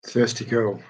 Thirsty girl.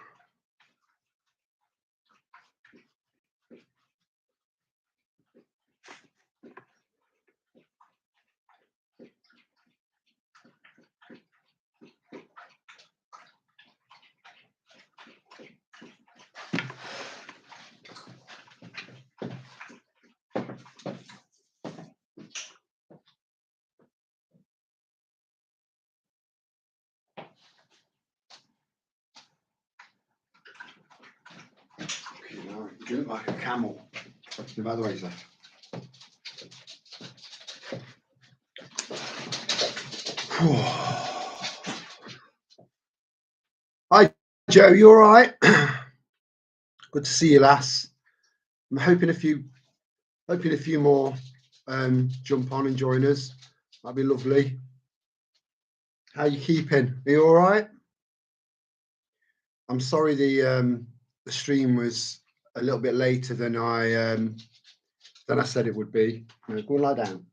You look like a camel. No matter what that. Hi, Joe. You all right? Good to see you, lass. I'm hoping a few more jump on and join us. That'd be lovely. How you keeping? Are you all right? I'm sorry the stream was a little bit later than I said it would be. No, go and lie down.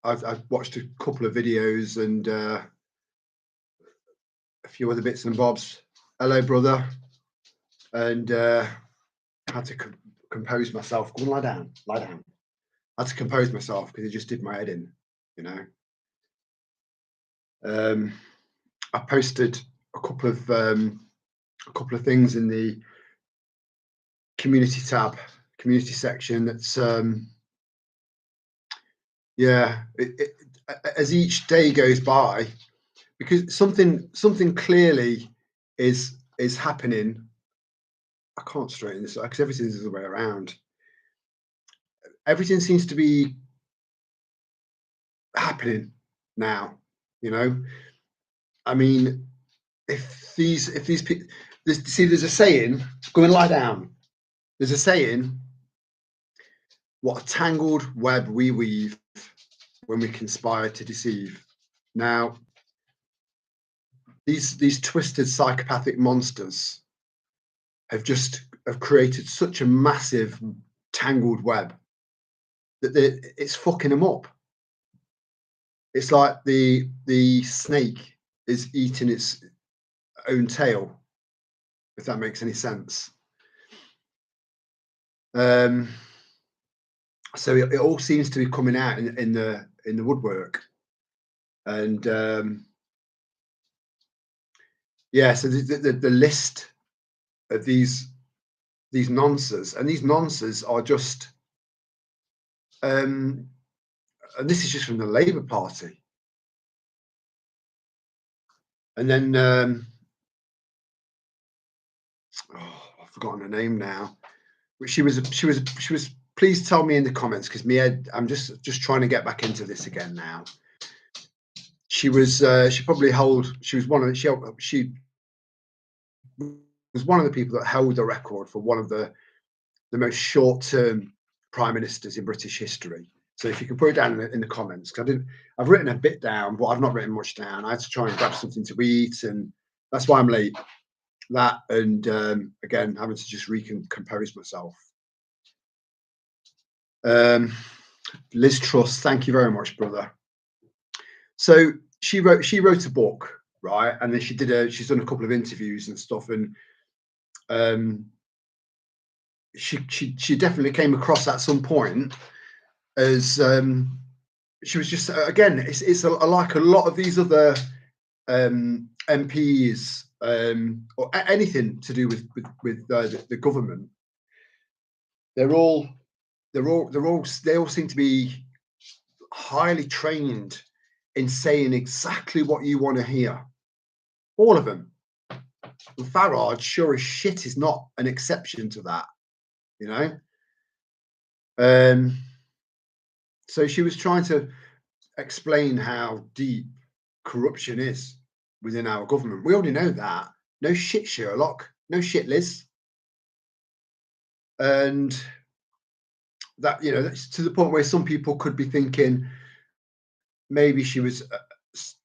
I've watched a couple of videos and a few other bits and bobs. Hello, brother. And had to compose myself. Go and lie down. Lie down. I had to compose myself because it just did my head in, you know. I posted a couple of things in the community section. That's as each day goes by, because something clearly is happening. I can't straighten this out because everything's the other way around. Everything seems to be happening now, you know. I mean, if these people, there's a saying, go and lie down. There's a saying, what a tangled web we weave when we conspire to deceive. Now, these twisted psychopathic monsters have created such a massive tangled web that it's fucking them up. It's like the snake is eating its own tail, if that makes any sense. So it all seems to be coming out in the woodwork, and so the list of these nonces, and these nonces are just and this is just from the Labour Party. And then I've forgotten her name now. But she was. Please tell me in the comments, because I'm just trying to get back into this again now. She was. She was one of the people that held the record for one of the most short-term prime ministers in British history. So if you can put it down in the comments, because I've written a bit down, but I've not written much down. I had to try and grab something to eat, and that's why I'm late. That, and again, having to just recompose myself. Liz Truss, thank you very much, brother. So she wrote a book, right? And then she's done a couple of interviews and stuff, and she definitely came across at some point as she was just, again, it's like a lot of these other MPs or anything to do with the government. They all seem to be highly trained in saying exactly what you want to hear. All of them. And Farage, sure as shit, is not an exception to that, you know. So she was trying to explain how deep corruption is within our government. We already know that. No shit, Sherlock. No shit, Liz. And that, you know, that's to the point where some people could be thinking maybe she was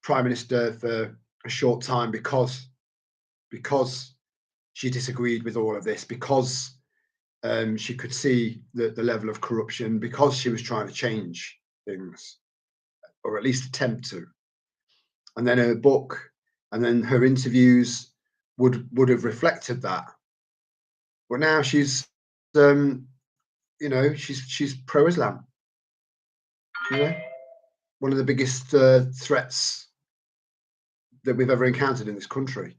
prime minister for a short time because she disagreed with all of this, because She could see the level of corruption because she was trying to change things, or at least attempt to. And then her book and then her interviews would have reflected that. But now she's, she's pro-Islam. One of the biggest threats that we've ever encountered in this country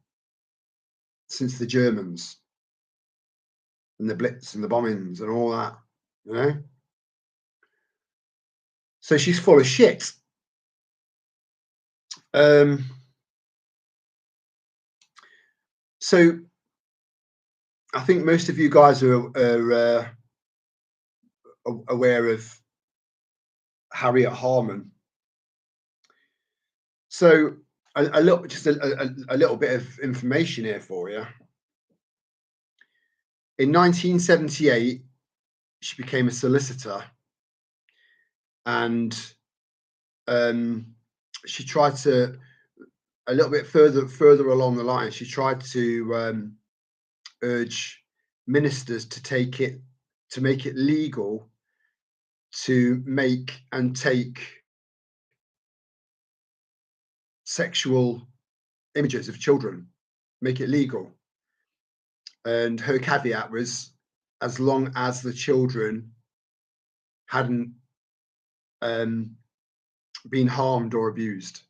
since the Germans and the Blitz and the bombings and all that. So she's full of shit. So I think most of you guys are aware of Harriet Harman. So a little bit of information here for you. In 1978, she became a solicitor, and she tried to, a little bit further along the line, she tried to urge ministers to make it legal to make and take sexual images of children, make it legal. And her caveat was, as long as the children hadn't been harmed or abused.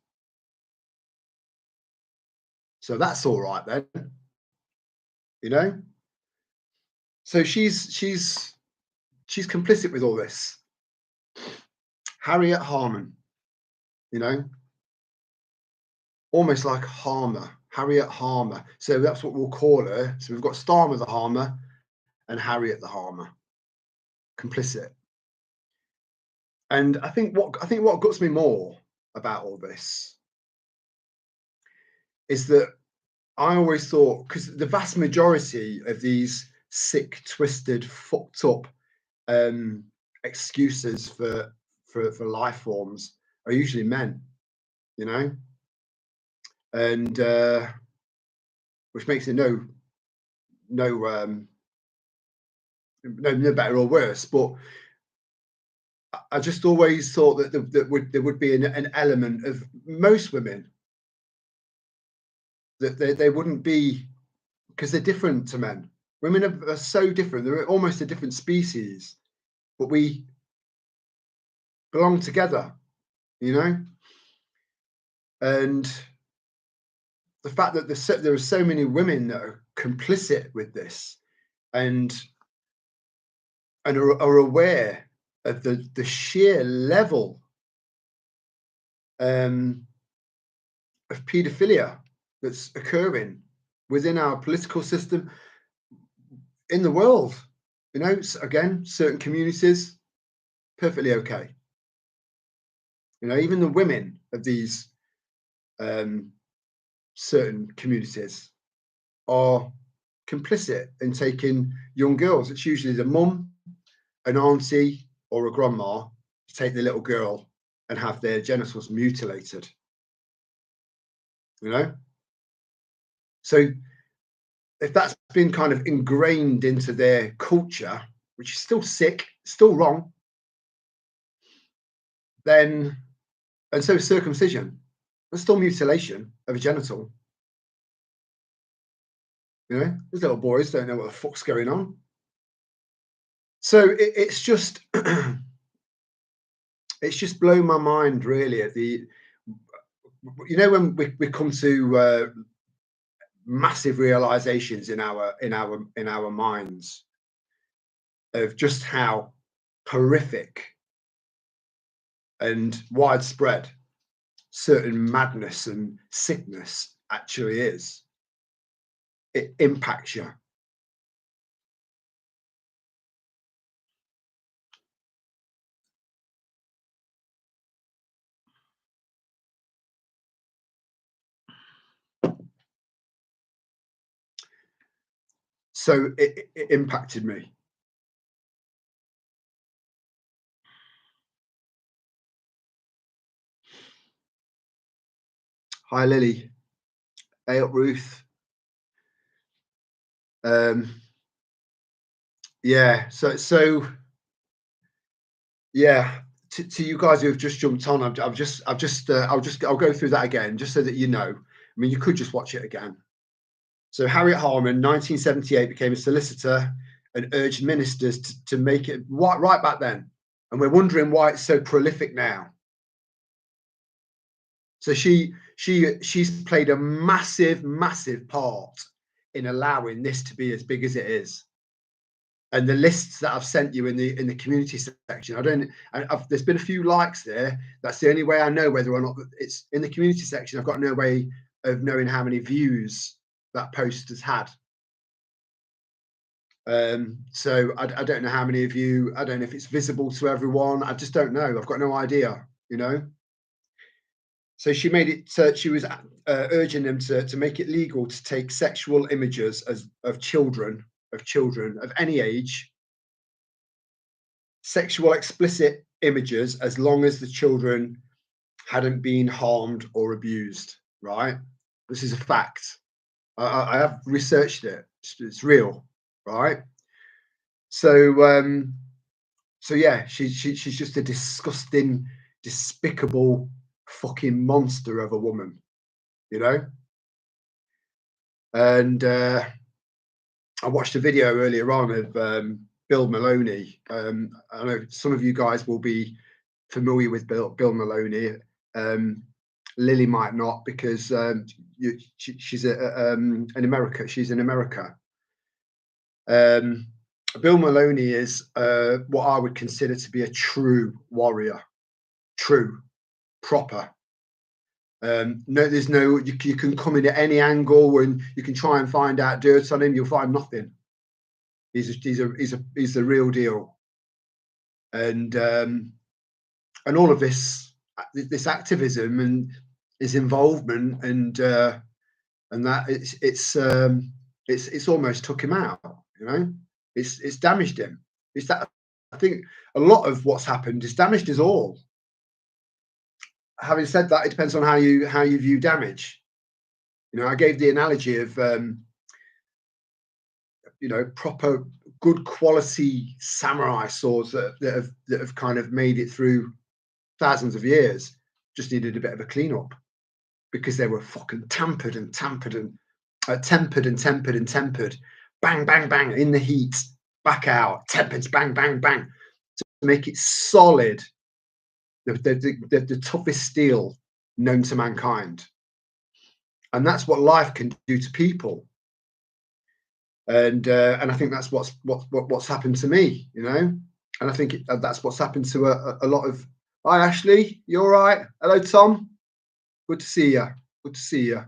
So that's all right then, So she's complicit with all this. Harriet Harman, almost like Harmer, Harriet Harmer. So that's what we'll call her. So we've got Starmer the Harmer and Harriet the Harmer, complicit. And I think what guts me more about all this is that I always thought, because the vast majority of these sick, twisted, fucked up excuses for life forms are usually men, and which makes it no better or worse. But I just always thought that there would be an element of most women that they wouldn't be, because they're different to men. Women are so different. They're almost a different species, but we belong together, And the fact that there are so many women that are complicit with this and are aware of the sheer level of paedophilia that's occurring within our political system in the world. Again, certain communities, perfectly okay. Even the women of these certain communities are complicit in taking young girls. It's usually the mum, an auntie, or a grandma to take the little girl and have their genitals mutilated. So if that's been kind of ingrained into their culture, which is still sick, still wrong, then, and so circumcision, there's still mutilation of a genital. These little boys don't know what the fuck's going on. So it's just it's just blown my mind, really, at the when we come to massive realizations in our minds of just how horrific and widespread certain madness and sickness actually is. It impacts you. So it impacted me. Hi, Lily. Hey up, Ruth. yeah. So yeah. To you guys who have just jumped on, I'll go through that again just so that you know. I mean, you could just watch it again. So Harriet Harman, 1978, became a solicitor and urged ministers to make it right back then. And we're wondering why it's so prolific now. So she's played a massive part in allowing this to be as big as it is. And the lists that I've sent you in the community section, there's been a few likes there. That's the only way I know whether or not it's in the community section. I've got no way of knowing how many views that post has had. So I don't know how many of you, I don't know if it's visible to everyone. I just don't know. I've got no idea, you know. So she made it. She was urging them to make it legal to take sexual images of children of any age, sexual explicit images, as long as the children hadn't been harmed or abused. Right. This is a fact. I have researched it. It's real. Right. So so yeah, she's just a disgusting, despicable fucking monster of a woman, you know. And I watched a video earlier on of Bill Maloney. I know some of you guys will be familiar with Bill Maloney. Lily might not, because she's in America. She's in America. Bill Maloney is what I would consider to be a true warrior, true, proper. No, there's no. You can come in at any angle and you can try and find out dirt on him. You'll find nothing. He's the real deal. And all of this activism and his involvement and that it's almost took him out. You know, it's damaged him. It's that I think a lot of what's happened is damaged us all. Having said that, it depends on how you view damage. You know, I gave the analogy of you know, proper good quality samurai swords that have kind of made it through thousands of years, just needed a bit of a clean up because they were fucking tempered and tempered, bang bang bang in the heat, back out, tempered, bang bang bang, to make it solid, the toughest steel known to mankind. And that's what life can do to people. And I think that's what's happened to me, you know. And I think that's what's happened to a lot of. Hi Ashley, you all right? Hello Tom, good to see you. Good to see you.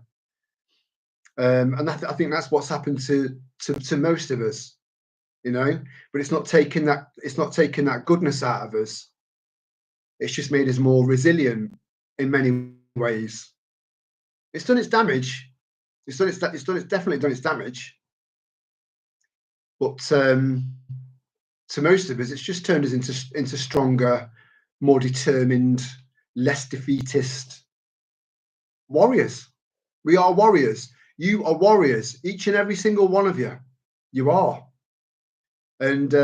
And I think that's what's happened to most of us, you know. But it's not taking that goodness out of us. It's just made us more resilient in many ways. It's done its damage. It's definitely done its damage. But to most of us, it's just turned us into stronger, more determined, less defeatist warriors. We are warriors. You are warriors. Each and every single one of you. You are. And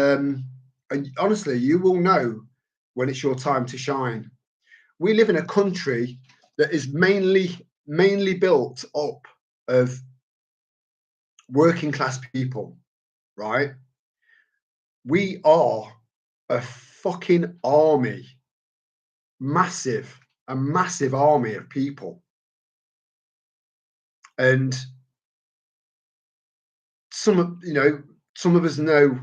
honestly, you will know when it's your time to shine. We live in a country that is mainly built up of working class people, right? We are a fucking army, a massive army of people. And some of us know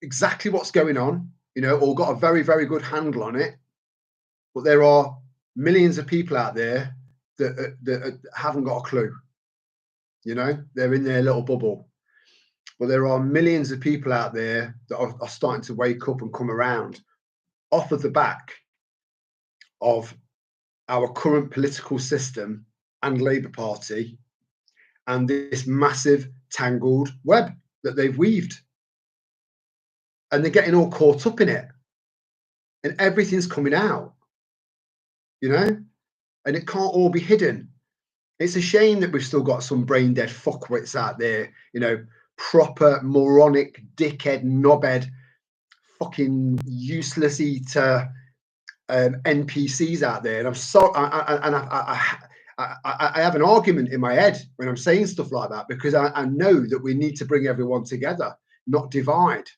exactly what's going on, you know, or got a very, very good handle on it. But there are millions of people out there that haven't got a clue. You know, they're in their little bubble. But there are millions of people out there that are starting to wake up and come around off of the back of our current political system and Labour Party and this massive tangled web that they've weaved. And they're getting all caught up in it. And everything's coming out, you know, and it can't all be hidden. It's a shame that we've still got some brain dead fuckwits out there, you know, proper moronic, dickhead, knobhead, fucking useless eater NPCs out there. And I'm sorry, I have an argument in my head when I'm saying stuff like that, because I know that we need to bring everyone together, not divide.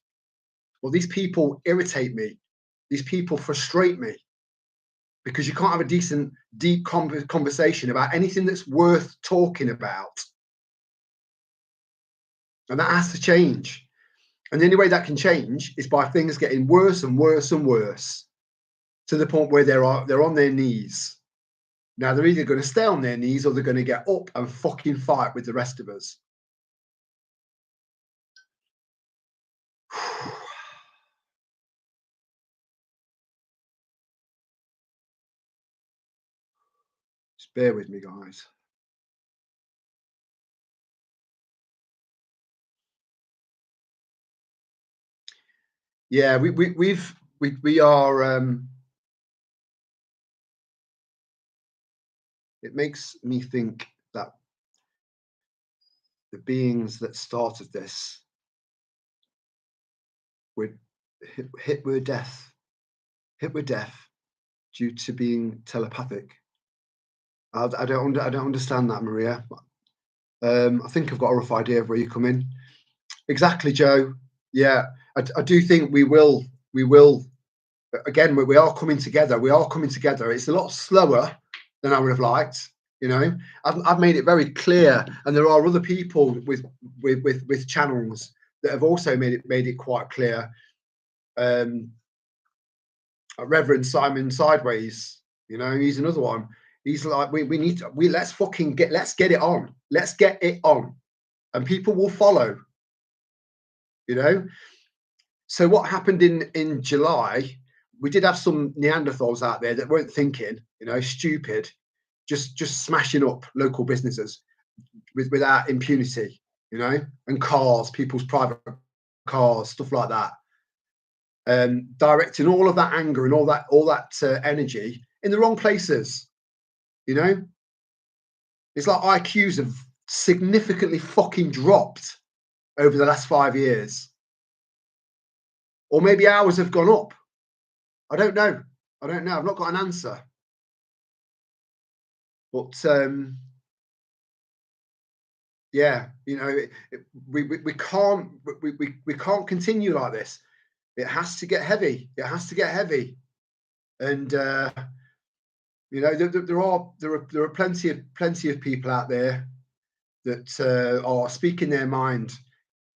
Well, these people irritate me. These people frustrate me, because you can't have a decent, deep conversation about anything that's worth talking about. And that has to change. And the only way that can change is by things getting worse and worse and worse, to the point where they're on their knees. Now, they're either going to stay on their knees, or they're going to get up and fucking fight with the rest of us. Just bear with me, guys. Yeah, we are. It makes me think that the beings that started this were hit with death due to being telepathic. I don't understand that, Maria. I think I've got a rough idea of where you're coming. Exactly, Joe. Yeah, I do think we will. Again, we are coming together. It's a lot slower than I would have liked. You know, I've made it very clear, and there are other people with channels that have also made it quite clear. Reverend Simon Sideways, you know, he's another one. He's like, let's get it on. Let's get it on, and people will follow. You know. So what happened in July? We did have some Neanderthals out there that weren't thinking, you know, stupid, just smashing up local businesses without impunity, you know, and cars, people's private cars, stuff like that. Directing all of that anger and all that energy in the wrong places, you know. It's like IQs have significantly fucking dropped over the last 5 years, or maybe ours have gone up. I don't know. I've not got an answer. But yeah, you know, we can't continue like this. It has to get heavy. And you know, there are plenty of people out there that are speaking their mind.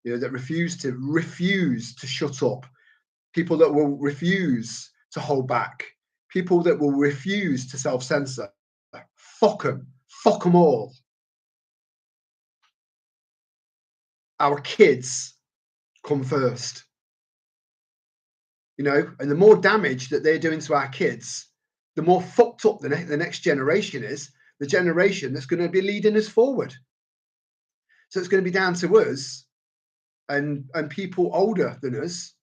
You know, that refuse to shut up. People that will refuse to hold back. People that will refuse to self-censor. Fuck them all. Our kids come first, you know, and the more damage that they're doing to our kids, the more fucked up the next generation is, the generation that's going to be leading us forward. So it's going to be down to us and people older than us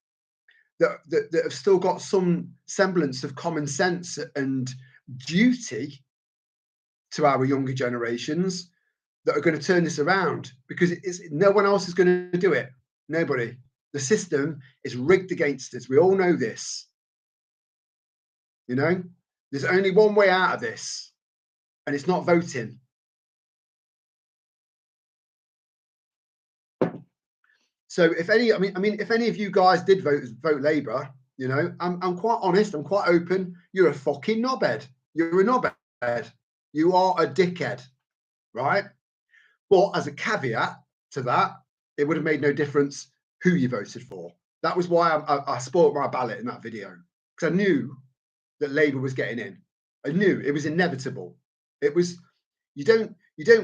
that have still got some semblance of common sense and duty to our younger generations, that are going to turn this around, because no one else is going to do it. Nobody. The system is rigged against us. We all know this. You know, there's only one way out of this, and it's not voting. So if any of you guys did vote Labour, you know, I'm quite honest, I'm quite open. You're a fucking knobhead. You're a knobhead. You are a dickhead, right? But as a caveat to that, it would have made no difference who you voted for. That was why I spoiled my ballot in that video, because I knew that Labour was getting in. I knew it was inevitable. It was, you don't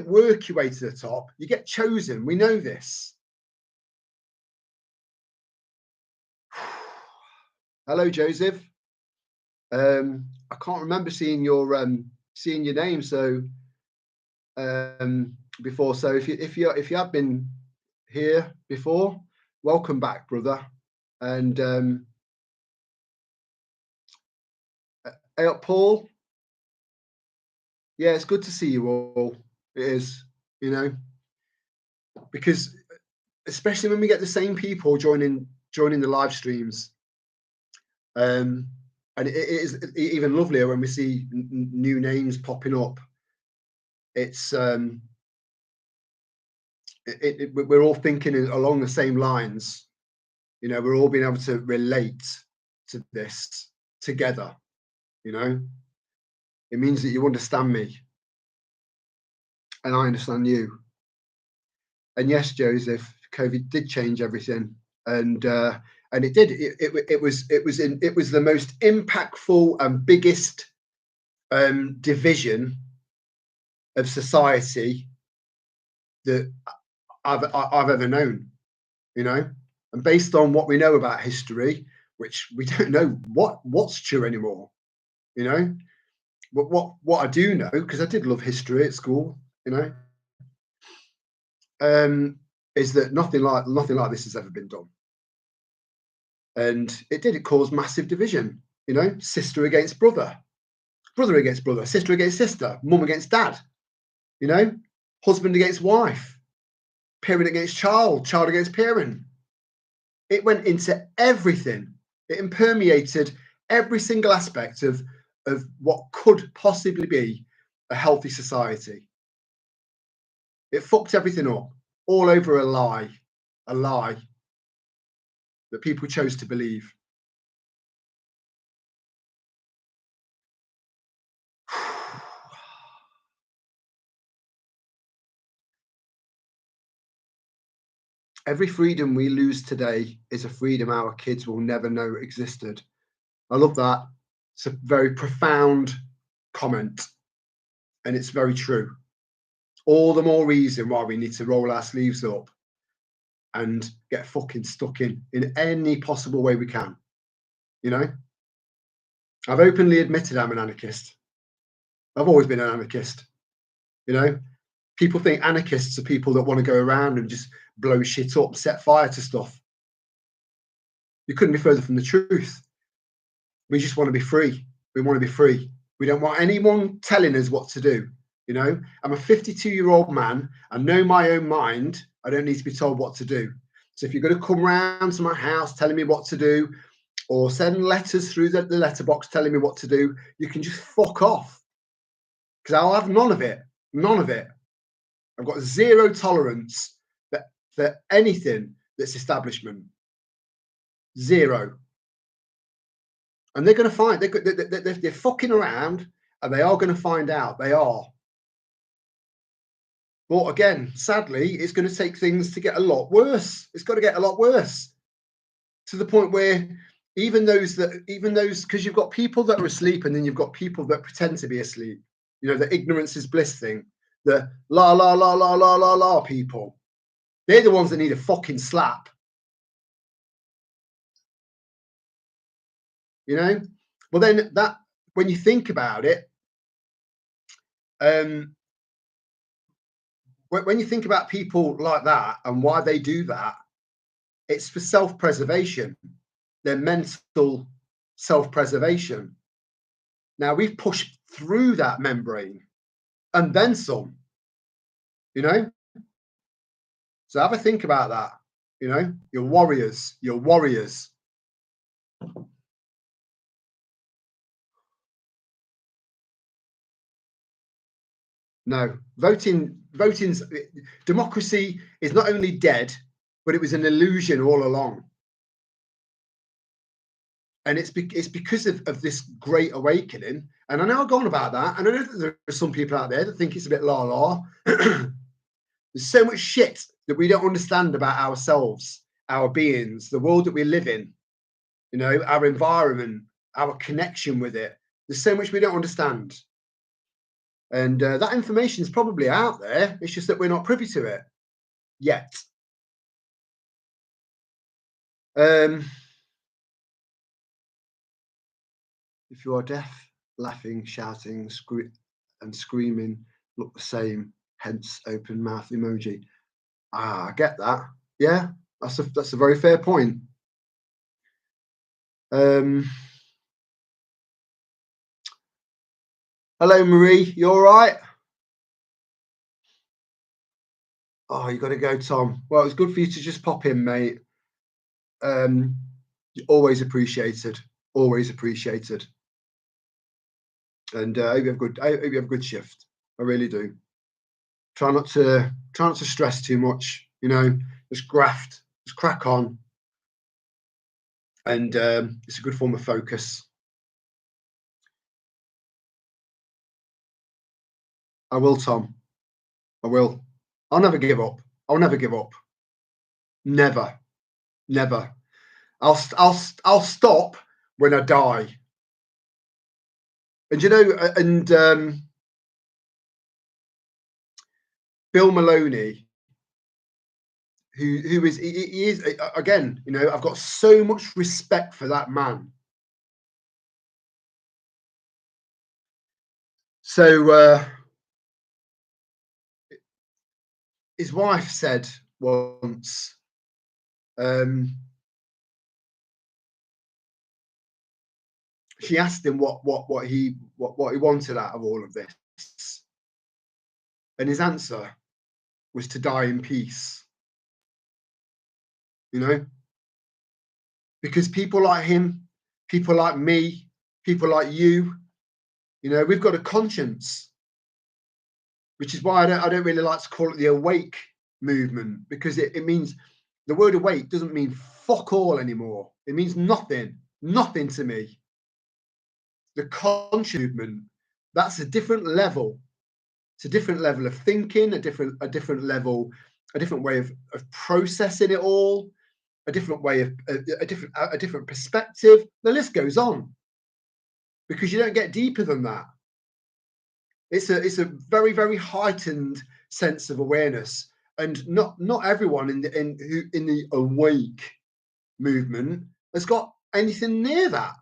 work your way to the top. You get chosen. We know this. Hello, Joseph. I can't remember seeing your name before. So if you have been here before, welcome back, brother. And hey up, Paul. Yeah, it's good to see you all. It is, you know, because especially when we get the same people joining the live streams. And it is even lovelier when we see new names popping up. It's we're all thinking along the same lines. You know, we're all being able to relate to this together. You know, it means that you understand me and I understand you. And yes, Joseph, COVID did change everything, and it did. It was the most impactful and biggest division of society that I've ever known. You know, and based on what we know about history, which we don't know what's true anymore. You know, but what I do know, because I did love history at school, you know, is that nothing like this has ever been done. And it caused massive division, you know, sister against brother, brother against brother, sister against sister, mum against dad, you know, husband against wife, parent against child, child against parent. It went into everything. It impermeated every single aspect of what could possibly be a healthy society. It fucked everything up, all over a lie that people chose to believe. Every freedom we lose today is a freedom our kids will never know existed. I love that. It's a very profound comment, and it's very true. All the more reason why we need to roll our sleeves up and get fucking stuck in any possible way we can. You know, I've openly admitted I'm an anarchist. I've always been an anarchist. You know, people think anarchists are people that want to go around and just blow shit up, set fire to stuff. You couldn't be further from the truth. We just want to be free. We want to be free. We don't want anyone telling us what to do. You know, I'm a 52-year-old man. I know my own mind. I don't need to be told what to do. So if you're going to come round to my house telling me what to do, or send letters through the letterbox telling me what to do, you can just fuck off. Because I'll have none of it. None of it. I've got zero tolerance for anything that's establishment. Zero. And they're going to find, they're fucking around, and they are going to find out. They are. But again, sadly, it's going to take things to get a lot worse. It's got to get a lot worse, to the point where even those, because you've got people that are asleep, and then you've got people that pretend to be asleep. You know, the ignorance is bliss thing. The la la la la la la la people. They're the ones that need a fucking slap. You know? Well, then that, when you think about it, when you think about people like that and why they do that, it's for self-preservation. Their mental self-preservation. Now we've pushed through that membrane and then some, you know? So have a think about that. You know, you're warriors. You're warriors. No, voting's democracy is not only dead, but it was an illusion all along. And it's because of this great awakening. And I know I've gone about that. And I know that there are some people out there that think it's a bit la. There's so much shit that we don't understand about ourselves, our beings, the world that we live in, you know, our environment, our connection with it. There's so much we don't understand. And that information is probably out there. It's just that we're not privy to it yet. If you are deaf, laughing, shouting, and screaming look the same, hence open mouth emoji. I get that. Yeah, that's a very fair point. Hello, Marie. You all right? Oh, you got to go, Tom. Well, it's good for you to just pop in, mate. Always appreciated. Always appreciated. And I hope you have a good shift. I really do. Try not to stress too much. You know, just graft, just crack on, and it's a good form of focus. I will, Tom. I will. I'll never give up. I'll never give up. Never, never. I'll stop when I die. And you know, and Bill Maloney, who is he is again, you know, I've got so much respect for that man. So his wife said once, she asked him what he wanted out of all of this, and his answer was to die in peace. You know, because people like him, people like me, people like you, you know, we've got a conscience, which is why I don't really like to call it the awake movement, because it means the word awake doesn't mean fuck all anymore. It means nothing to me. The conscious movement, that's a different level. It's a different level of thinking, a different level, a different way of processing it all, a different way of a different perspective. The list goes on, because you don't get deeper than that. It's a very, very heightened sense of awareness, and not everyone in the awake movement has got anything near that.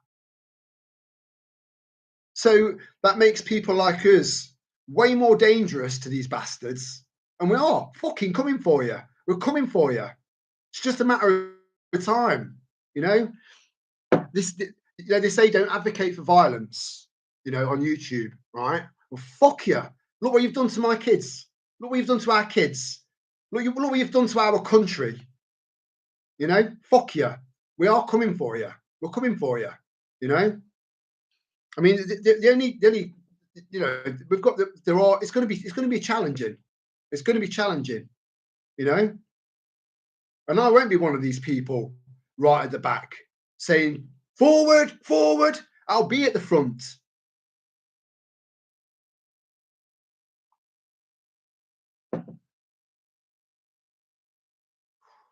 So that makes people like us way more dangerous to these bastards, and we are fucking coming for you. We're coming for you. It's just a matter of time, you know. You know, they say don't advocate for violence, you know, on YouTube, right? Well, fuck you. Look what you've done to my kids. Look what you've done to our kids. Look what you've done to our country. You know, fuck you. We are coming for you. We're coming for you. You know, I mean, the only, you know, we've got it's going to be challenging. It's going to be challenging. You know, and I won't be one of these people right at the back saying forward, forward. I'll be at the front.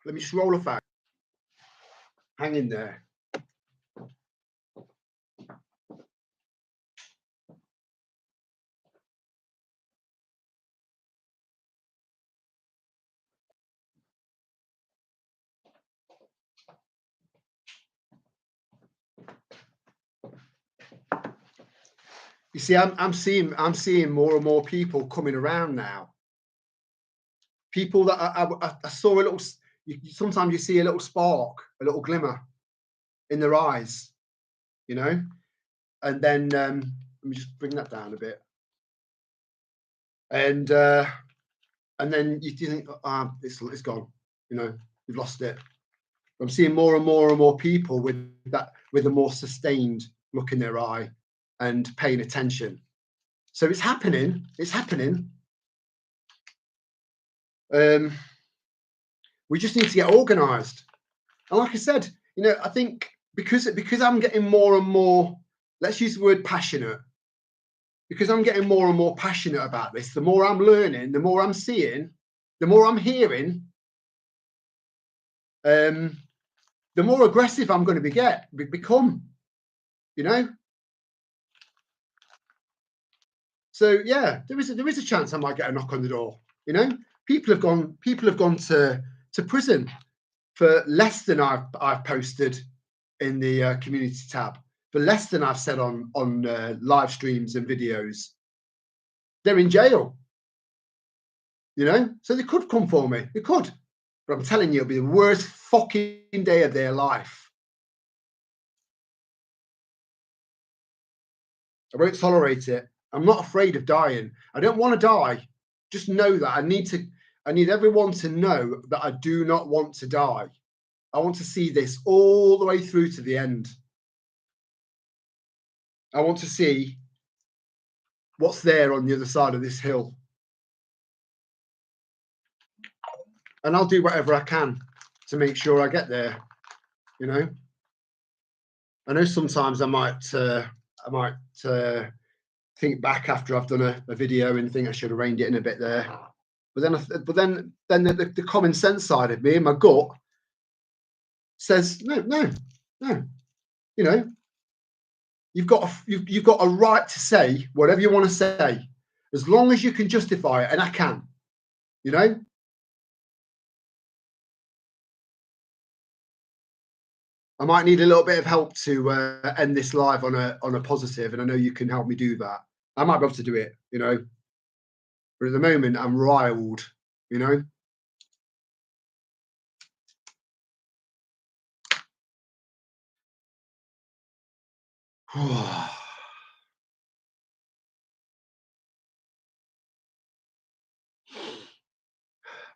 Let me just roll a fag. Hang in there. You see, I'm seeing more and more people coming around now. People that I saw a little. Sometimes you see a little spark, a little glimmer in their eyes, you know. And then let me just bring that down a bit. And then you think, it's gone. You know, we've lost it. I'm seeing more and more people with a more sustained look in their eye and paying attention. So it's happening. It's happening. We just need to get organised. And like I said, you know, I think because I'm getting more and more, let's use the word passionate, because I'm getting more and more passionate about this, the more I'm learning, the more I'm seeing, the more I'm hearing, the more aggressive I'm going to become, you know. So yeah, there is a chance I might get a knock on the door. You know, people have gone to prison for less than I've posted in the community tab, for less than I've said on live streams and videos. They're in jail, you know, so they could come for me. They could, but I'm telling you, it'll be the worst fucking day of their life. I won't tolerate it. I'm not afraid of dying. I don't want to die. Just know that I need I need everyone to know that I do not want to die. I want to see this all the way through to the end. I want to see what's there on the other side of this hill. And I'll do whatever I can to make sure I get there. You know, I know sometimes I might think back after I've done a video and think I should have reined it in a bit there. But then the common sense side of me and my gut says no. You know, you've got a right to say whatever you want to say, as long as you can justify it, and I can. You know. I might need a little bit of help to end this live on a positive, and I know you can help me do that. I might be able to do it, you know. But at the moment, I'm riled, you know.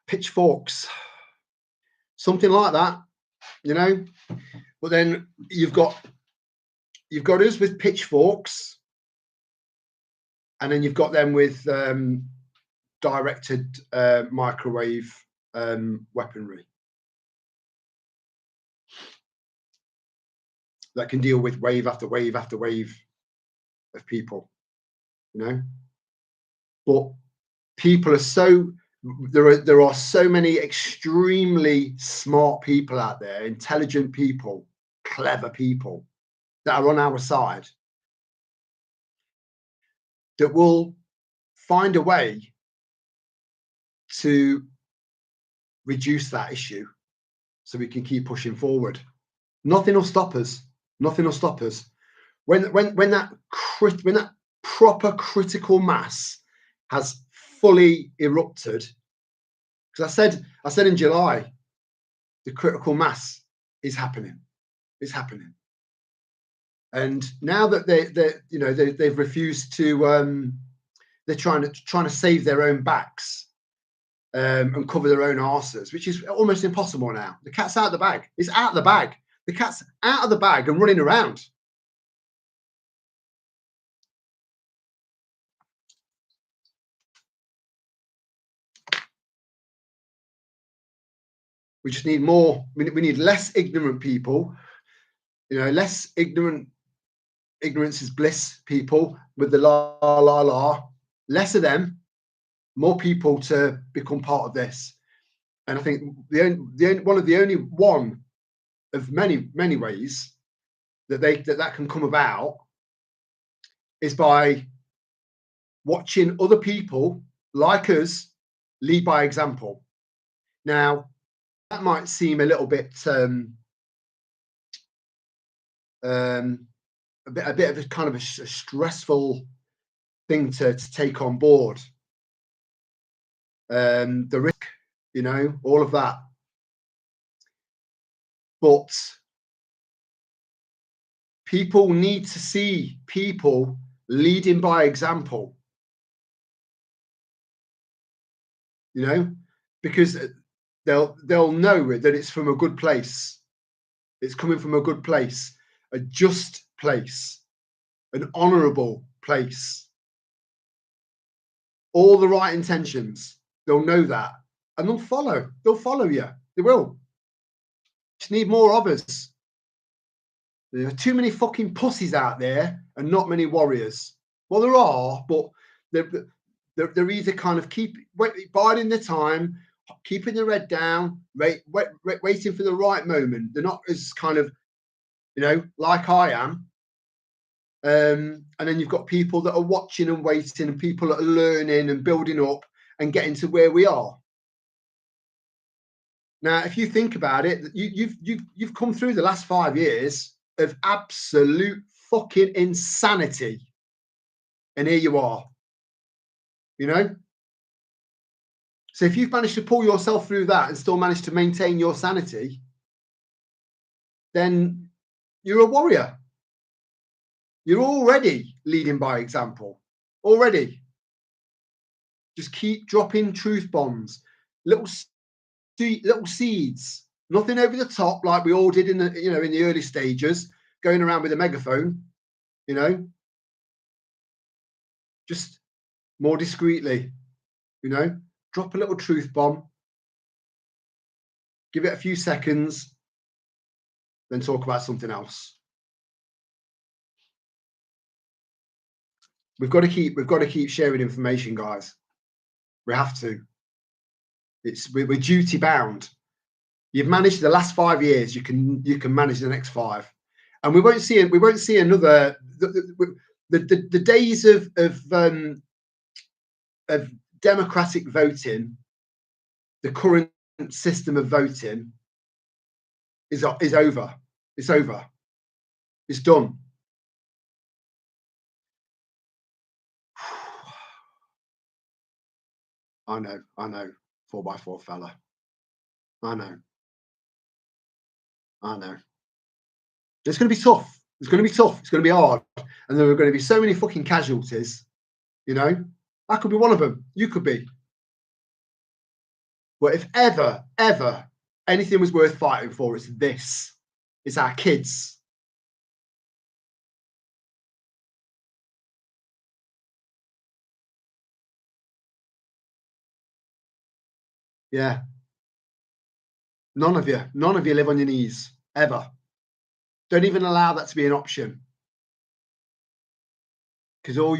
Pitchforks, something like that, you know. But then you've got us with pitchforks, and then you've got them with directed microwave weaponry that can deal with wave after wave after wave of people, you know. But people are so there are so many extremely smart people out there, intelligent people, clever people that are on our side that will find a way to reduce that issue so we can keep pushing forward. Nothing will stop us. Nothing will stop us. When that proper critical mass has fully erupted, because I said in July, the critical mass is happening. It's happening. And now that they've refused to, they're trying to save their own backs and cover their own arses, which is almost impossible now. The cat's out of the bag. It's out of the bag. The cat's out of the bag and running around. We just need more. We need less ignorant people. You know, less ignorance is bliss people with the la la la. Less of them, more people to become part of this. And I think one of many ways that can come about is by watching other people like us lead by example. Now, that might seem a little bit a bit of a kind of a stressful thing to take on board. The risk, you know, all of that. But people need to see people leading by example, you know, because they'll know that it's from a good place. It's coming from a good place, a just place, an honorable place. All the right intentions. They'll know that, and they'll follow. They'll follow you. They will. Just need more of us. There are too many fucking pussies out there, and not many warriors. Well, there are, but they're either kind of biding their time, keeping their head down, waiting for the right moment. They're not as kind of, you know, like I am. And then you've got people that are watching and waiting, and people that are learning and building up and getting to where we are. Now, if you think about it, you've come through the last 5 years of absolute fucking insanity, and here you are. You know. So if you've managed to pull yourself through that and still managed to maintain your sanity, then you're a warrior. You're already leading by example. Already. Just keep dropping truth bombs. little little seeds, nothing over the top like we all did in the in the early stages, going around with a megaphone, you know, just more discreetly, drop a little truth bomb, give it a few seconds, then talk about something else. We've got to keep sharing information, guys. We have to. We're duty bound. You've managed the last 5 years. You can manage the next 5, and we won't see another. The days of democratic voting, the current system of voting is over. It's over. It's done. I know, 4x4 fella. I know. It's going to be tough. It's going to be hard. And there are going to be so many fucking casualties. I could be one of them. You could be. But if ever anything was worth fighting for, it's this. It's our kids. Yeah. None of you live on your knees, ever. Don't even allow that to be an option. Because all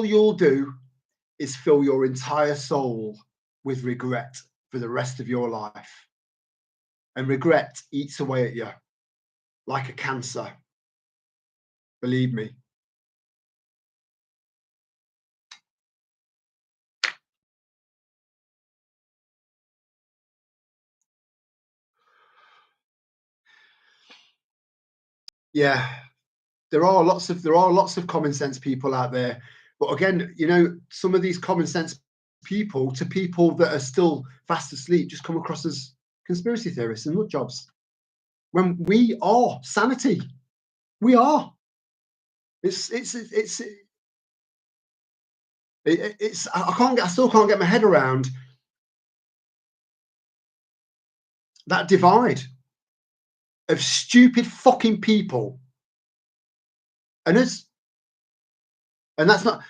you'll do is fill your entire soul with regret for the rest of your life. And regret eats away at you like a cancer. Believe me. Yeah, there are lots of common sense people out there, but again, some of these common sense people to people that are still fast asleep just come across as conspiracy theorists and nut jobs. When we are sanity, we are. I still can't get my head around that divide of stupid fucking people. And that's not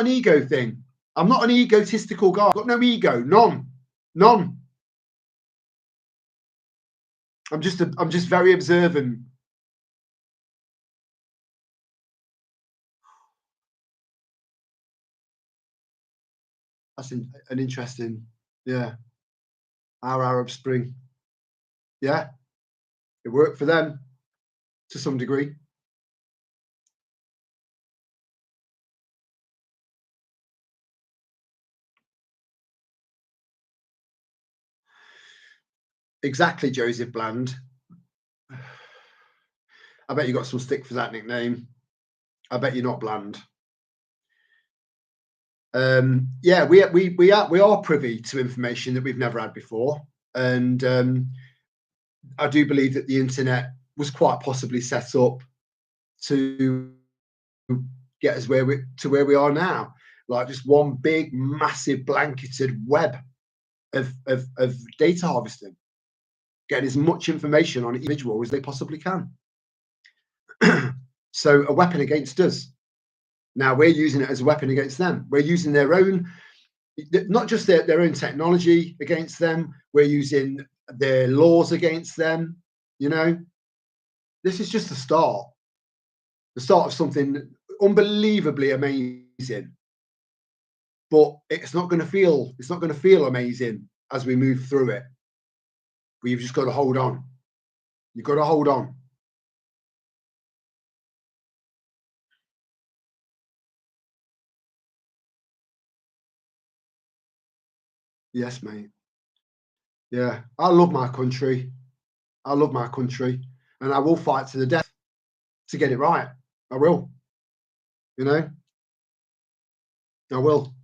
an ego thing. I'm not an egotistical guy. I've got no ego, none. I'm just very observant. That's an interesting, yeah. Our Arab Spring, yeah, it worked for them to some degree. Exactly, Joseph Bland. I bet you got some stick for that nickname. I bet you're not Bland. Yeah, we are privy to information that we've never had before, and I do believe that the internet was quite possibly set up to get us where we are now, like just one big, massive, blanketed web of data harvesting, getting as much information on an individual as they possibly can. So a weapon against us. Now we're using it as a weapon against them. We're using their own, not just their own technology against them. We're using their laws against them. This is just the start of something unbelievably amazing. But it's not going to feel amazing as we move through it. But you've just got to hold on. You've got to hold on. Yes, mate. Yeah, I love my country. And I will fight to the death to get it right. I will. I will.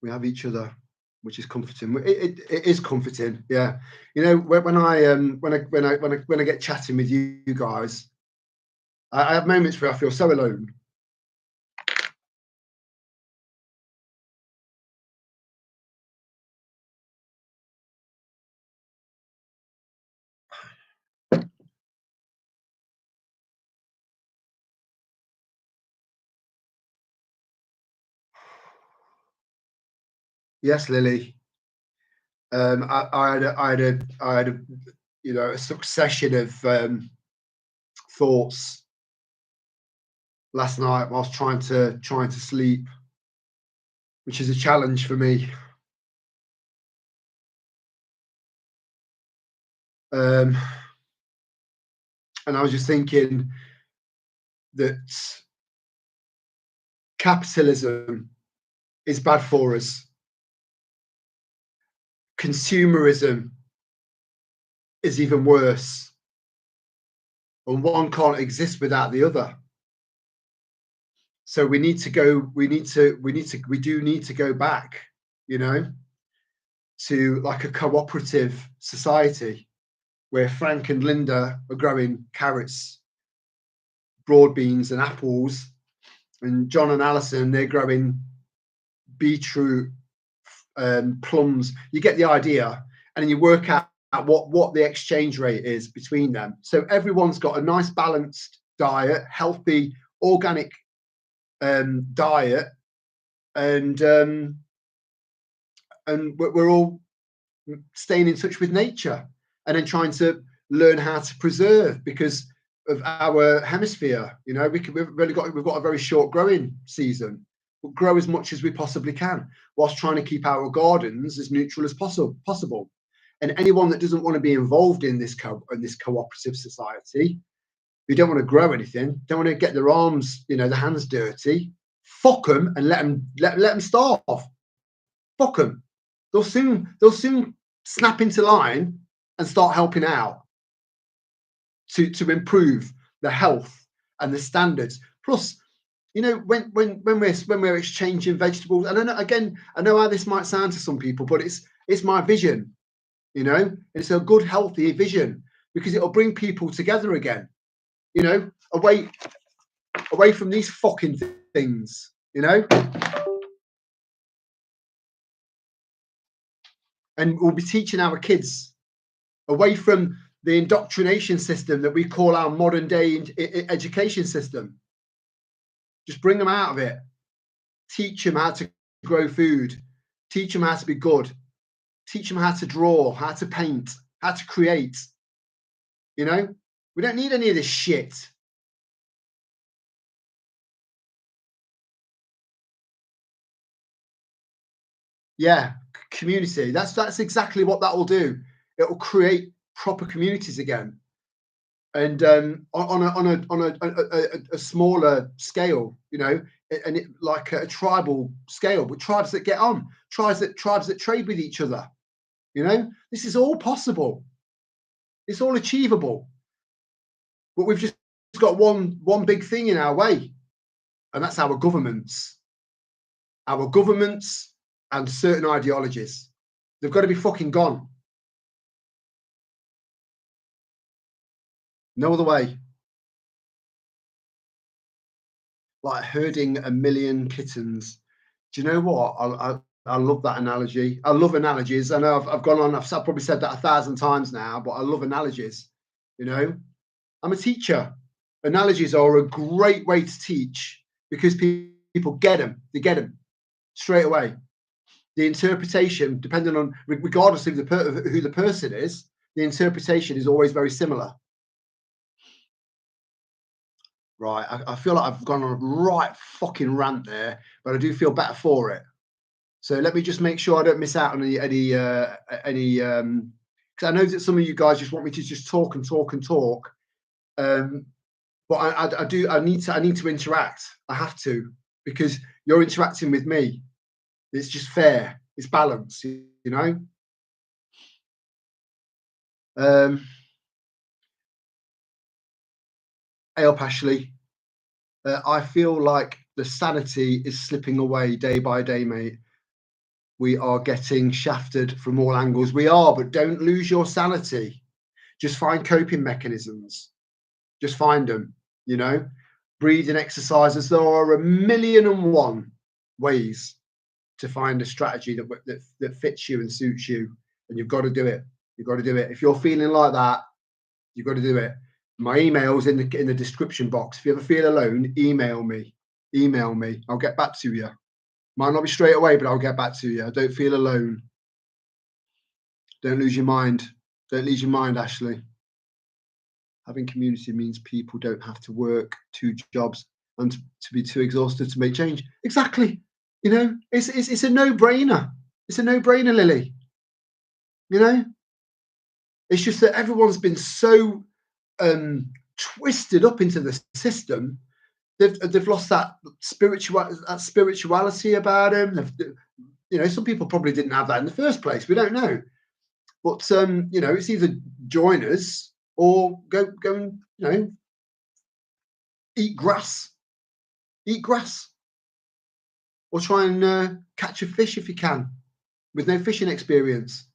We have each other, which is comforting. It is comforting. Yeah. When I get chatting with you guys, I have moments where I feel so alone. Yes, Lily. I had a a succession of thoughts last night whilst trying to sleep, which is a challenge for me. And I was just thinking that capitalism is bad for us. Consumerism is even worse, and one can't exist without the other. So we need to go. We do need to go back. You know, to like a cooperative society where Frank and Linda are growing carrots, broad beans, and apples, and John and Alison they're growing beetroot, plums. You get the idea, and then you work out what the exchange rate is between them. So everyone's got a nice balanced diet, healthy, organic diet, and we're all staying in touch with nature, and then trying to learn how to preserve because of our hemisphere. You know, we've got a very short growing season. We'll grow as much as we possibly can, whilst trying to keep our gardens as neutral as possible. And anyone that doesn't want to be involved in this cooperative society, who don't want to grow anything, don't want to get their arms, their hands dirty, fuck them and let them starve. Fuck them. They'll soon snap into line and start helping out to improve the health and the standards. Plus, when we're exchanging vegetables, and I know how this might sound to some people, but it's my vision. It's a good, healthy vision because it'll bring people together again. Away from these fucking things. And we'll be teaching our kids away from the indoctrination system that we call our modern day education system. Just bring them out of it. Teach them how to grow food. Teach them how to be good. Teach them how to draw, how to paint, how to create. We don't need any of this shit. Yeah, community. That's exactly what that will do. It will create proper communities again, and on a smaller scale, and like a tribal scale, but tribes that get on, tribes that trade with each other. This is all possible. It's all achievable, but we've just got one big thing in our way, and that's our governments. Our governments and certain ideologies. They've got to be fucking gone. No other way. Like herding a million kittens. Do you know what? I love that analogy. I love analogies. I know I've gone on. I've probably said that 1,000 times now, but I love analogies. I'm a teacher. Analogies are a great way to teach because people get them. They get them straight away. The interpretation, depending on, regardless of who the person is, the interpretation is always very similar. Right, I feel like I've gone on a right fucking rant there, but I do feel better for it. So let me just make sure I don't miss out on any because I know that some of you guys just want me to just talk and talk and talk. But I need to interact. I have to, because you're interacting with me. It's just fair. It's balance, Ailp Ashley, I feel like the sanity is slipping away day by day, mate. We are getting shafted from all angles. We are, but don't lose your sanity. Just find coping mechanisms. Just find them, breathing exercises. There are 1,000,001 ways to find a strategy that fits you and suits you, and you've got to do it. You've got to do it. If you're feeling like that, you've got to do it. My email's in the description box. If you ever feel alone, email me. I'll get back to you. Might not be straight away, but I'll get back to you. Don't feel alone. Don't lose your mind. Don't lose your mind, Ashley. Having community means people don't have to work 2 jobs and to be too exhausted to make change. Exactly. You know, it's a no-brainer. It's a no-brainer, Lily. You know, it's just that everyone's been so twisted up into the system. They've lost that spirituality about them. You know, some people probably didn't have that in the first place. We don't know. But you know, it's either join us or go and, you know, eat grass, or try and catch a fish if you can, with no fishing experience.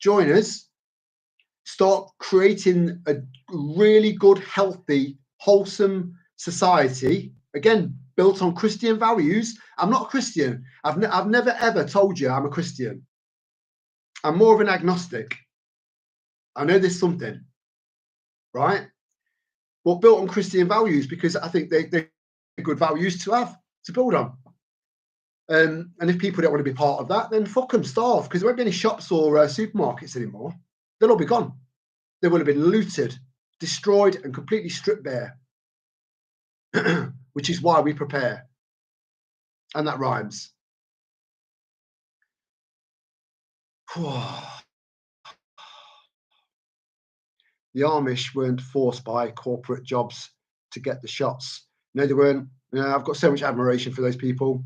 Join us. Start creating a really good, healthy, wholesome society. Again, built on Christian values. I'm not a Christian. I've never ever told you I'm a Christian. I'm more of an agnostic. I know there's something, right? But built on Christian values, because I think they're good values to have, to build on. And if people don't want to be part of that, then fuck them, starve, because there won't be any shops or supermarkets anymore. They'll all be gone. They will have been looted, destroyed, and completely stripped bare, which is why we prepare. And that rhymes. The Amish weren't forced by corporate jobs to get the shots. No, they weren't. You know, I've got so much admiration for those people.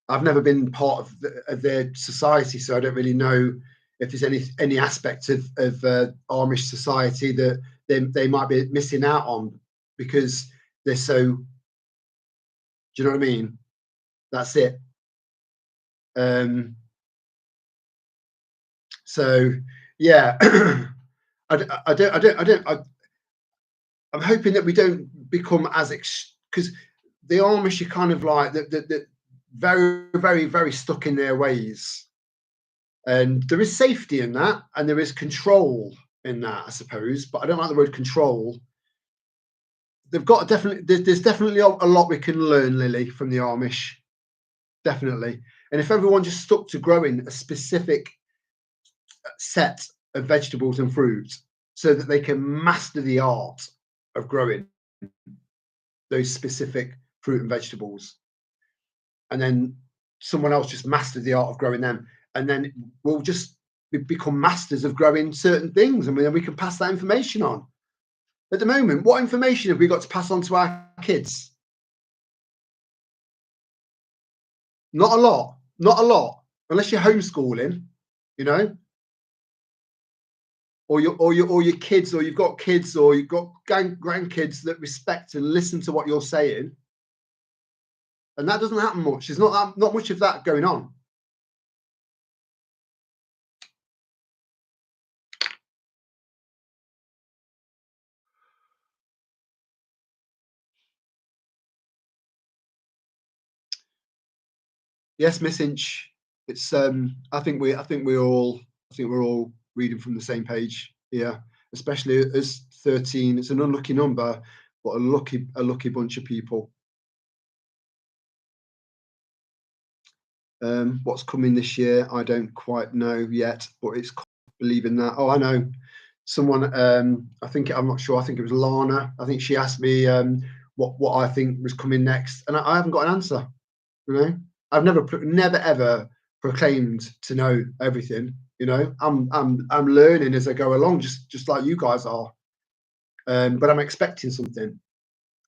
I've never been part of their society, so I don't really know if there's any aspect of Amish society that they might be missing out on because they're so. Do you know what I mean? That's it. So yeah, I'm hoping that we don't become as because the Amish are kind of like the very, very, very stuck in their ways, and there is safety in that, and there is control in that, I suppose. But I don't like the word control. They've got there's definitely a lot we can learn, Lily, from the Amish, definitely. And if everyone just stuck to growing a specific set of vegetables and fruits, so that they can master the art of growing those specific fruit and vegetables, and then someone else just mastered the art of growing them, and then we'll just become masters of growing certain things, and then we can pass that information on. At the moment, what information have we got to pass on to our kids? Not a lot, unless you're homeschooling, you know, or your kids, or you've got kids, or you've got grandkids that respect and listen to what you're saying. And that doesn't happen much. There's not much of that going on. Yes, Miss Inch. It's I think we're all reading from the same page here, especially as 13. It's an unlucky number, but a lucky bunch of people. What's coming this year, I don't quite know yet, but it's believing that. Oh, I know. Someone, I'm not sure. I think it was Lana. I think she asked me what I think was coming next, and I haven't got an answer. You know, I've never ever proclaimed to know everything. You know, I'm learning as I go along, just like you guys are. But I'm expecting something,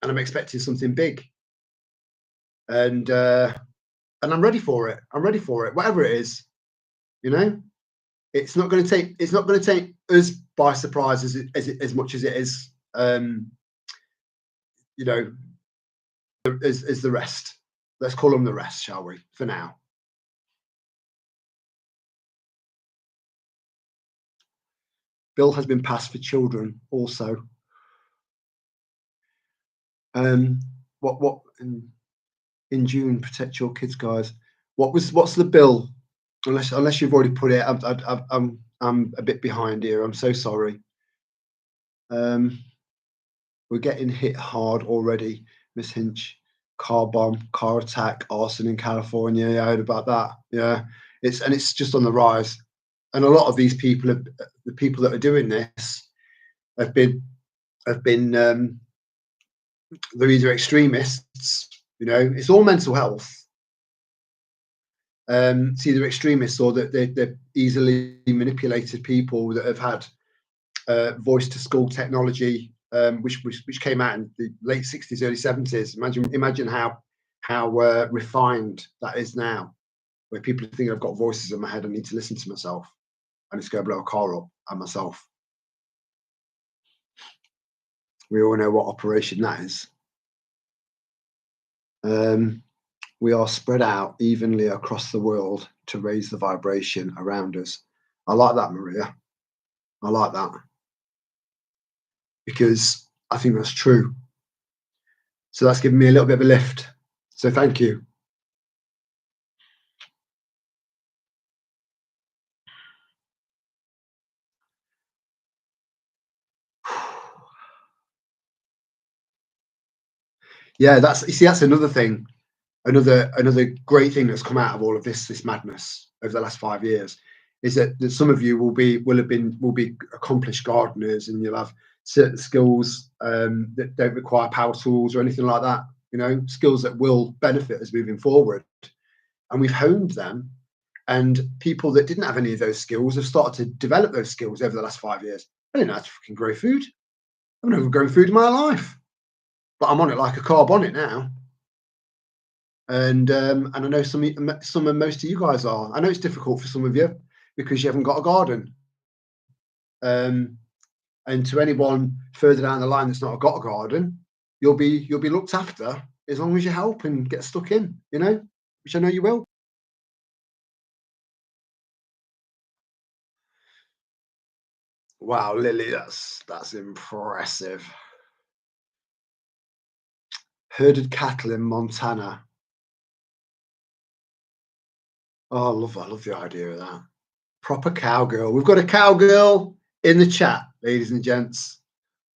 and I'm expecting something big, and I'm ready for it. I'm ready for it, whatever it is. You know, it's not going to take us by surprise as much as it is, you know, as the rest. Let's call them the rest, shall we? For now. Bill has been passed for children also. What in June? Protect your kids, guys. What's the bill? Unless you've already put it, I'm a bit behind here. I'm so sorry. We're getting hit hard already, Miss Hinch. car bomb, car attack, arson in California. Yeah, I heard about that. Yeah, it's just on the rise, and a lot of these people, the people that are doing this, have been they're either extremists. You know, it's all mental health. It's either extremists or that they're easily manipulated people that have had voice to skull technology, which came out in the late 60s, early 70s. Imagine how refined that is now, where people think I've got voices in my head, I need to listen to myself, and it's going to blow a car up and myself. We all know what operation that is. We are spread out evenly across the world to raise the vibration around us. I like that, Maria. I like that, because I think that's true. So that's given me a little bit of a lift. So thank you. Yeah, that's another thing. Another great thing that's come out of all of this madness over the last 5 years is that some of you will be accomplished gardeners, and you'll have certain skills that don't require power tools or anything like that. You know, skills that will benefit us moving forward, and we've honed them. And people that didn't have any of those skills have started to develop those skills over the last 5 years. I didn't know how to fucking grow food. I've never grown food in my life, but I'm on it like a carb on it now. And I know some and most of you guys are. I know it's difficult for some of you because you haven't got a garden. And to anyone further down the line that's not got a garden, you'll be looked after as long as you help and get stuck in, you know, which I know you will. Wow, Lily, that's impressive. Herded cattle in Montana. Oh, I love the idea of that. Proper cowgirl. We've got a cowgirl in the chat, ladies and gents.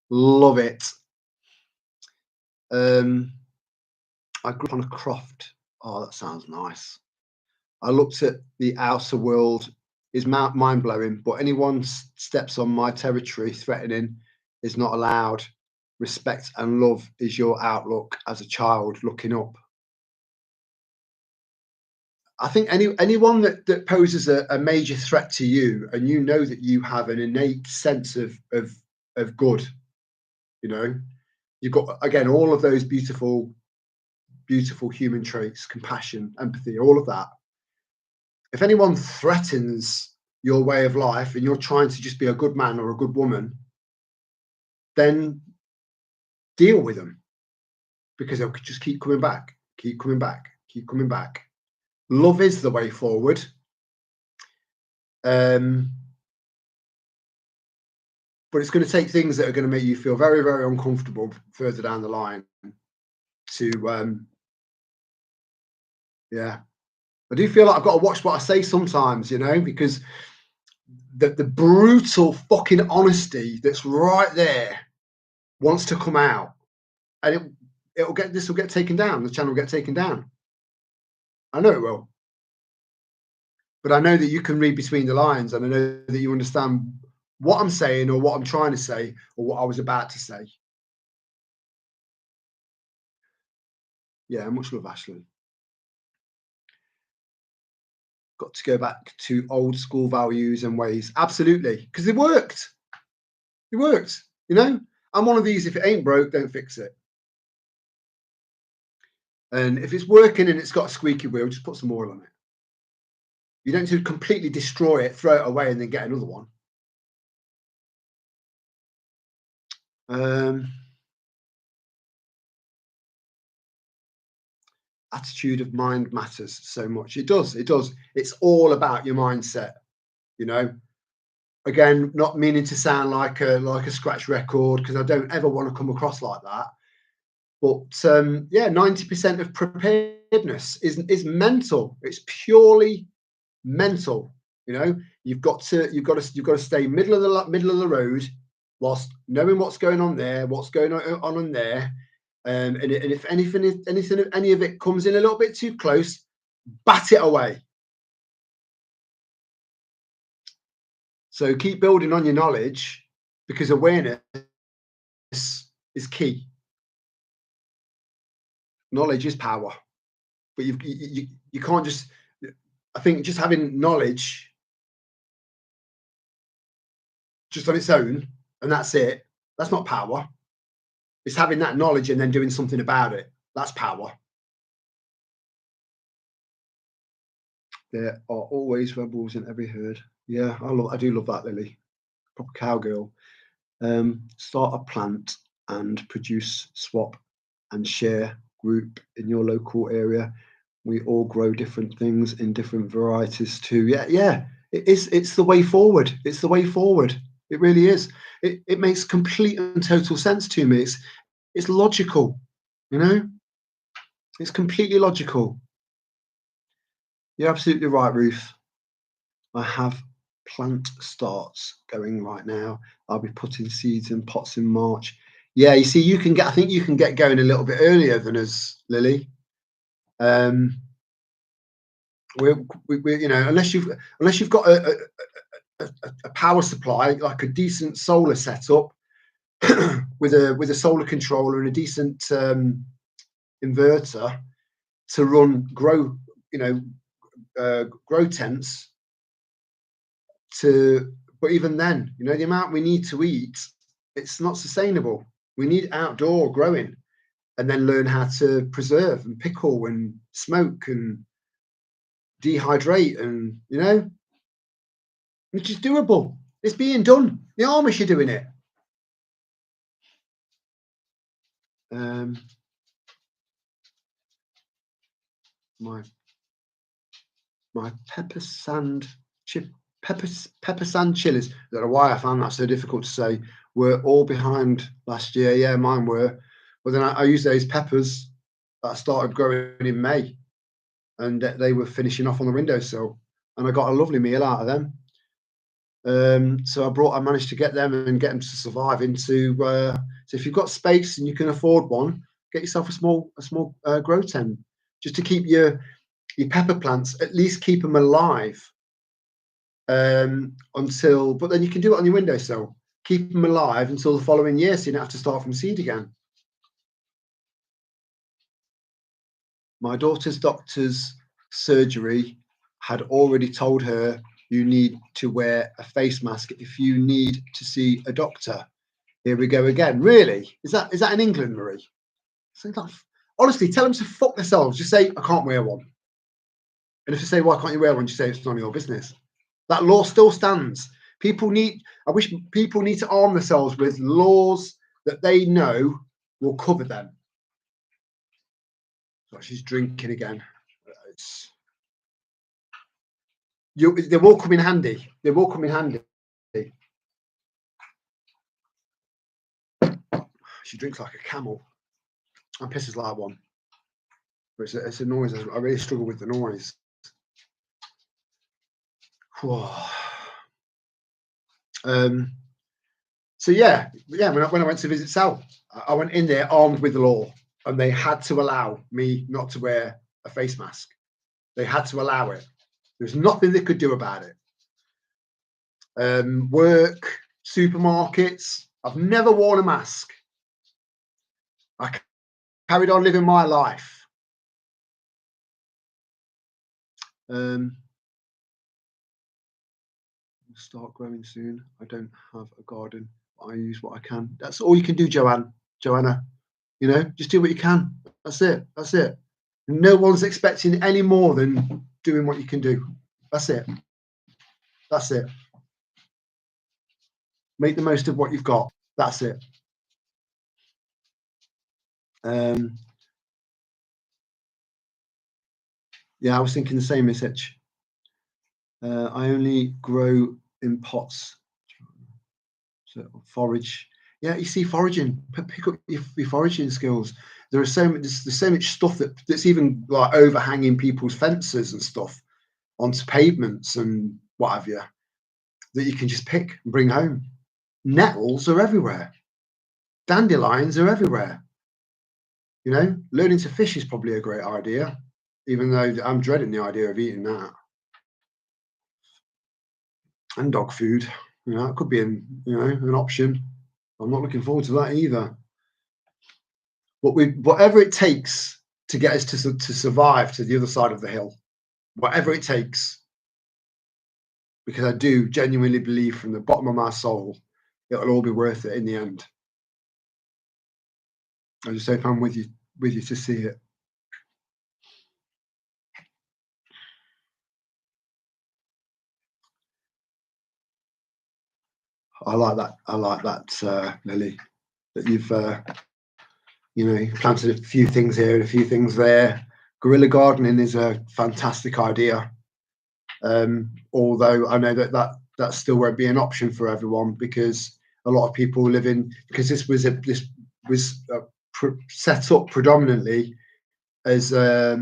Love it. I grew up on a croft. Oh, that sounds nice. I looked at the outer world. Is mind blowing, but anyone steps on my territory threatening is not allowed. Respect and love is your outlook as a child looking up. I think anyone that poses a major threat to you, and you know that you have an innate sense of good, you know, you've got, again, all of those beautiful human traits, compassion, empathy, all of that. If anyone threatens your way of life and you're trying to just be a good man or a good woman, then deal with them, because they'll just keep coming back, keep coming back, keep coming back. Love is the way forward. But it's going to take things that are going to make you feel very, very uncomfortable further down the line to yeah. I do feel like I've got to watch what I say sometimes, you know, because the brutal fucking honesty that's right there wants to come out, and this will get taken down. The channel will get taken down. I know it will, but I know that you can read between the lines, and I know that you understand what I'm saying or what I'm trying to say or what I was about to say. Yeah, much love, Ashley. Got to go back to old school values and ways. Absolutely, because it worked. It worked, you know. I'm one of these, if it ain't broke, don't fix it. And if it's working and it's got a squeaky wheel, just put some oil on it. You don't need to completely destroy it, throw it away, and then get another one. Attitude of mind matters so much. It does. It's all about your mindset, you know. Again, not meaning to sound like a scratch record, because I don't ever want to come across like that. But yeah, 90% of preparedness is mental. It's purely mental. You know, you've got to stay middle of the road, whilst knowing what's going on there, what's going on there, And if anything, any of it comes in a little bit too close, bat it away. So keep building on your knowledge, because awareness is key. Knowledge is power, but you can't just. I think just having knowledge just on its own and that's it. That's not power. It's having that knowledge and then doing something about it. That's power. There are always rebels in every herd. Yeah, I do love that, Lily. Proper cowgirl. Start a plant and produce, swap and share group in your local area. We all grow different things in different varieties too. Yeah. It's the way forward. It's the way forward. It really is. It makes complete and total sense to me. It's logical, you know? It's completely logical. You're absolutely right, Ruth. I have plant starts going right now. I'll be putting seeds in pots in March. Yeah, you see, I think you can get going a little bit earlier than us, Lily. We're unless you've got a power supply, like a decent solar setup with a solar controller and a decent inverter to run grow tents but even then, the amount we need to eat, it's not sustainable. We need outdoor growing, and then learn how to preserve and pickle and smoke and dehydrate, and which is doable. It's being done. The Amish are doing it. My pepper sand chilies. I don't know why I found that so difficult to say. Were all behind last year. Yeah, mine were. But then I used those peppers that I started growing in May, and they were finishing off on the windowsill, and I got a lovely meal out of them. So I managed to get them and get them to survive into. So if you've got space and you can afford one, get yourself a small grow tent, just to keep your pepper plants, at least keep them alive until. But then you can do it on your windowsill. Keep them alive until the following year, so you don't have to start from seed again. My daughter's doctor's surgery had already told her you need to wear a face mask if you need to see a doctor. Here we go again. Really? Is that in England, Marie? Honestly, tell them to fuck themselves. Just say, I can't wear one. And if they say, why can't you wear one? Just say, it's none of your business. That law still stands. I wish people need to arm themselves with laws that they know will cover them. So she's drinking again. They will come in handy. They will come in handy. She drinks like a camel and pisses like one. But it's a noise. I really struggle with the noise. So yeah. When I went to visit Sal, I went in there armed with the law, and they had to allow me not to wear a face mask. They had to allow it. There's nothing they could do about it. Work, supermarkets. I've never worn a mask. I carried on living my life. We'll start growing soon. I don't have a garden, but I use what I can. That's all you can do, Joanna. Just do what you can. That's it. No one's expecting any more than doing what you can do. That's it. Make the most of what you've got. That's it. Yeah, I was thinking the same, Miss Hitch. I only grow in pots. So forage. Yeah, you see, foraging. Pick up your foraging skills. There's so much stuff that's even like overhanging people's fences and stuff onto pavements and what have you, that you can just pick and bring home. Nettles are everywhere. Dandelions are everywhere. You know, learning to fish is probably a great idea, even though I'm dreading the idea of eating that. And dog food, you know, it could be an option. I'm not looking forward to that either. But whatever it takes to get us to survive to the other side of the hill, whatever it takes, because I do genuinely believe from the bottom of my soul, it'll all be worth it in the end. I just hope I'm with you to see it. I like that, Lily, that you've planted a few things here and a few things there. Guerrilla gardening is a fantastic idea. Although I know that still won't be an option for everyone, because a lot of people live in, because this was set up predominantly as a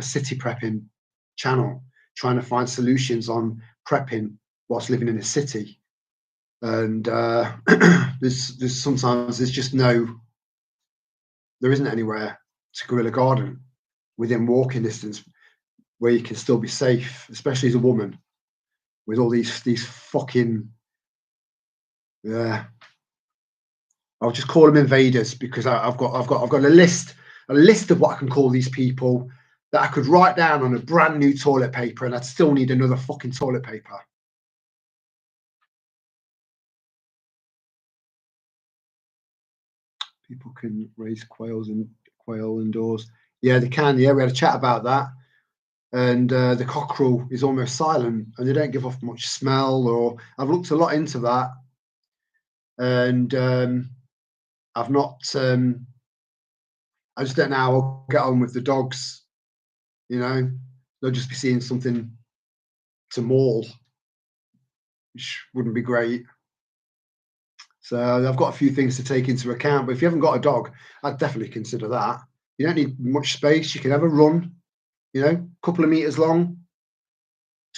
city prepping channel, trying to find solutions on prepping whilst living in a city. And there's sometimes there isn't anywhere to guerrilla garden within walking distance where you can still be safe, especially as a woman, with all these fucking, yeah. I'll just call them invaders, because I've got a list of what I can call these people that I could write down on a brand new toilet paper, and I'd still need another fucking toilet paper. People can raise quail indoors. Yeah, they can. Yeah, we had a chat about that. And the cockerel is almost silent, and they don't give off much smell. Or I've looked a lot into that, and I've not. I just don't know how I'll get on with the dogs. You know, they'll just be seeing something to maul, which wouldn't be great. So I've got a few things to take into account. But if you haven't got a dog, I'd definitely consider that. You don't need much space. You can have a run, a couple of meters long,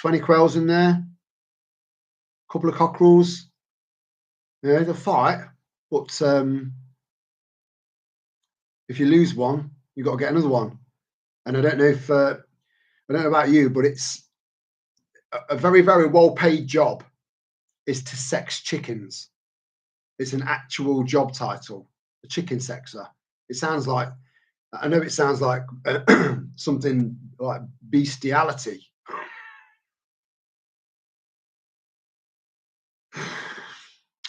20 quails in there, a couple of cockerels. They'll fight, but if you lose one, you've got to get another one. And I don't know about you, but it's a very, very well-paid job is to sex chickens. It's an actual job title, a chicken sexer. I know it sounds like something like bestiality.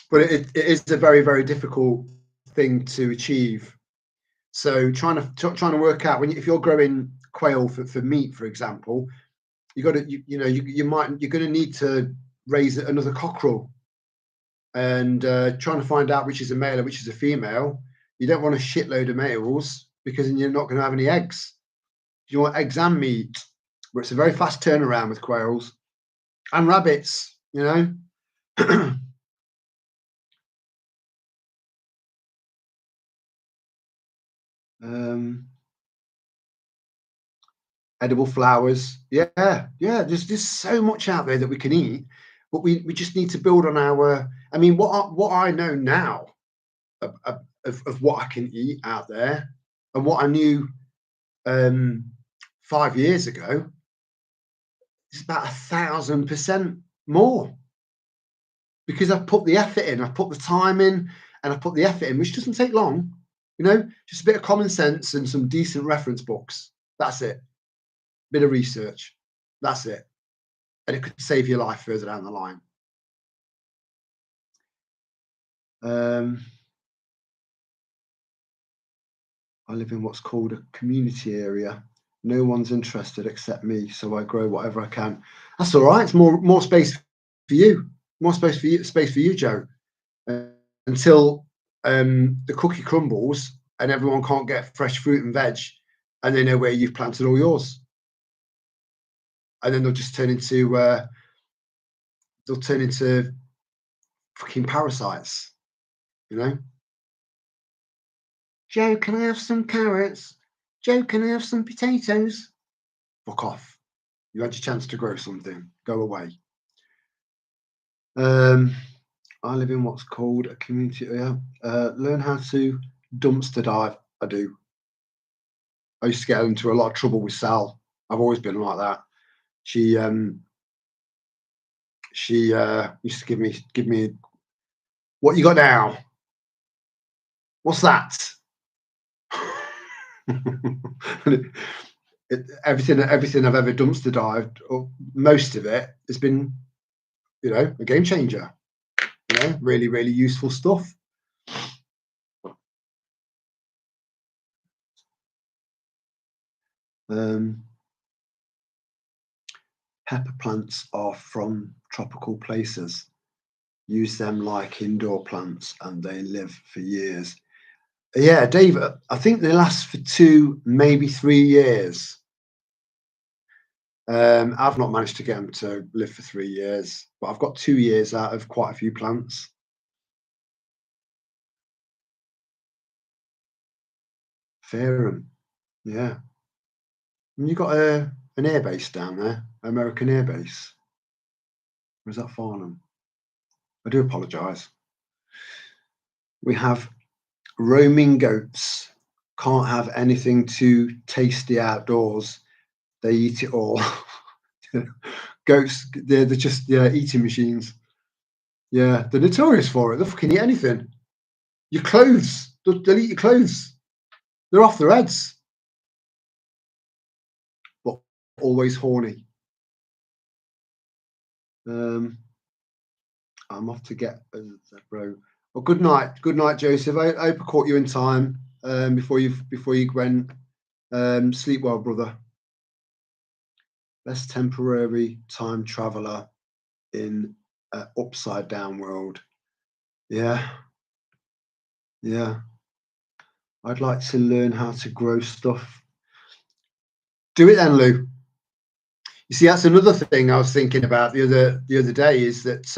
But it is a very, very difficult thing to achieve. So trying to work out if you're growing quail for meat, for example, you're going to need to raise another cockerel, and trying to find out which is a male and which is a female. You don't want a shitload of males, because then you're not going to have any eggs. You want eggs and meat, where it's a very fast turnaround with quails and rabbits. Edible flowers. Yeah. There's so much out there that we can eat, but we just need to build on our. I mean, what I know now of what I can eat out there, and what I knew 5 years ago, is about 1,000% more, because I've put the effort in, I've put the time in, and I've put the effort in, which doesn't take long. Just a bit of common sense and some decent reference books. That's it. Bit of research. That's it. And it could save your life further down the line. I live in what's called a community area. No one's interested except me, so I grow whatever I can. That's all right. It's more space for you. More space for you, Joe. Until the cookie crumbles and everyone can't get fresh fruit and veg, and they know where you've planted all yours. And then they'll just turn into fucking parasites, Joe, can I have some carrots? Joe, can I have some potatoes? Fuck off. You had your chance to grow something. Go away. I live in what's called a community area. Learn how to dumpster dive. I do. I used to get into a lot of trouble with Sal. I've always been like that. She used to give me what you got now. What's that? Everything I've ever dumpster dived, or most of it, has been, a game changer. Really, really useful stuff. Pepper plants are from tropical places. Use them like indoor plants and they live for years. Yeah, Dave, I think they last for 2, maybe 3 years. I've not managed to get them to live for 3 years, but I've got 2 years out of quite a few plants. Fareham, yeah. And you got an airbase down there, American airbase. Or is that Farnham? I do apologise. We have roaming goats. Can't have anything too tasty outdoors. They eat it all. Goats, they're just eating machines. Yeah, they're notorious for it. They'll fucking eat anything. Your clothes, they'll eat your clothes. They're off their heads. But always horny. I'm off to get bro. Well, good night, Joseph. I hope I caught you in time before you went. Sleep well, brother. Best temporary time traveler in an upside down world. Yeah. I'd like to learn how to grow stuff. Do it then, Lou. You see, that's another thing I was thinking about the other day, is that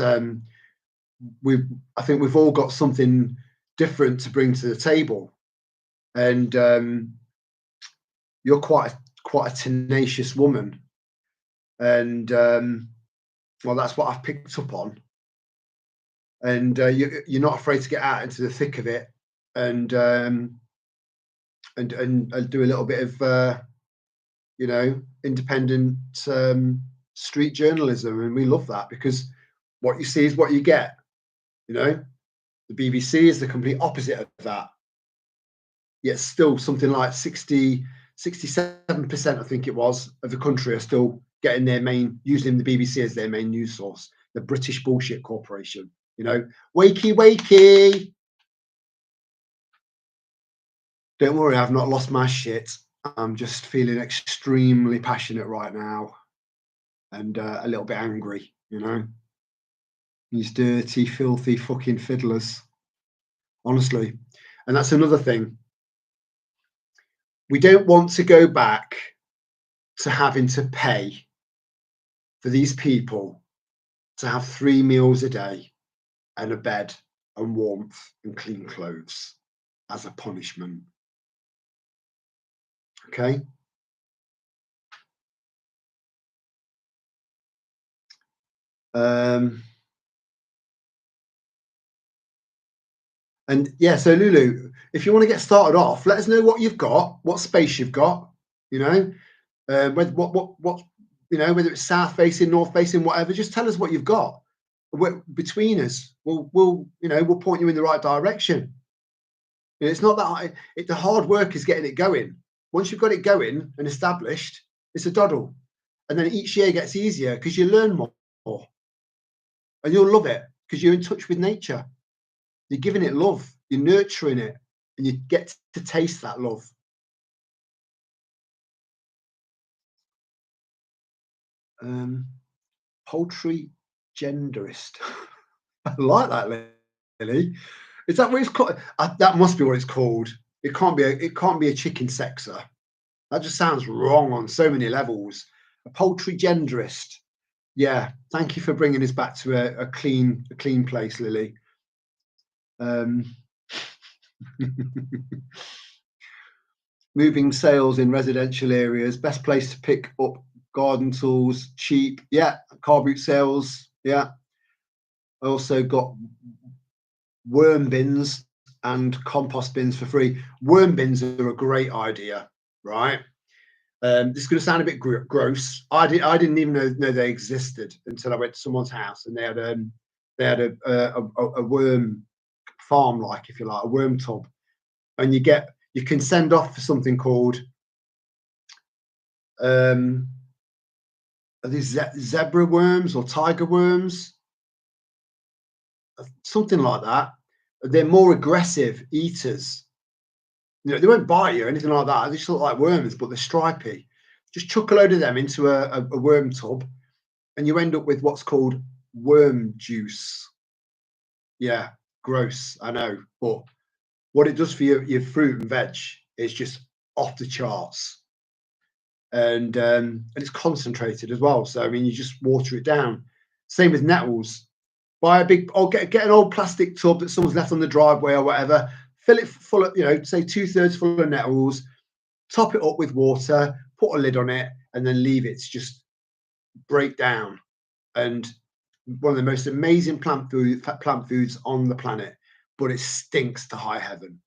I think we've all got something different to bring to the table, and you're quite a tenacious woman, and well, that's what I've picked up on. And you're not afraid to get out into the thick of it, and do a little bit of independent street journalism, and we love that, because what you see is what you get. The BBC is the complete opposite of that. Yet still something like 67%, I think it was, of the country are still getting using the BBC as their main news source. The British bullshit corporation. Wakey. Don't worry, I've not lost my shit. I'm just feeling extremely passionate right now, and a little bit angry, These dirty, filthy fucking fiddlers. Honestly. And that's another thing. We don't want to go back to having to pay for these people to have 3 meals a day and a bed and warmth and clean clothes as a punishment. Okay? And yeah, so Lulu, if you want to get started off, let us know what you've got, what space you've got, whether it's south facing, north facing, whatever. Just tell us what you've got. Between us, we'll point you in the right direction. It's not that the hard work is getting it going. Once you've got it going and established, it's a doddle, and then each year gets easier because you learn more, and you'll love it because you're in touch with nature. You're giving it love, you're nurturing it, and you get to taste that love. Poultry genderist. I like that, Lily. Is that what it's called? That must be what it's called. It can't be a chicken sexer. That just sounds wrong on so many levels. A poultry genderist. Yeah, thank you for bringing us back to a clean place, Lily. Moving sales in residential areas. Best place to pick up garden tools, cheap. Yeah, car boot sales. Yeah. I also got worm bins and compost bins for free. Worm bins are a great idea, right? This is going to sound a bit gross. I didn't even know they existed until I went to someone's house and they had a worm farm, like, if you like, a worm tub, and you can send off for something called are these zebra worms or tiger worms, something like that. They're more aggressive eaters. You know, they won't bite you or anything like that. They just look like worms, but they're stripy. Just chuck a load of them into a worm tub, and you end up with what's called worm juice. Yeah, gross, I know, but what it does for your fruit and veg is just off the charts. And it's concentrated as well. So I mean, you just water it down. Same with nettles. Buy a big, or get an old plastic tub that someone's left on the driveway or whatever. Fill it full of, say 2/3 full of nettles. Top it up with water. Put a lid on it, and then leave it to just break down. And one of the most amazing plant foods on the planet, but it stinks to high heaven.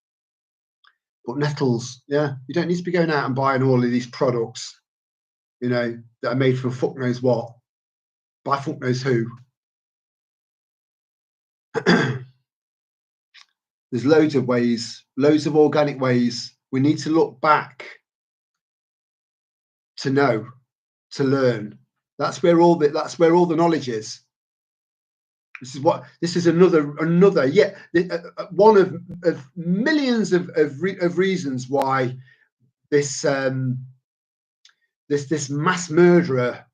But nettles, yeah, you don't need to be going out and buying all of these products, that are made from fuck knows what, by fuck knows who. There's loads of ways, loads of organic ways. We need to look back to know, to learn. That's where all the knowledge is. This is another one of millions of reasons why this this mass murder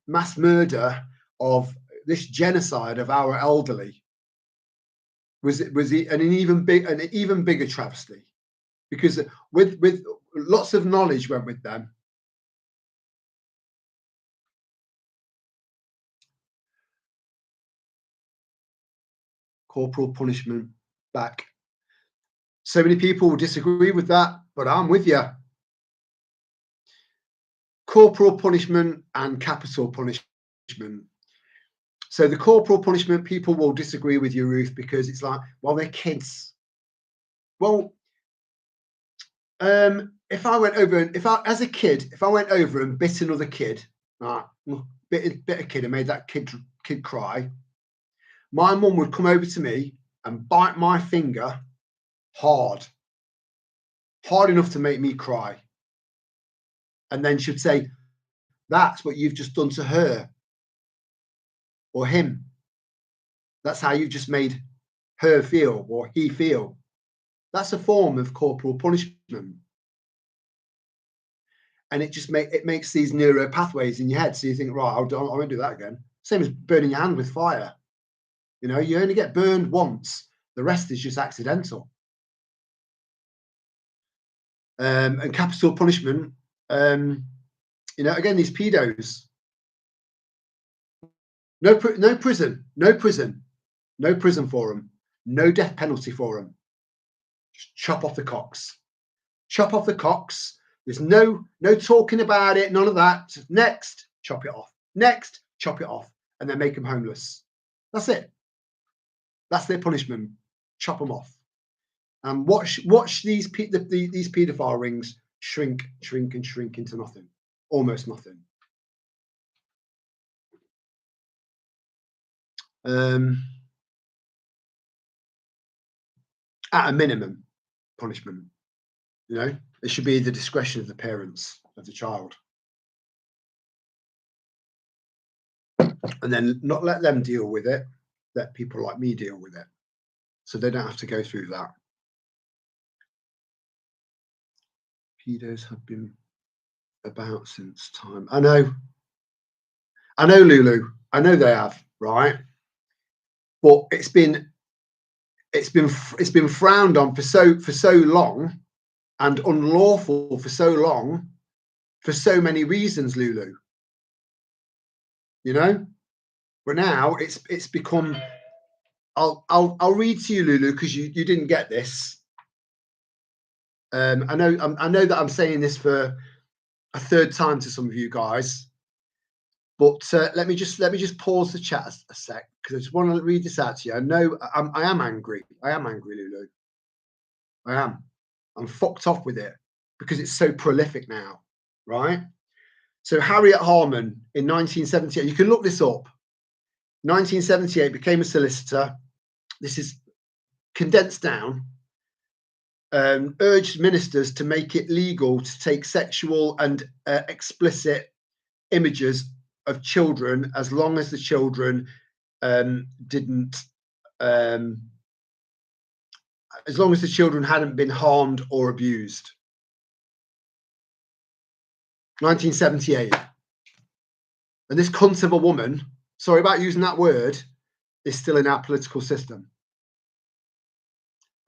of this genocide of our elderly was an even bigger travesty, because with lots of knowledge went with them. Corporal punishment back. So many people will disagree with that, but I'm with you. Corporal punishment and capital punishment. So the corporal punishment, people will disagree with you, Ruth, because it's like, well, they're kids. Well, if I went over and as a kid, if I went over and bit another kid, bit a kid and made that kid cry, my mum would come over to me and bite my finger hard enough to make me cry. And then she'd say, that's what you've just done to her or him. That's how you've just made her feel or he feel. That's a form of corporal punishment. And it makes these neural pathways in your head. So you think, right, I won't do that again. Same as burning your hand with fire. You only get burned once. The rest is just accidental. And capital punishment, again, these pedos. No prison for them. No death penalty for them. Just chop off the cocks. Chop off the cocks. There's no talking about it. None of that. Next, chop it off. Next, chop it off, and then make them homeless. That's it. That's their punishment. Chop them off. And watch these paedophile rings shrink into nothing, almost nothing. At a minimum, punishment. It should be the discretion of the parents of the child, and then not let them deal with it. Let people like me deal with it, so they don't have to go through that. Pedos have been about since time. I know, Lulu. I know they have, right? But it's been frowned on for so long, and unlawful for so long, for so many reasons, Lulu. But now it's become. I'll read to you, Lulu, because you didn't get this. I know that I'm saying this for a third time to some of you guys, but let me just pause the chat a sec, because I just want to read this out to you. I know I am angry. I am angry, Lulu. I am. I'm fucked off with it because it's so prolific now, right? So Harriet Harman in 1978, you can look this up. 1978 became a solicitor. This is condensed down. Urged ministers to make it legal to take sexual and explicit images of children as long as the children didn't as long as the children hadn't been harmed or abused. 1978. And this cunt of a woman, sorry about using that word, is still in our political system.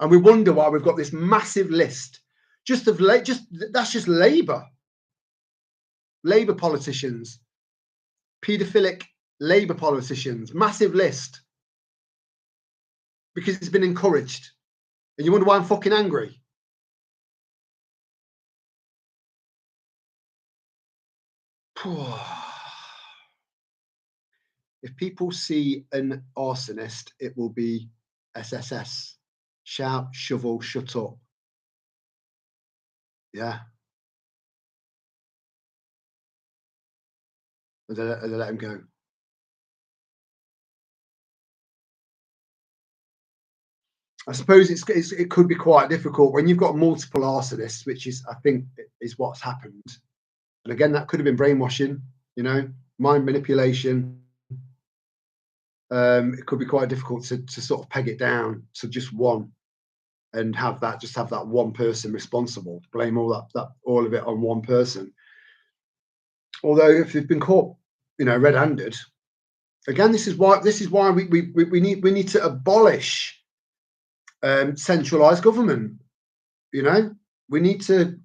And we wonder why we've got this massive list that's just Labour politicians, paedophilic Labour politicians, massive list, because it's been encouraged. And you wonder why I'm fucking angry. If people see an arsonist, it will be SSS. Shout, shovel, shut up. Yeah. And they let him go. I suppose it could be quite difficult when you've got multiple arsonists, which is, I think, is what's happened. And again, that could have been brainwashing, mind manipulation. It could be quite difficult to sort of peg it down to just one and have that one person responsible, blame all of it on one person. Although if they've been caught, red-handed, again, this is why we need to abolish centralized government. We need to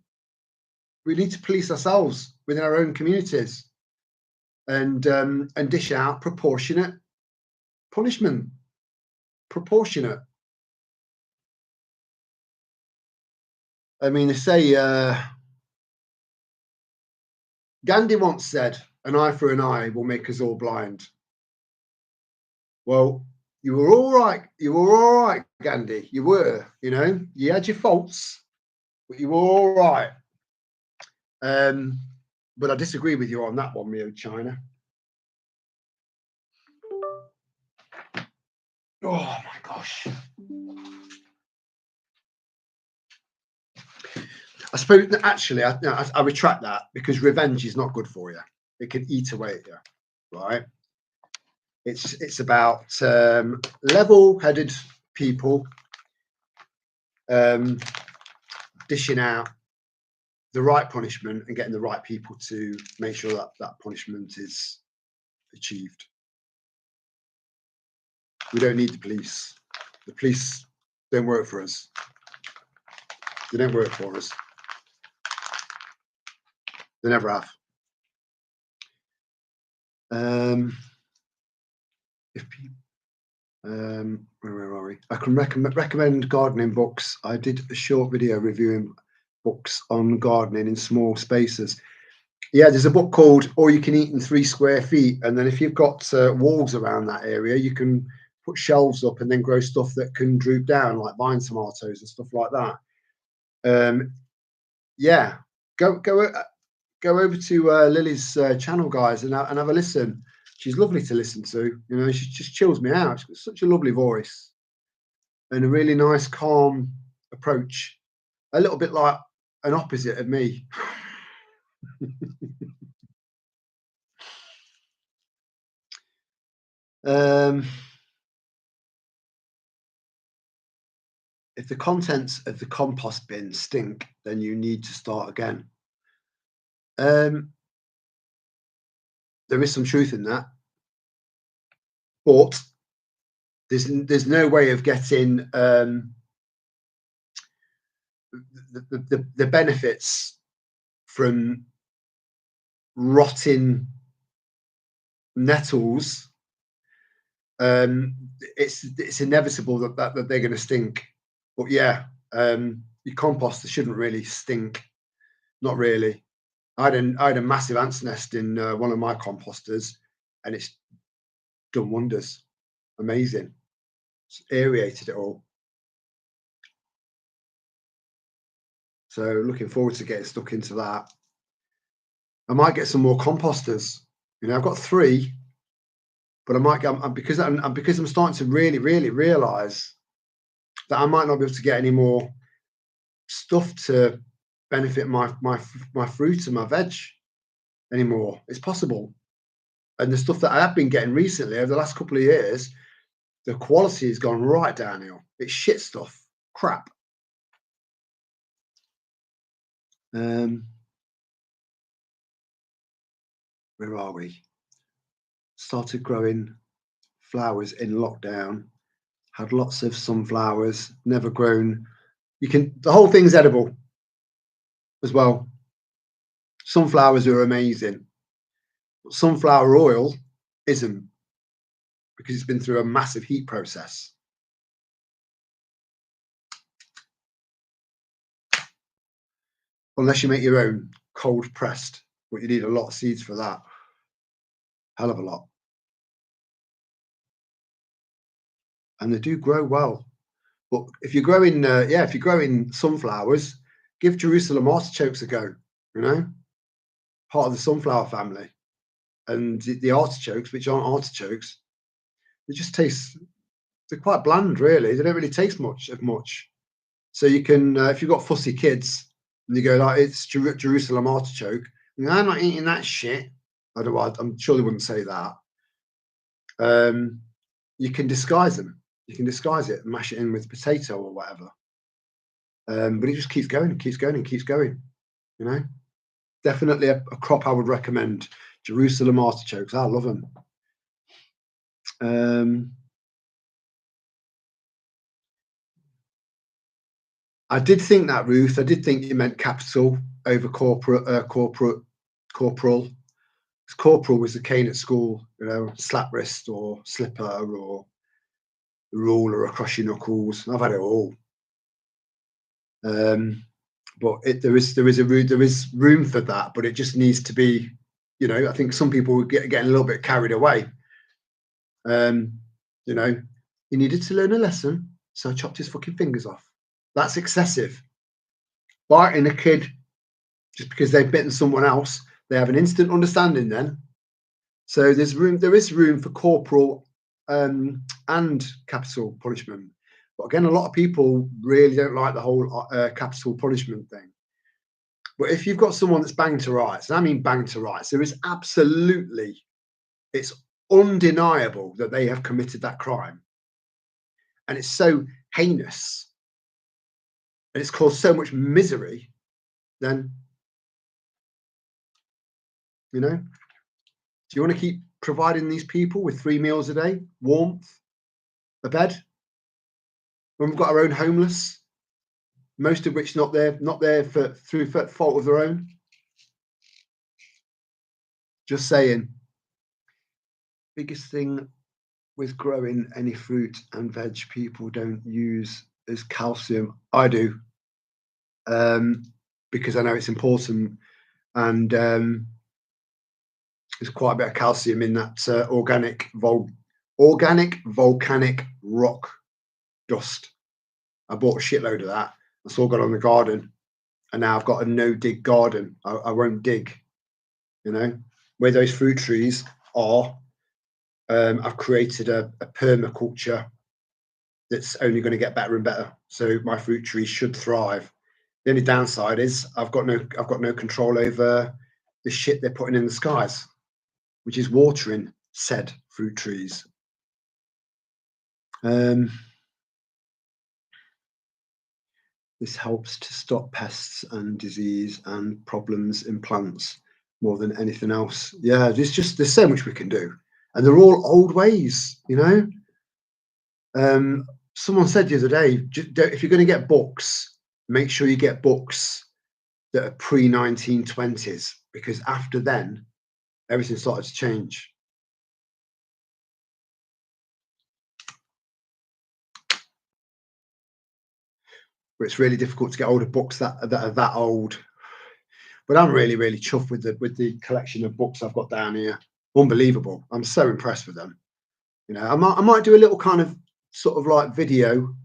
police ourselves within our own communities and dish out proportionate punishment. Proportionate. I mean, they say Gandhi once said, "An eye for an eye will make us all blind." Well, you were all right. You were all right, Gandhi. You were. You had your faults, but you were all right. But I disagree with you on that one, Rio China. Oh my gosh. I suppose actually, I retract that, because revenge is not good for you. It can eat away at you, right? It's about level-headed people dishing out the right punishment and getting the right people to make sure that punishment is achieved. We don't need the police. The police don't work for us. They don't work for us. They never have. Where are we? I can recommend gardening books. I did a short video reviewing books on gardening in small spaces. Yeah, there's a book called All You Can Eat in 3 Square Feet. And then if you've got walls around that area, you can put shelves up and then grow stuff that can droop down, like vine tomatoes and stuff like that. Yeah, go over to Lily's channel, guys, and have a listen. She's lovely to listen to. She just chills me out. She's got such a lovely voice and a really nice, calm approach. A little bit like an opposite of me. If the contents of the compost bin stink, then you need to start again. There is some truth in that, but there's no way of getting the benefits from rotting nettles. It's inevitable that they're going to stink. But yeah, your compost shouldn't really stink. Not really. I had a massive ant's nest in one of my composters, and it's done wonders. Amazing. It's aerated it all. So looking forward to getting stuck into that. I might get some more composters. I've got 3, but I might get because I'm starting to really realise that I might not be able to get any more stuff to benefit my fruit and my veg anymore. It's possible. And the stuff that I have been getting recently over the last couple of years, the quality has gone right downhill. It's shit stuff, crap. Where are we? Started growing flowers in lockdown. Had lots of sunflowers. Never grown. The whole thing's edible as well. Sunflowers are amazing. But sunflower oil isn't, because it's been through a massive heat process. Unless you make your own cold pressed, but you need a lot of seeds for that. Hell of a lot. And they do grow well. But if you're growing sunflowers, give Jerusalem artichokes a go, part of the sunflower family. And the artichokes, which aren't artichokes, they're quite bland, really. They don't really taste much. So you can, if you've got fussy kids and you go like, it's Jerusalem artichoke, I'm not eating that shit. I'm sure they wouldn't say that. You can disguise them. You can disguise it and mash it in with potato or whatever. But it just keeps going and keeps going and keeps going. Definitely a crop I would recommend. Jerusalem artichokes. I love them. I did think that, Ruth. I did think you meant capital over corporal. Corporal was the cane at school, slap wrist or slipper or ruler across your knuckles. I've had it all. But there is room for that, but it just needs to be, I think some people would getting a little bit carried away. He needed to learn a lesson, so I chopped his fucking fingers off. That's excessive. Biting a kid just because they've bitten someone else, they have an instant understanding then. So there is room for corporal and capital punishment. But again, a lot of people really don't like the whole capital punishment thing. But if you've got someone that's banged to rights, and I mean banged to rights, it's undeniable that they have committed that crime. And it's so heinous. And it's caused so much misery, then, do you want to keep providing these people with 3 meals a day, warmth, a bed, when we've got our own homeless, most of which not there through fault of their own? Just saying. Biggest thing with growing any fruit and veg people don't use is calcium. I do, because I know it's important, and there's quite a bit of calcium in that organic volcanic rock dust. I bought a shitload of that. That's all got on the garden, and now I've got a no dig garden. I won't dig. Where those fruit trees are, I've created a permaculture that's only going to get better and better. So my fruit trees should thrive. The only downside is I've got no control over the shit they're putting in the skies, which is watering said fruit trees. This helps to stop pests and disease and problems in plants more than anything else. Yeah, there's so much we can do, and they're all old ways. Someone said the other day, if you're going to get books, make sure you get books that are pre-1920s, because after then, everything started to change. But it's really difficult to get older books that are that old. But I'm really, really chuffed with the collection of books I've got down here. Unbelievable. I'm so impressed with them. I might do a little kind of sort of like video,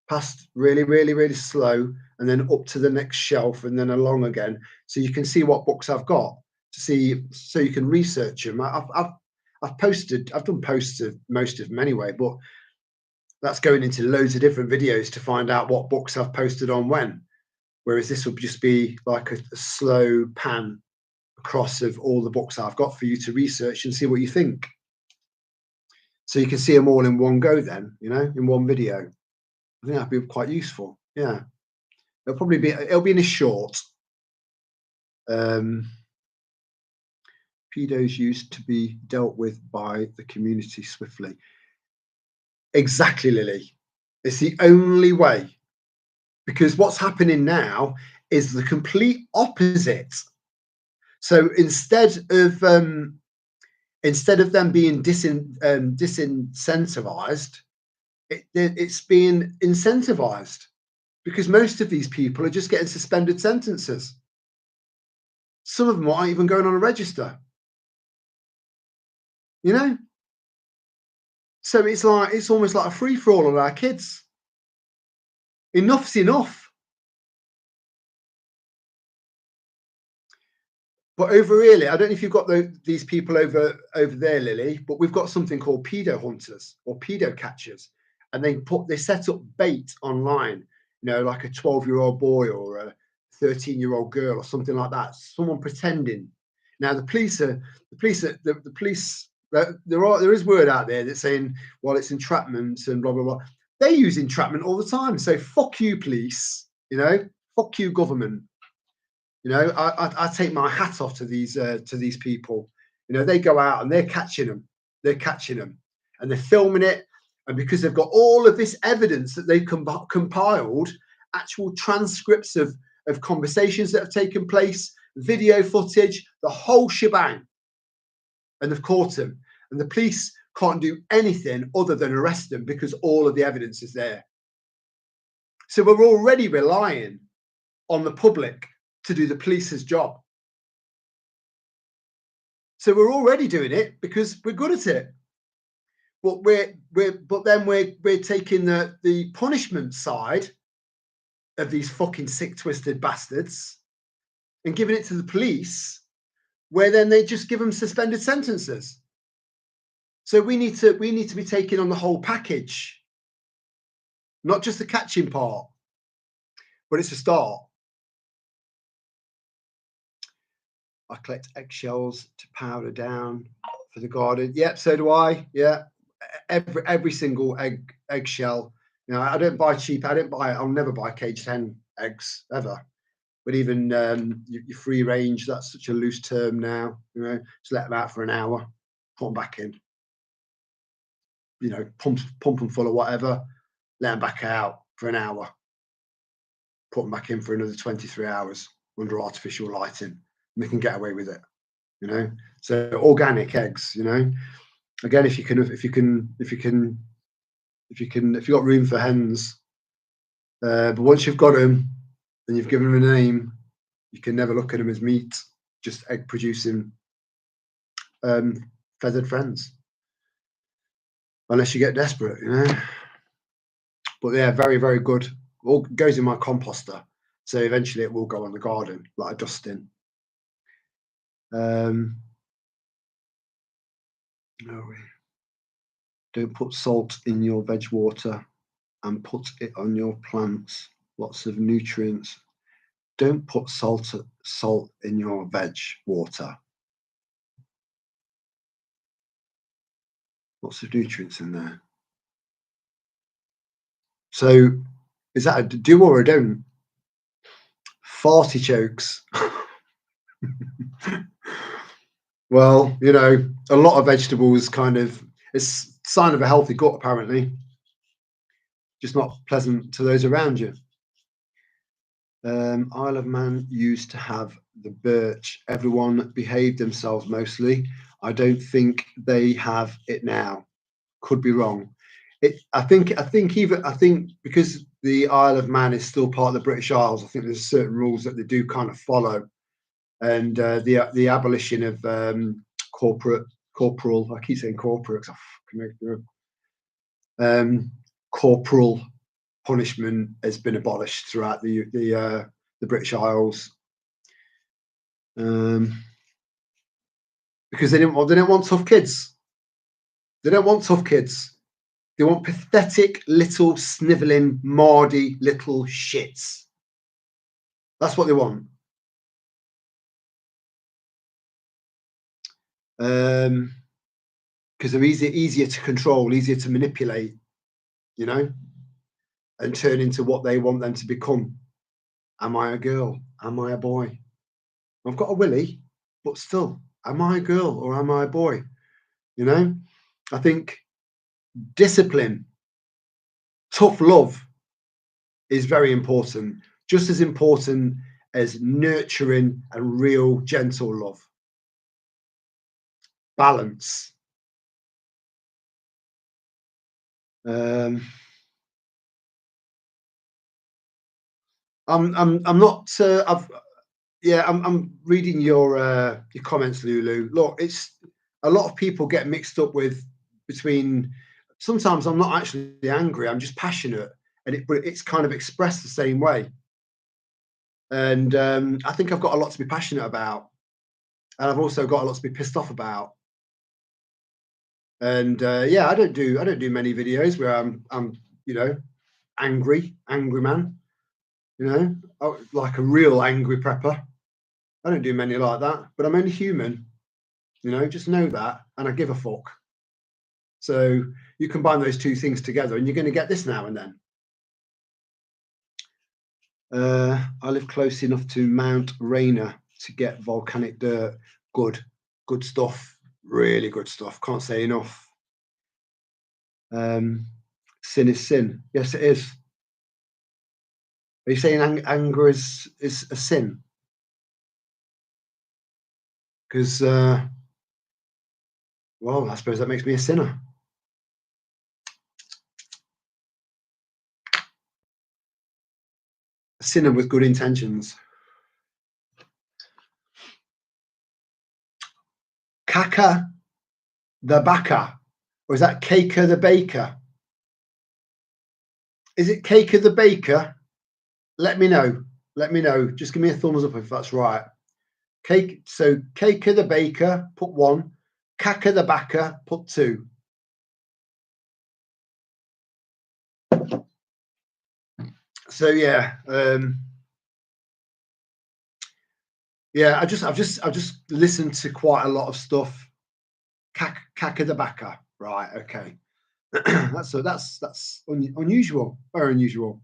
past really, really, really slow, and then up to the next shelf, and then along again, so you can see what books I've got, to see, so you can research them. I've done posts of most of them anyway, but that's going into loads of different videos to find out what books I've posted on when. Whereas this will just be like a slow pan across of all the books I've got for you to research and see what you think. So you can see them all in one go then, you know, in one video. I think that'd be quite useful. Yeah. It'll be in a short. Pedos used to be dealt with by the community swiftly. Exactly, Lily. It's the only way. Because what's happening now is the complete opposite. So instead of them being disincentivized, it's being incentivized, because most of these people are just getting suspended sentences. Some of them aren't even going on a register. You know? So it's almost like a free for all on our kids. Enough's enough. But over here, I don't know if you've got these people over there, Lily, but we've got something called pedo hunters or pedo catchers, and they set up bait online, you know, like a 12-year-old boy or a 13-year-old girl or something like that. Someone pretending. Now the police, there is word out there that's saying, well, it's entrapment and blah blah blah. They use entrapment all the time. So fuck you, police. You know, fuck you, government. You know, I take my hat off to these people. You know, they go out and they're catching them, and they're filming it. And because they've got all of this evidence that they've compiled, actual transcripts of conversations that have taken place, video footage, the whole shebang, and they've caught them. And the police can't do anything other than arrest them because all of the evidence is there. So we're already relying on the public to do the police's job. So we're already doing it because we're good at it. But we're taking the punishment side of these fucking sick, twisted bastards and giving it to the police, where then they just give them suspended sentences. So we need to be taking on the whole package, not just the catching part. But it's a start. I collect eggshells to powder down for the garden. Yep, so do I. Yeah, every single eggshell. You know, I don't buy cheap. I'll never buy caged hen eggs ever. But even your free range, that's such a loose term now. You know, just let them out for an hour, put them back in. You know, pump them full of whatever, let them back out for an hour, put them back in for another 23 hours under artificial lighting. And they can get away with it, you know. So organic eggs, you know. Again, if you've got room for hens, but once you've got them and you've given them a name, you can never look at them as meat, just egg producing feathered friends, unless you get desperate, you know. But yeah, very, very good. All goes in my composter, so eventually it will go on the garden like a dusting. Don't put salt in your veg water and put it on your plants. Lots of nutrients. Don't put salt in your veg water. Lots of nutrients in there. So is that a do or a don't? Fartichokes. Well, you know, a lot of vegetables it's a sign of a healthy gut, apparently. Just not pleasant to those around you. Isle of Man used to have the birch. Everyone behaved themselves mostly. I don't think they have it now. Could be wrong. I think because the Isle of Man is still part of the British Isles, I think there's certain rules that they do kind of follow. And the abolition of corporal, I keep saying corporate, corporal punishment has been abolished throughout the British Isles, because they didn't want tough kids. They don't want tough kids. They want pathetic little snivelling, mardy little shits. That's what they want. Because they're easier to control, easier to manipulate, you know, and turn into what they want them to become. Am I a girl? Am I a boy? I've got a willy, but still, am I a girl or am I a boy? You know, I think discipline, tough love is very important, just as important as nurturing and real gentle love. Balance. I'm not. I'm reading your comments, Lulu. Look, it's a lot of people get mixed up with between. Sometimes I'm not actually angry. I'm just passionate, and it's kind of expressed the same way. And I think I've got a lot to be passionate about, and I've also got a lot to be pissed off about. And yeah, I don't do many videos where I'm angry man, like a real angry prepper. I don't do many like that, but I'm only human, just know that, and I give a fuck. So you combine those two things together and you're going to get this now and then. I live close enough to Mount Rainier to get volcanic dirt. Good stuff. Really good stuff. Can't say enough. Sin is sin. Yes, it is. Are you saying anger is a sin? Because, well, I suppose that makes me a sinner. A sinner with good intentions. Kaka the Baker. Or is that Caker the Baker? Is it Caker the Baker? Let me know. Let me know. Just give me a thumbs up if that's right. So Caker the Baker, put 1. Kaka the Backer, put 2. So yeah, I've just listened to quite a lot of stuff. Kaka the Backer, right? Okay, that's unusual, very unusual.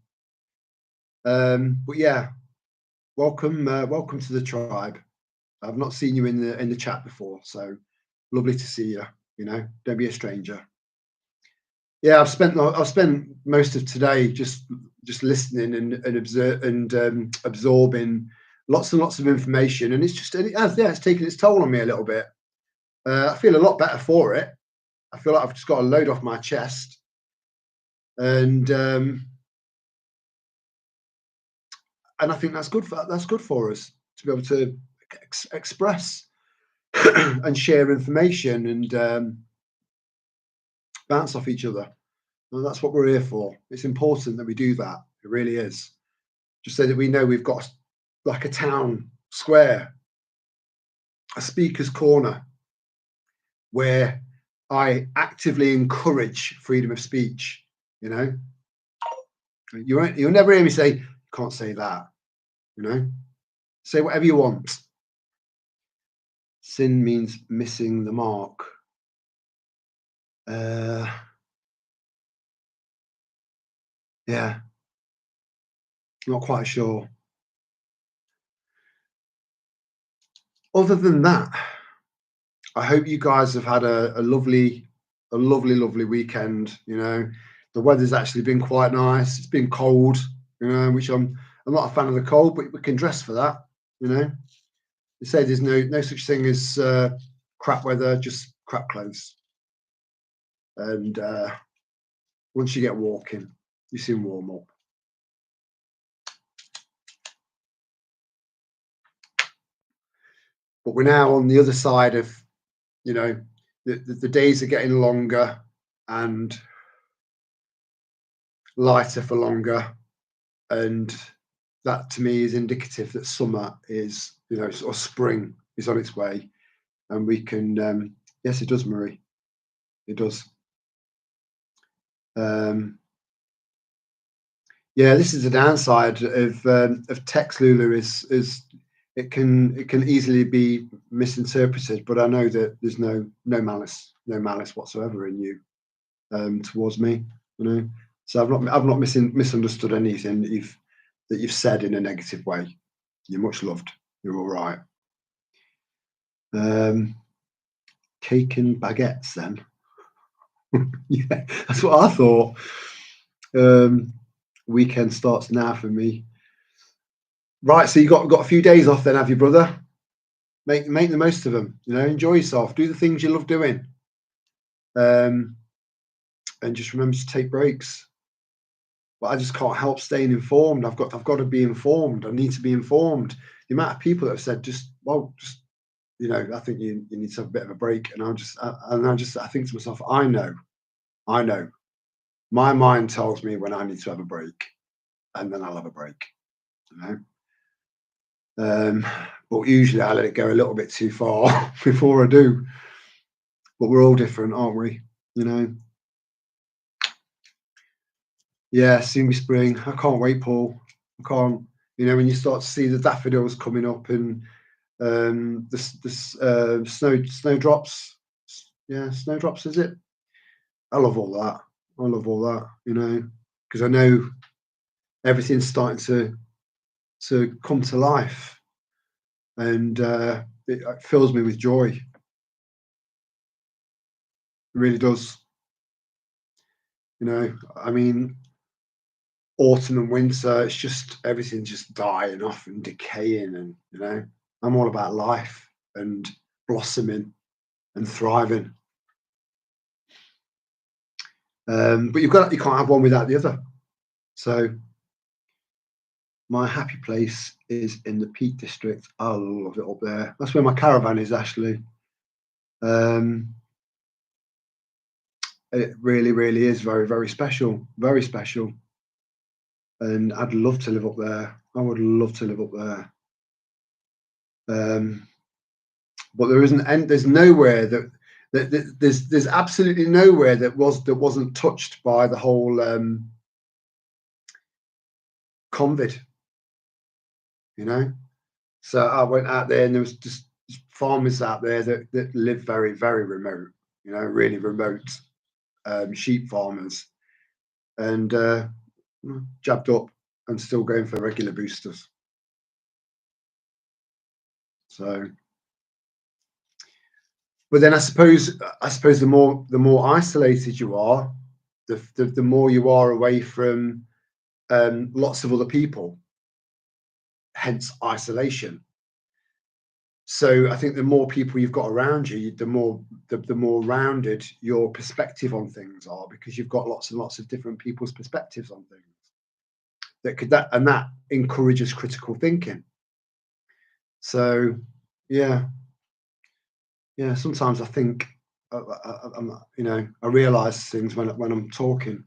But yeah, welcome to the tribe. I've not seen you in the chat before, so lovely to see you. Don't be a stranger. Yeah, I've spent most of today just listening and absorbing lots and lots of information, and it's taken its toll on me a little bit. I feel a lot better for it. I feel like I've just got a load off my chest, and I think that's good for us to be able to express and share information and bounce off each other. And that's what we're here for. It's important that we do that. It really is. Just so that we know we've got like a town square, a speaker's corner, where I actively encourage freedom of speech. You'll never hear me say, you can't say that. Say whatever you want. Sin means missing the mark. Yeah, not quite sure. Other than that, I hope you guys have had a lovely weekend. The weather's actually been quite nice. It's been cold, which I'm not a fan of the cold, but we can dress for that. They say there's no such thing as crap weather, just crap clothes. And once you get walking, you soon warm up. But we're now on the other side of, the days are getting longer, and lighter for longer, and that to me is indicative that summer is, or spring is on its way, and we can. Yes, it does, Marie. It does. Yeah, this is the downside of text, Lulu. Is it can easily be misinterpreted, but I know that there's no malice whatsoever in you towards me. So I've not misunderstood anything that you've said in a negative way. You're much loved. You're all right. Cake and baguettes, then. Yeah, that's what I thought. Weekend starts now for me. Right, so you got a few days off then, have you, brother? Make the most of them. Enjoy yourself. Do the things you love doing, and just remember to take breaks. But I just can't help staying informed. I've got to be informed. I need to be informed. The amount of people that have said, I think you need to have a bit of a break. And I think to myself, I know. My mind tells me when I need to have a break, and then I'll have a break. But usually I let it go a little bit too far before I do. But we're all different, aren't we? Yeah, soon be spring. I can't wait, Paul. I can't. When you start to see the daffodils coming up and the snowdrops. Yeah, snowdrops, is it? I love all that. Because I know everything's starting to come to life, and it fills me with joy. It really does. I mean, autumn and winter, it's just everything just dying off and decaying, and I'm all about life and blossoming and thriving. But you can't have one without the other. So my happy place is in the Peak District. I love it up there. That's where my caravan is, actually. It really, really is very, very special. Very special. And I'd love to live up there. I would love to live up there. But there isn't, and there's nowhere that there's absolutely nowhere that wasn't touched by the whole COVID. So I went out there, and there was just farmers out there that live very, very remote. Really remote sheep farmers, and jabbed up and still going for regular boosters. So, but then I suppose the more isolated you are, the more you are away from lots of other people. Hence isolation. So I think the more people you've got around you, the more rounded your perspective on things are, because you've got lots and lots of different people's perspectives on things. That encourages critical thinking. So yeah. Sometimes I think I realise things when I'm talking.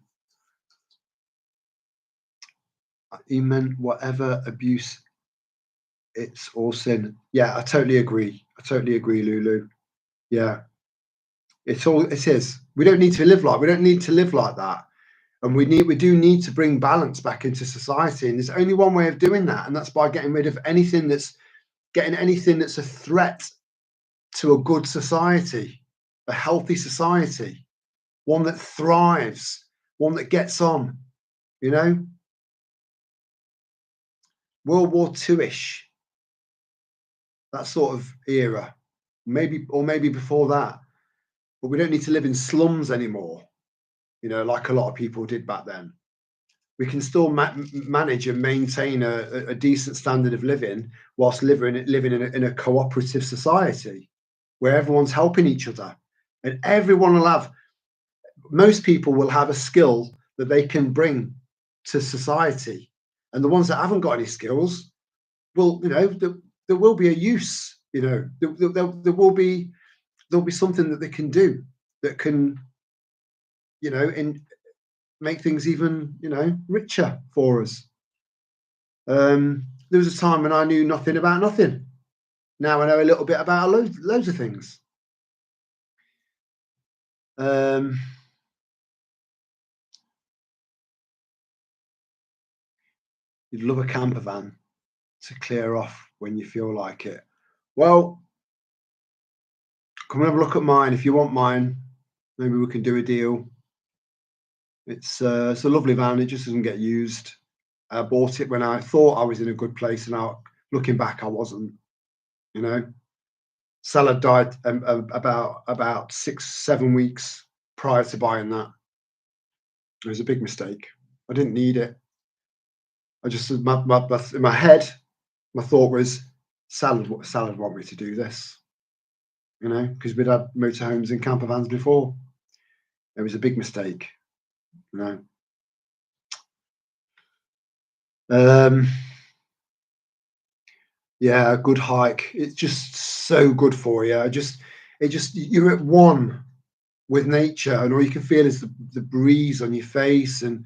You meant whatever abuse, it's all sin. Yeah, I totally agree. Lulu. Yeah, it is. We don't need to live like that, and we do need to bring balance back into society. And there's only one way of doing that, and that's by getting rid of anything that's a threat to a good society, a healthy society, one that thrives, one that gets on. World War II-ish, that sort of era, maybe before that. But we don't need to live in slums anymore, like a lot of people did back then. We can still manage and maintain a decent standard of living whilst living in a cooperative society where everyone's helping each other, and most people will have a skill that they can bring to society, and the ones that haven't got any skills will, there will be a use. There will be something that they can do that can, make things even, richer for us. There was a time when I knew nothing about nothing. Now I know a little bit about loads of things. Um, you'd love a camper van to clear off when you feel like it. Well, come and have a look at mine if you want mine. Maybe we can do a deal. It's a lovely van. It just doesn't get used. I bought it when I thought I was in a good place, and looking back, I wasn't. You know, Salad died about 6-7 weeks prior to buying that. It was a big mistake. I didn't need it. I just in my head, my thought was Salad want me to do this. Because we'd had motorhomes and camper vans before. It was a big mistake. Yeah, a good hike. It's just so good for you. You're at one with nature, and all you can feel is the breeze on your face and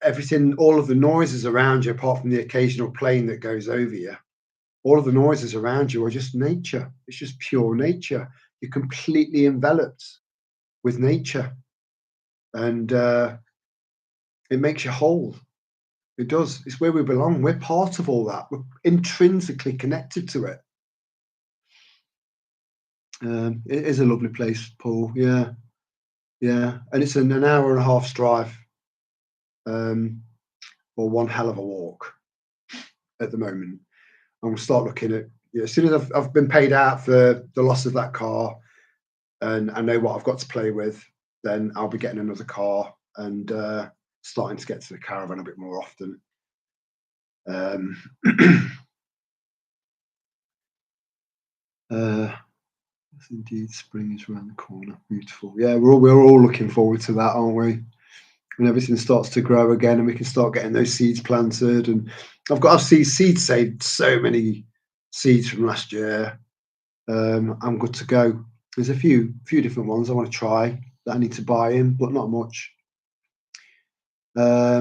everything, all of the noises around you, apart from the occasional plane that goes over you. All of the noises around you are just nature. It's just pure nature. You're completely enveloped with nature, and it makes you whole. It does. It's where we belong. We're part of all that. We're intrinsically connected to it. It is a lovely place, Paul. Yeah, yeah, and it's an hour and a half's drive, or one hell of a walk at the moment. I'm going to start looking at, as soon as I've been paid out for the loss of that car, and I know what I've got to play with, then I'll be getting another car and starting to get to the caravan a bit more often. Yes, indeed, spring is around the corner. Beautiful. Yeah, we're all looking forward to that, aren't we? When everything starts to grow again, and we can start getting those seeds planted. And I've seeds saved, so many seeds from last year. I'm good to go. There's a few different ones I want to try that I need to buy in, but not much. Yeah,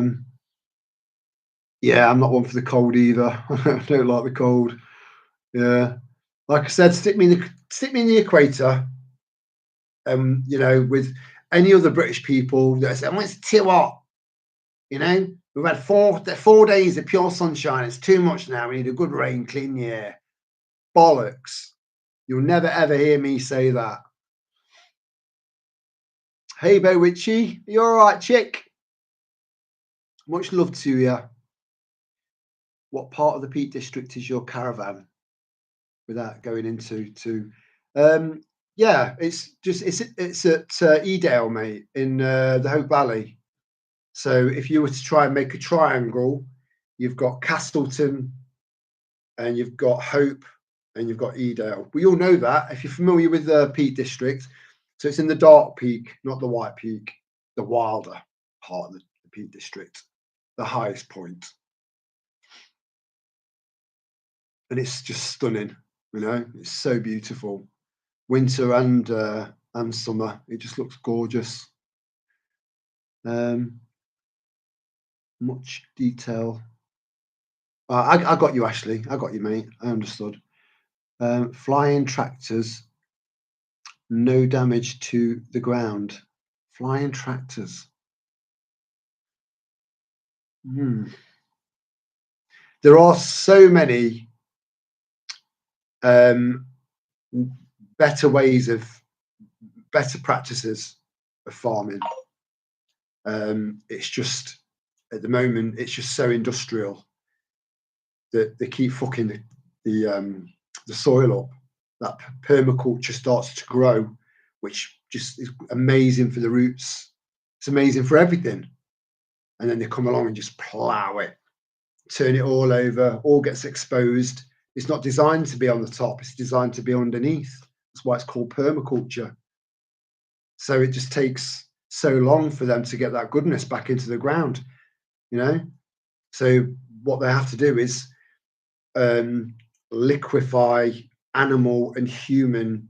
I'm not one for the cold either. I don't like the cold. Yeah, like I said, stick me in the equator. With any other British people that say, "Oh, it's too hot." We've had 4 days of pure sunshine. It's too much now. We need a good rain, clean the air. Bollocks. You'll never ever hear me say that. Hey, Bo Witchy, you all right, chick? Much love to you. What part of the Peak District is your caravan? Without going into yeah, it's at Edale, mate, in the Hope Valley. So if you were to try and make a triangle, you've got Castleton, and you've got Hope, and you've got Edale. We all know that if you're familiar with the Peak District. So it's in the Dark Peak, not the White Peak, the wilder part of the Peak District, the highest point. And it's just stunning, it's so beautiful. Winter and summer, it just looks gorgeous. Much detail. I got you, Ashley. I got you, mate. I understood. Flying tractors, no damage to the ground. Flying tractors. There are so many better practices of farming. It's just, at the moment, it's just so industrial that they keep fucking the soil up. That permaculture starts to grow, which just is amazing for the roots. It's amazing for everything. And then they come along and just plow it, turn it all over, all gets exposed. It's not designed to be on the top, it's designed to be underneath. That's why it's called permaculture. So it just takes so long for them to get that goodness back into the ground, So what they have to do is liquefy animal and human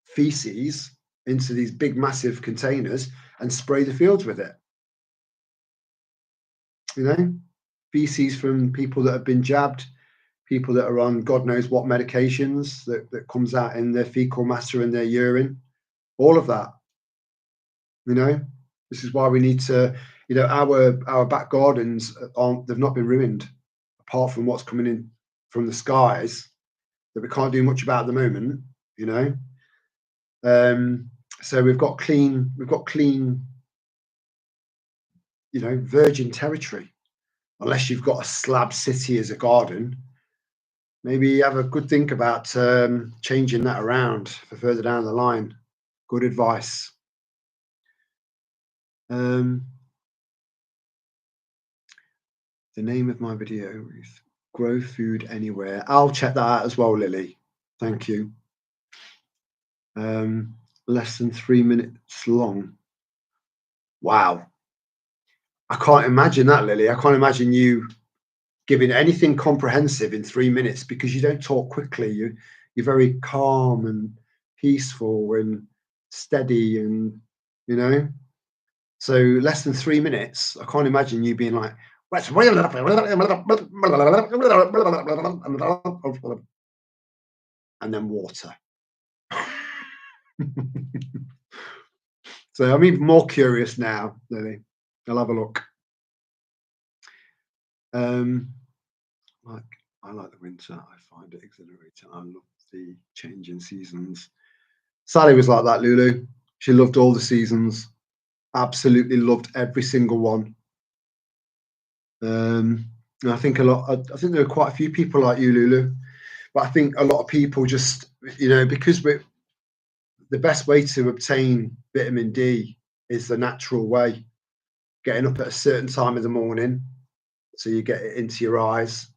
feces into these big, massive containers and spray the fields with it. you know, feces from people that have been jabbed, people that are on God knows what medications that comes out in their fecal matter and their urine, all of that, you know. This is why we need to, you know, our back gardens aren't, they've not been ruined, apart from what's coming in from the skies that we can't do much about at the moment, you know. So we've got clean, you know, virgin territory. Unless you've got a slab city as a garden, maybe have a good think about changing that around for further down the line. Good advice. The name of my video is Grow Food Anywhere. I'll check that out as well, Lily. Thank you. Less than 3 minutes long. Wow. I can't imagine that, Lily. I can't imagine you giving anything comprehensive in 3 minutes, because you don't talk quickly. You're very calm and peaceful and steady, and you know. So less than 3 minutes. I can't imagine you being like, and then water. So I'm even more curious now, Lily. I'll have a look. Like, I like the winter. I find it exhilarating. I love the changing seasons. Sally was like that, Lulu. She loved all the seasons. Absolutely loved every single one. And I think I think there are quite a few people like you, Lulu. But I think a lot of people just, you know, because the best way to obtain vitamin D is the natural way, getting up at a certain time of the morning, so you get it into your eyes,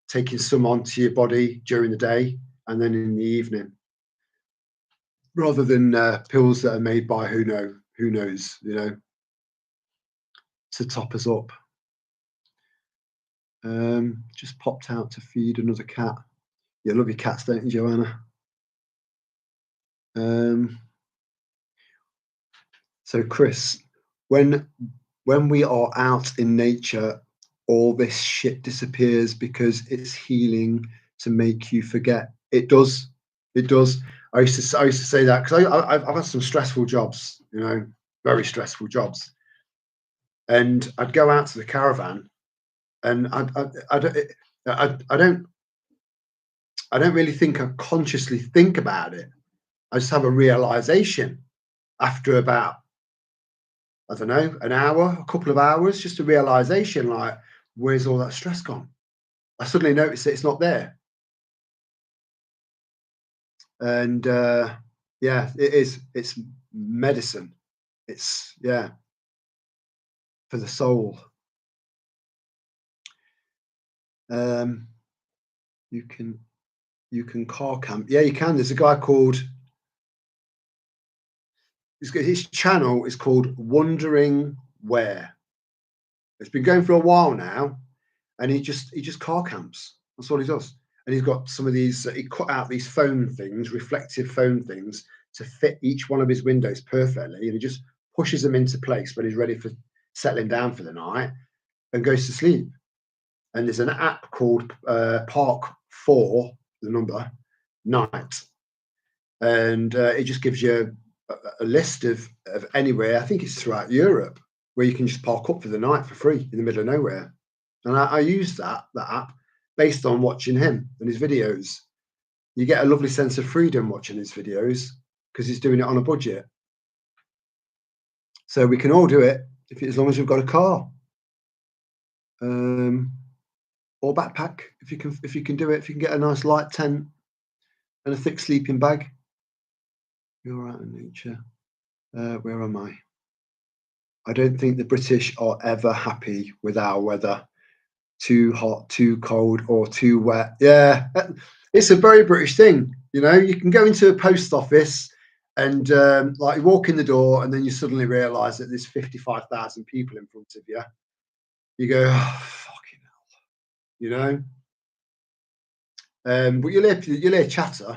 taking some onto your body during the day, and then in the evening, rather than pills that are made by who knows, you know, to top us up. Just popped out to feed another cat. You love your cats, don't you, Joanna? So Chris, when we are out in nature, all this shit disappears because it's healing to make you forget. It does. It does. I used to say that because I've had some stressful jobs, you know, very stressful jobs, and I'd go out to the caravan, and I don't really think I consciously think about it. I just have a realization after about, I don't know, an hour, a couple of hours, just a realization like, where's all that stress gone? I suddenly notice that it's not there. And yeah, it's medicine. It's, yeah, for the soul. You can car camp. Yeah, you can. There's a guy called, his channel is called Wondering Where. It's been going for a while now, and he just car camps. That's all he does. And he's got some of these. He cut out these foam things, reflective foam things, to fit each one of his windows perfectly, and he just pushes them into place when he's ready for settling down for the night, and goes to sleep. And there's an app called Park 4, the number, night, and it just gives you a list of anywhere. I think it's throughout Europe where you can just park up for the night for free in the middle of nowhere. And I use that app based on watching him and his videos. You get a lovely sense of freedom watching his videos because he's doing it on a budget. So we can all do it as long as we've got a car, or backpack. If you can do it, if you can get a nice light tent and a thick sleeping bag. You're out in nature. Where am I? I don't think the British are ever happy with our weather. Too hot, too cold, or too wet. Yeah, it's a very British thing. You know, you can go into a post office and like you walk in the door, and then you suddenly realise that there's 55,000 people in front of you. You go, oh, fucking hell, you know. But you'll hear chatter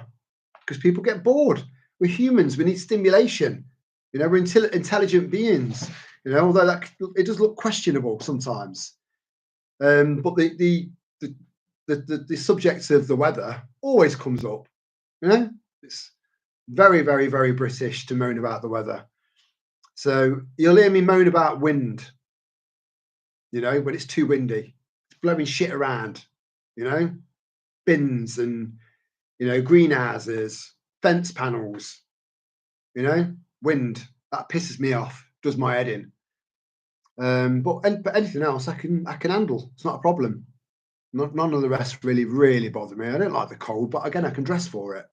because people get bored. We're humans. We need stimulation. You know, we're intelligent beings. You know, although it does look questionable sometimes. But the subject of the weather always comes up. You know, it's very, very, very British to moan about the weather. So you'll hear me moan about wind, you know, when it's too windy. It's blowing shit around, you know, bins and, you know, greenhouses, fence panels, you know, wind. That pisses me off, does my head in. But anything else I can handle. It's not a problem. None of the rest really bother me. I don't like the cold, but again, I can dress for it.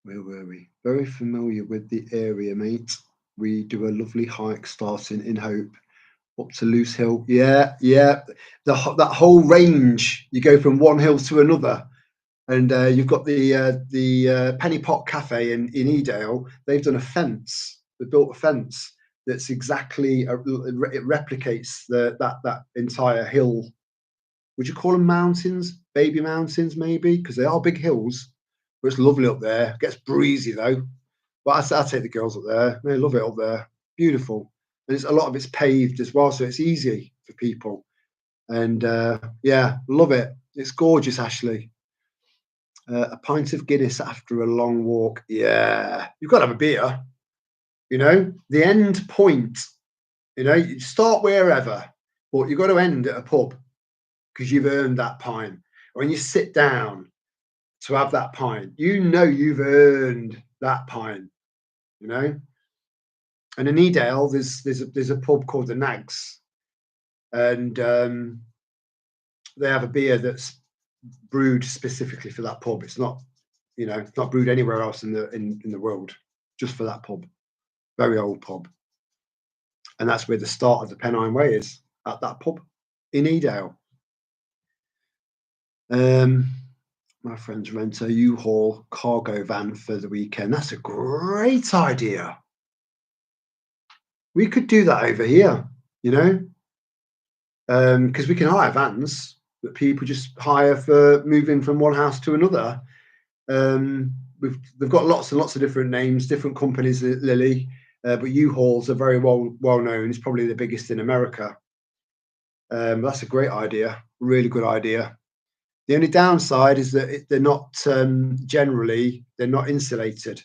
Where were we? Very familiar with the area, mate. We do a lovely hike starting in Hope up to Loose Hill. Yeah, yeah. That whole range, you go from one hill to another, and you've got the Penny Pot Cafe in Edale. They've done a fence. They built a fence that's exactly it replicates that entire hill. Would you call them mountains? Baby mountains, maybe, because they are big hills. But it's lovely up there. It gets breezy though. But I take the girls up there. They love it up there. Beautiful, and it's a lot of it's paved as well, so it's easy for people. And yeah, love it. It's gorgeous, Ashley. A pint of Guinness after a long walk. Yeah, you've got to have a beer. You know, the end point. You know, you start wherever, but you've got to end at a pub because you've earned that pint. When you sit down to have that pint, you know you've earned that pint. You know, and in Edale, there's a pub called the Nags, and they have a beer that's brewed specifically for that pub. It's not, you know, it's not brewed anywhere else in the world, just for that pub. Very old pub, and that's where the start of the Pennine Way is, at that pub in Edale. My friends rent a U-Haul cargo van for the weekend. That's a great idea. We could do that over here, you know, because we can hire vans that people just hire for moving from one house to another. They've got lots and lots of different names, different companies, Lily, but U-Hauls are very well known. It's probably the biggest in America. That's a great idea, really good idea. The only downside is that they're not generally they're not insulated,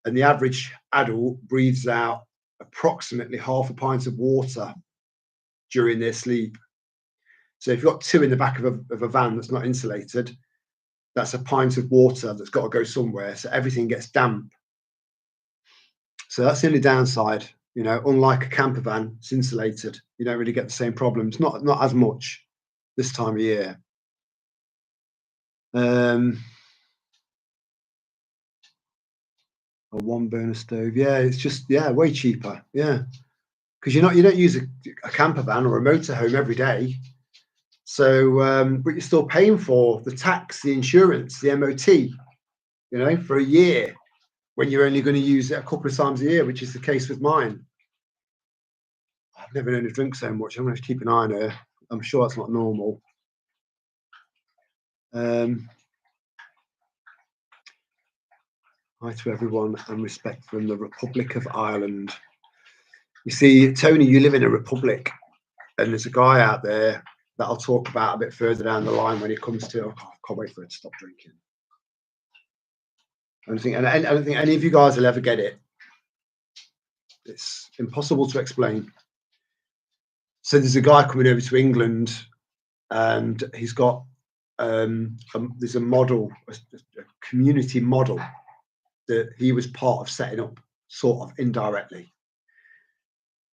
and the average adult breathes out approximately half a pint of water during their sleep. So if you've got two in the back of a van that's not insulated, that's a pint of water that's got to go somewhere. So everything gets damp. So that's the only downside. You know, unlike a camper van, it's insulated. You don't really get the same problems. Not as much this time of year. A one burner stove. Yeah, it's just way cheaper. Yeah, because you don't use a camper van or a motorhome every day. So, but you're still paying for the tax, the insurance, the MOT. You know, for a year when you're only going to use it a couple of times a year, which is the case with mine. I've never known her drink so much. I'm going to keep an eye on her. I'm sure that's not normal. Hi to everyone and respect from the Republic of Ireland. You see, Tony, you live in a republic, and there's a guy out there that I'll talk about a bit further down the line when it comes to. I can't wait for it to stop drinking. I don't think any of you guys will ever get it. It's impossible to explain. So there's a guy coming over to England, and he's got there's a model, a community model that he was part of setting up, sort of indirectly.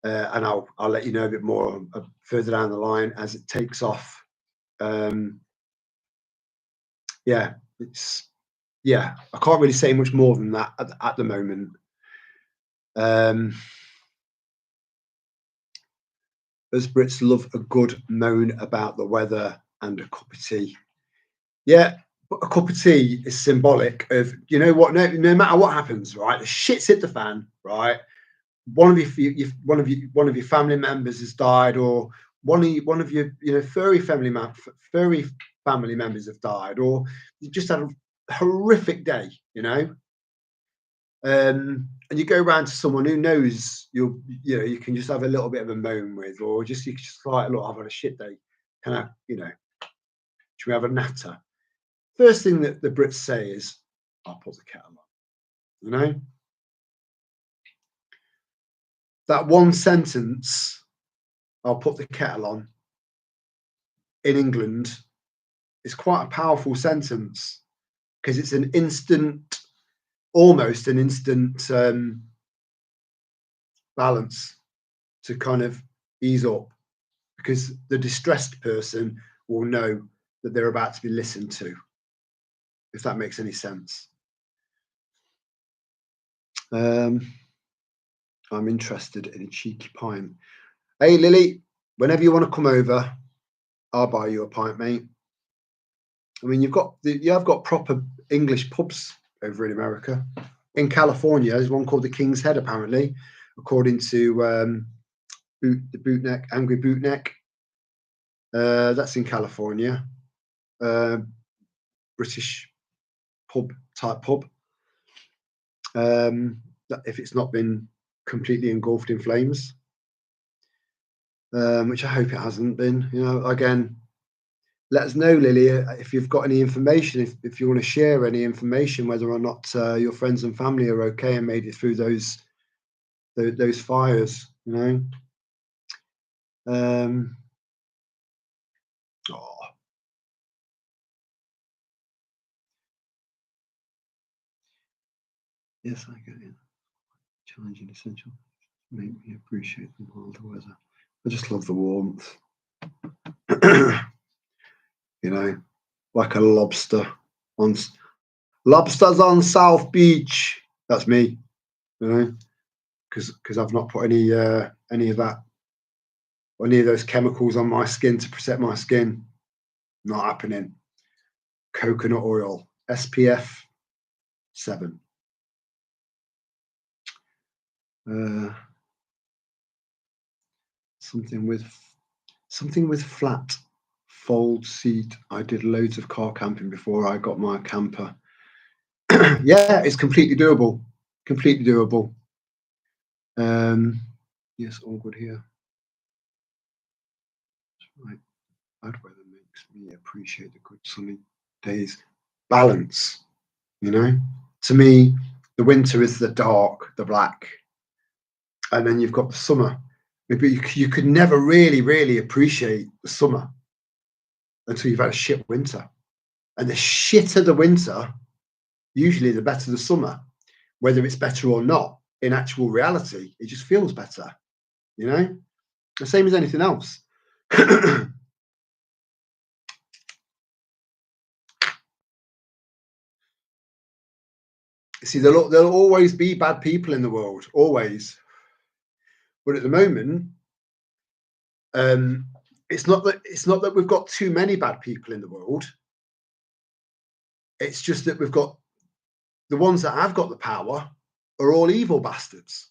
And I'll let you know a bit more further down the line as it takes off. Yeah, I can't really say much more than that at the moment. Us Brits love a good moan about the weather and a cup of tea. Yeah, but a cup of tea is symbolic of, you know what, no matter what happens, right? The shit's hit the fan, right? One of your family members has died, or one of your furry family members have died, or you just had a horrific day, you know. And you go round to someone who knows you can just have a little bit of a moan with, or just you just like, look, I've had a shit day. Can I, should we have a natter? First thing that the Brits say is, I'll put the kettle on. That one sentence, I'll put the kettle on, in England is quite a powerful sentence, because it's almost an instant balance to kind of ease up, because the distressed person will know that they're about to be listened to, if that makes any sense. I'm interested in a cheeky pint. Hey, Lily, whenever you want to come over, I'll buy you a pint, mate. I mean, you have got proper English pubs over in America. In California, there's one called the King's Head, apparently, according to the Bootneck, Angry Bootneck. That's in California. British type pub. If it's not been completely engulfed in flames, which I hope it hasn't been. Again, let us know, Lily, if you've got any information, if you want to share any information, whether or not your friends and family are okay and made it through those fires. Yes, I get it. Challenging, essential. Make me appreciate the milder weather. I just love the warmth. Like a lobster lobsters on South Beach. That's me. Because I've not put any of that, any of those chemicals on my skin to protect my skin. Not happening. Coconut oil, SPF 7. Something with flat fold seat. I did loads of car camping before I got my camper. Yeah, it's completely doable. Completely doable. Yes, all good here. Right. Bad weather makes me appreciate the good sunny days. Balance, To me, the winter is the dark, the black, and then you've got the summer. But you could never really, really appreciate the summer until you've had a shit winter. And the shitter the winter, usually the better the summer. Whether it's better or not, in actual reality, it just feels better. The same as anything else. See, there'll always be bad people in the world, always. But at the moment, it's not that we've got too many bad people in the world. It's just that we've got the ones that have got the power are all evil bastards.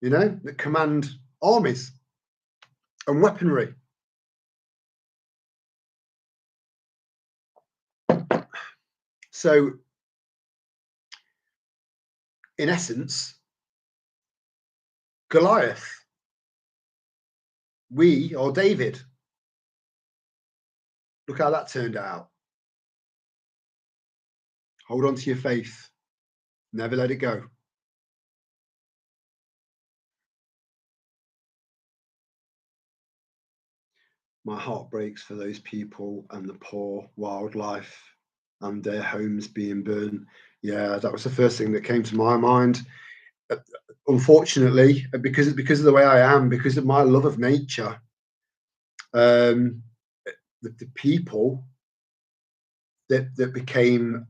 That command armies and weaponry. So, in essence, Goliath, we or David. Look how that turned out. Hold on to your faith. Never let it go. My heart breaks for those people and the poor wildlife and their homes being burned. Yeah, that was the first thing that came to my mind. Unfortunately, because of the way I am, because of my love of nature, the people that became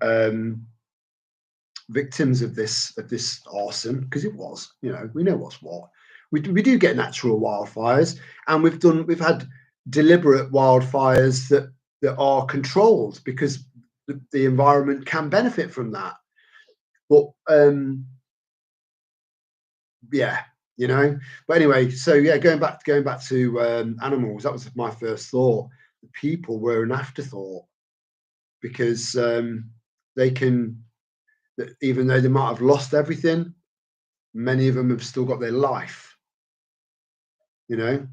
victims of this arson, because it was, we know what's what. We do get natural wildfires, and we've had deliberate wildfires that are controlled because the environment can benefit from that. But yeah, But anyway, so yeah, going back to animals, that was my first thought. The people were an afterthought because they can, even though they might have lost everything, many of them have still got their life. You know,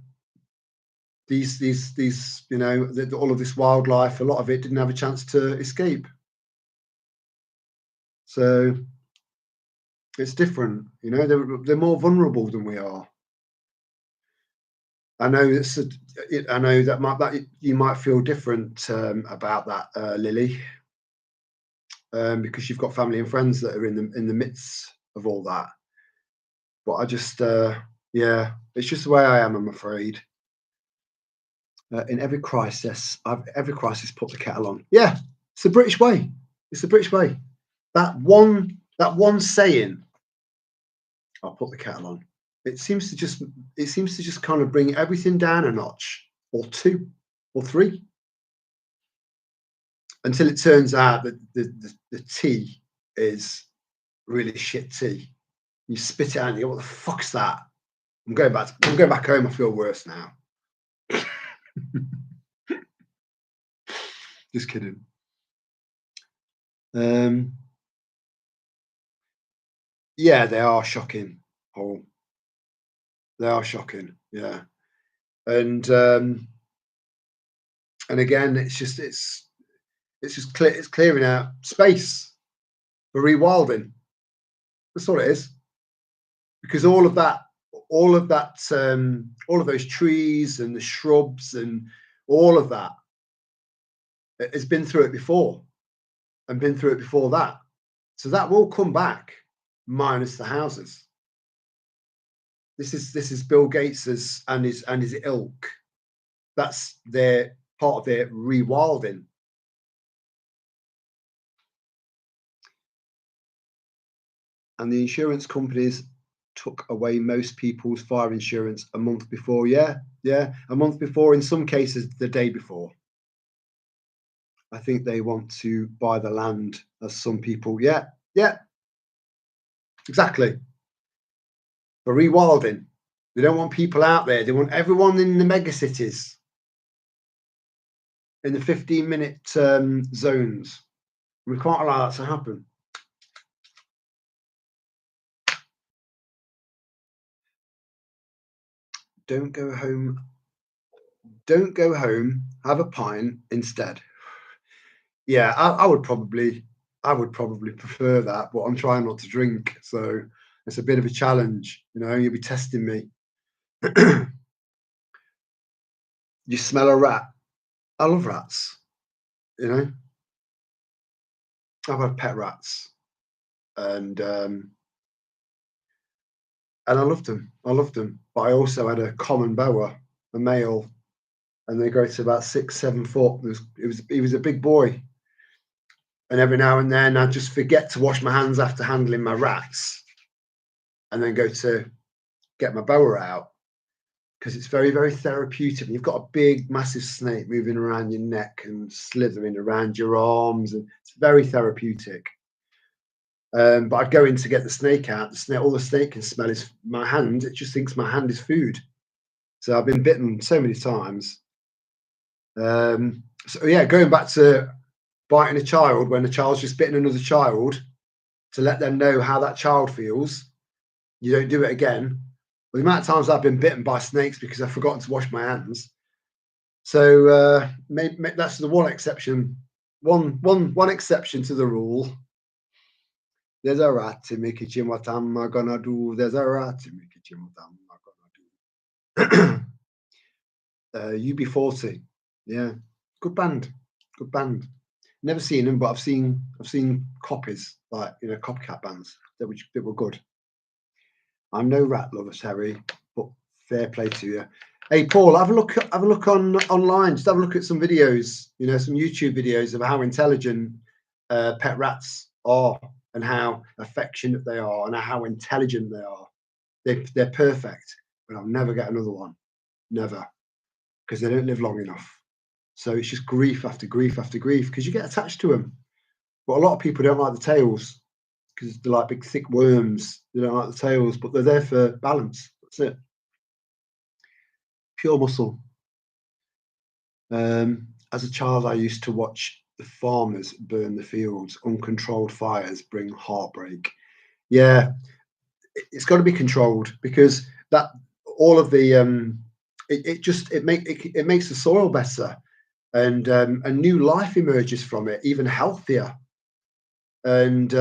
these you know, all of this wildlife, a lot of it didn't have a chance to escape. So it's different, you know, they're more vulnerable than we are. I know I know that you might feel different about that, Lily, because you've got family and friends that are in the midst of all that. But I just, yeah, it's just the way I am, I'm afraid. In every crisis, every crisis put the kettle on. Yeah, it's the British way. It's the British way. That one saying, I'll put the kettle on. It seems to just kind of bring everything down a notch or two or three, until it turns out that the tea is really shit tea. You spit it out and you go, what the fuck's that? I'm going back home. I feel worse now. Just kidding. Yeah, they are shocking, Paul. They are shocking. Yeah. And again, it's just clearing out space for rewilding. That's all it is. Because all of those trees and the shrubs and all of that has been through it before, and been through it before that. So that will come back, minus the houses. This is Bill Gates's and his ilk. That's their part of their rewilding. And the insurance companies took away most people's fire insurance a month before. Yeah, a month before, in some cases the day before. I think they want to buy the land, as some people. Yeah, exactly. For rewilding, they don't want people out there. They want everyone in the mega cities, in the 15-minute zones. We can't allow that to happen. Don't go home. Don't go home. Have a pint instead. Yeah, I would probably prefer that, but I'm trying not to drink, so it's a bit of a challenge. You know, you'll be testing me. You smell a rat. I love rats. You know, I've had pet rats, and I loved them. I loved them. But I also had a common boa, a male, and they grow to about 6-7 foot. He was a big boy, and every now and then I'd just forget to wash my hands after handling my rats, and then go to get my boa out, because it's very, very therapeutic. You've got a big, massive snake moving around your neck and slithering around your arms, and it's very therapeutic. But I'd go in to get the snake out. All the snake can smell is my hand. It just thinks my hand is food. So I've been bitten so many times. So yeah, going back to biting a child when a child's just bitten another child, to let them know how that child feels. You don't do it again. Well, the amount of times I've been bitten by snakes because I've forgotten to wash my hands. So that's the one exception. One exception to the rule. There's a rat in my kitchen. What am I gonna do? There's a rat in my kitchen. What am I gonna do? UB40. Yeah, good band. Good band. Never seen them, but I've seen copies, like, you know, copycat bands that were good. I'm no rat lover, Terry, but fair play to you. Hey, Paul, have a look online. Just have a look at some videos, you know, some YouTube videos of how intelligent pet rats are, and how affectionate they are, and how intelligent they are. They're perfect, but I'll never get another one, never, because they don't live long enough. So it's just grief after grief after grief, because you get attached to them. But a lot of people don't like the tails, because they're like big thick worms. They don't like the tails, but they're there for balance. That's it. Pure muscle. As a child, I used to watch The farmers burn the fields. Uncontrolled fires bring heartbreak. Yeah, it's got to be controlled, because that all of the it makes the soil better, and a new life emerges from it, even healthier. And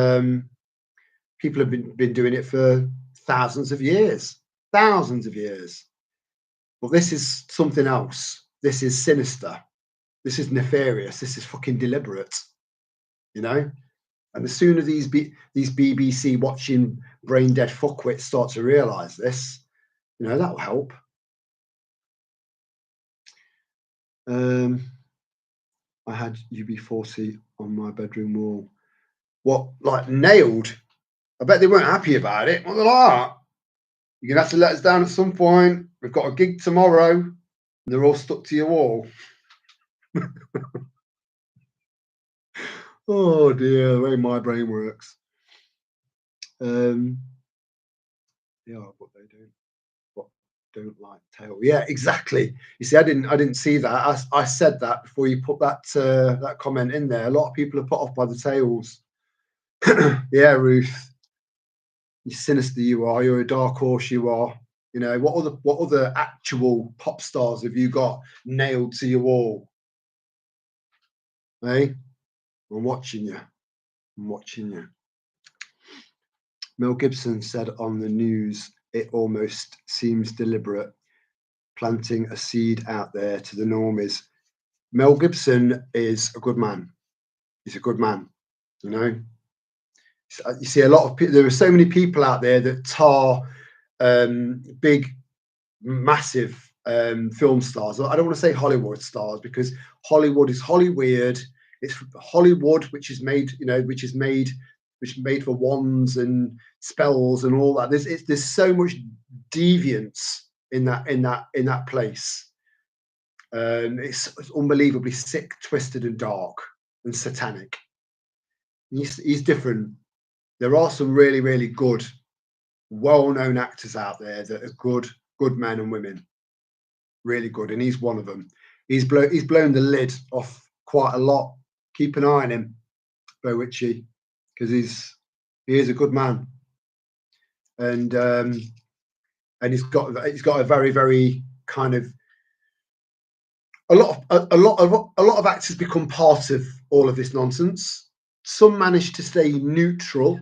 people have been doing it for thousands of years, thousands of years. But this is something else. This is sinister. This is nefarious. This is fucking deliberate. You know. And the sooner these BBC watching brain dead fuckwits start to realise this, you know, that'll help. I had UB40 on my bedroom wall. What, like nailed? I bet they weren't happy about it. What, they're like, you're gonna have to let us down at some point. We've got a gig tomorrow. And they're all stuck to your wall. Oh dear, the way my brain works. Yeah, what they do. What don't like tail. Yeah, exactly. You see, I didn't see that. I said that before you put that comment in there. A lot of people are put off by the tails. Yeah, Ruth. You're sinister you are, you're a dark horse you are. You know, what other actual pop stars have you got nailed to your wall? Hey? I'm watching you. I'm watching you. Mel Gibson said on the news, it almost seems deliberate, planting a seed out there to the normies. Mel Gibson is a good man. He's a good man, you know. You see a lot of people, there are so many people out there that tar big, massive film stars. I don't want to say Hollywood stars, because Hollywood is Hollyweird. It's Hollywood, which is made for wands and spells and all that. There's so much deviance in that place. It's unbelievably sick, twisted, and dark and satanic. He's different. There are some really, really good, well-known actors out there that are good men and women, really good, and he's one of them. He's blown the lid off quite a lot. Keep an eye on him, Beau Witchy, because he is a good man, and he's got a very, very kind of a lot of actors become part of all of this nonsense. Some manage to stay neutral.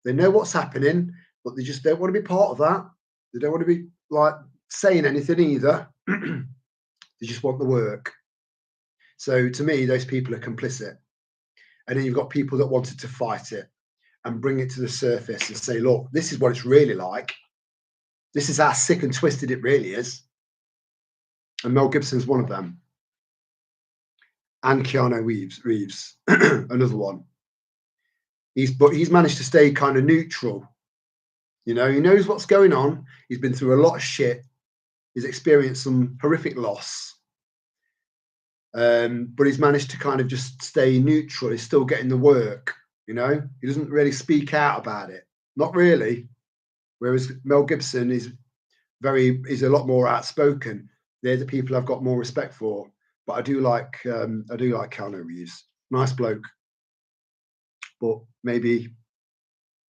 They know what's happening, but they just don't want to be part of that. They don't want to be like saying anything either. They just want the work. So to me, those people are complicit. And then you've got people that wanted to fight it and bring it to the surface and say, look, this is what it's really like. This is how sick and twisted it really is. And Mel Gibson's one of them. And Keanu Reeves, another one. He's managed to stay kind of neutral. You know, he knows what's going on. He's been through a lot of shit. He's experienced some horrific loss. But he's managed to kind of just stay neutral. He's still getting the work, you know. He doesn't really speak out about it. Not really. Whereas Mel Gibson is a lot more outspoken. They're the people I've got more respect for. But I do like Keanu Reeves. Nice bloke. But maybe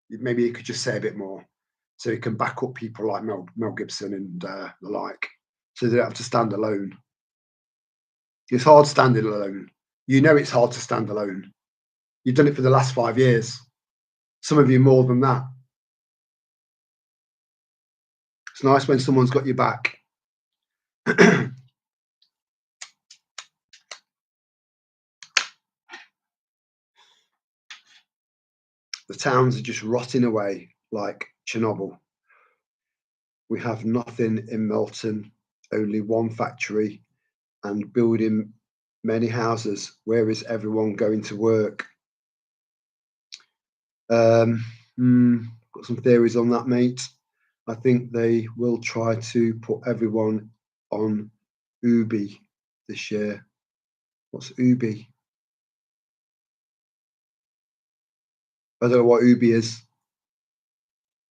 he could just say a bit more, so he can back up people like Mel Gibson and the like, so they don't have to stand alone. It's hard standing alone. You know it's hard to stand alone. You've done it for the last 5 years. Some of you more than that. It's nice when someone's got your back. The towns are just rotting away like Chernobyl. We have nothing in Melton, only one factory and building many houses. Where is everyone going to work? Got some theories on that, mate. I think they will try to put everyone on Ubi this year. What's Ubi? I don't know what Ubi is.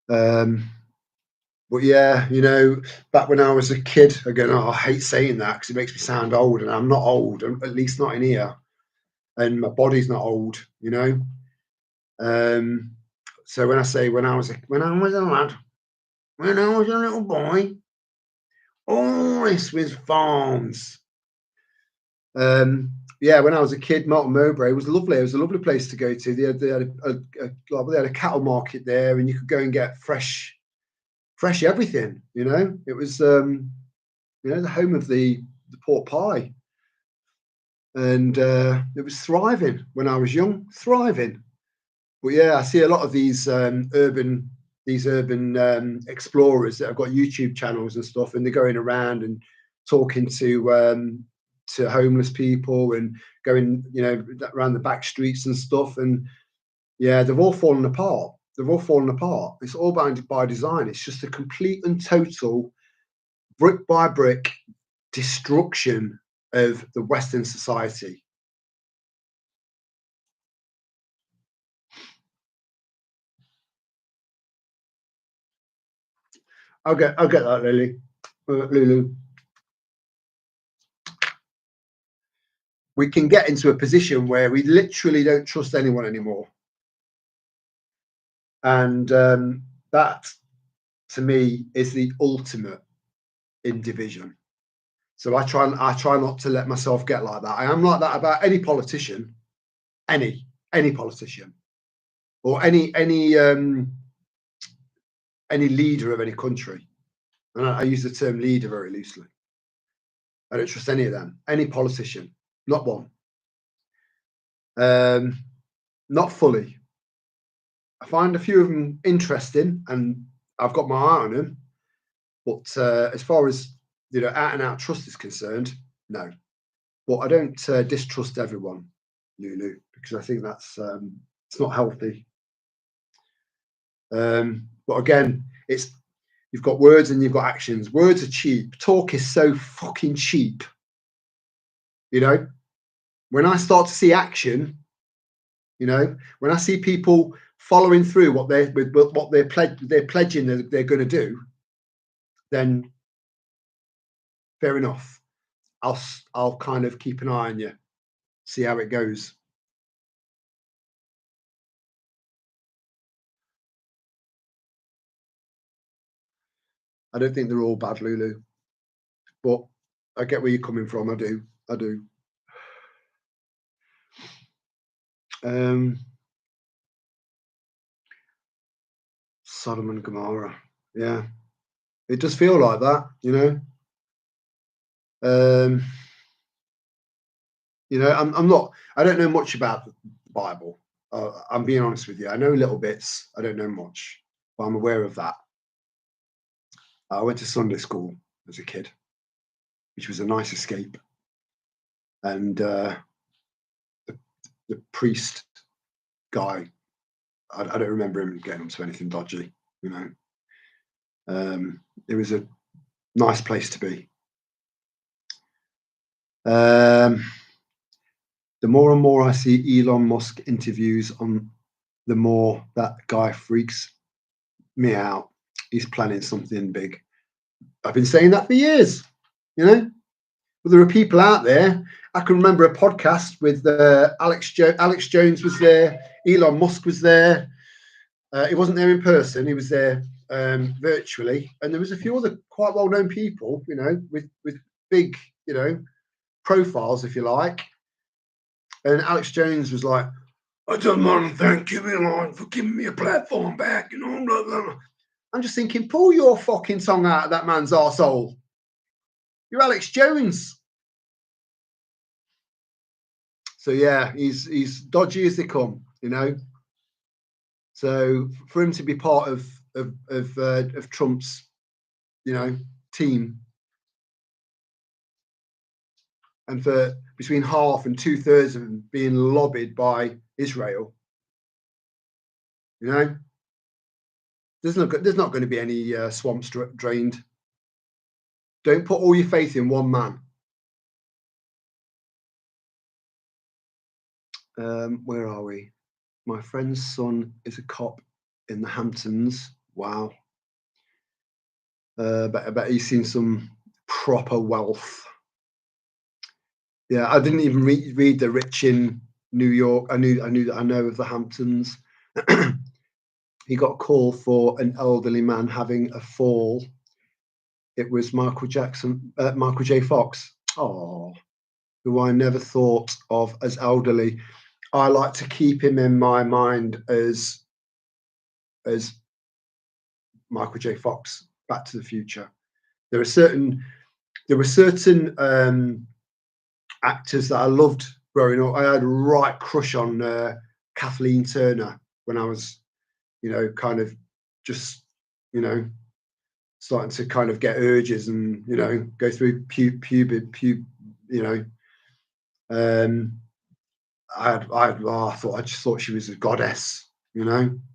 But yeah, you know, back when I was a kid, again, I hate saying that because it makes me sound old, and I'm not old, at least not in here. and my body's not old, you know. So when I say when I was a lad, when I was a little boy, all this was farms. Yeah, when I was a kid, Melton Mowbray was lovely. It was a lovely place to go to. They had a cattle market there, and you could go and get fresh everything. You know, it was the home of the pork pie, and it was thriving when I was young, thriving. But yeah, I see a lot of these urban explorers that have got YouTube channels and stuff, and they're going around and talking to homeless people and going, around the back streets and stuff. And yeah, they've all fallen apart. They've all fallen apart. It's all by design. It's just a complete and total brick by brick destruction of the Western society. I'll get that, Lulu. We can get into a position where we literally don't trust anyone anymore, and that, to me, is the ultimate in division. So I try not to let myself get like that. I am like that about any politician, any politician, or any leader of any country. And I use the term leader very loosely. I don't trust any of them, any politician, not one. Not fully. I find a few of them interesting, and I've got my eye on them. But as far as out and out trust is concerned, no. But I don't distrust everyone, Lulu, because I think that's it's not healthy. But again, you've got words and you've got actions. Words are cheap. Talk is so fucking cheap. When I start to see action, when I see people following through what they're pledging they're going to do, then fair enough. I'll kind of keep an eye on you, see how it goes. I don't think they're all bad, Lulu, but I get where you're coming from. I do. Sodom and Gomorrah. Yeah, it does feel like that, I'm not. I don't know much about the Bible. I'm being honest with you. I know little bits. I don't know much, but I'm aware of that. I went to Sunday school as a kid, which was a nice escape. And the priest guy, I don't remember him getting up to anything dodgy. It was a nice place to be. The more and more I see Elon Musk interviews on, the more that guy freaks me out. He's planning something big. I've been saying that for years, But there are people out there. I can remember a podcast with Alex Jones was there. Elon Musk was there. He wasn't there in person. He was there virtually. And there was a few other quite well-known people, with big, profiles, if you like. And Alex Jones was like, I just want to thank you, Elon, for giving me a platform back, blah, blah, blah. I'm just thinking, pull your fucking tongue out of that man's arsehole. You're Alex Jones. So yeah, he's dodgy as they come, So for him to be part of Trump's, team, and for between half and 2/3 of them being lobbied by Israel, there's not going to be any swamps drained. Don't put all your faith in one man. Where are we? My friend's son is a cop in the Hamptons. Wow. I bet he's seen some proper wealth. Yeah, I didn't even read the rich in New York. I know of the Hamptons. He got a call for an elderly man having a fall. It was Michael J. Fox. Oh, who I never thought of as elderly. I like to keep him in my mind as Michael J. Fox, Back to the Future. There were certain actors that I loved growing up. I had a right crush on Kathleen Turner when I was, kind of just, starting to kind of get urges and, go through I just thought she was a goddess,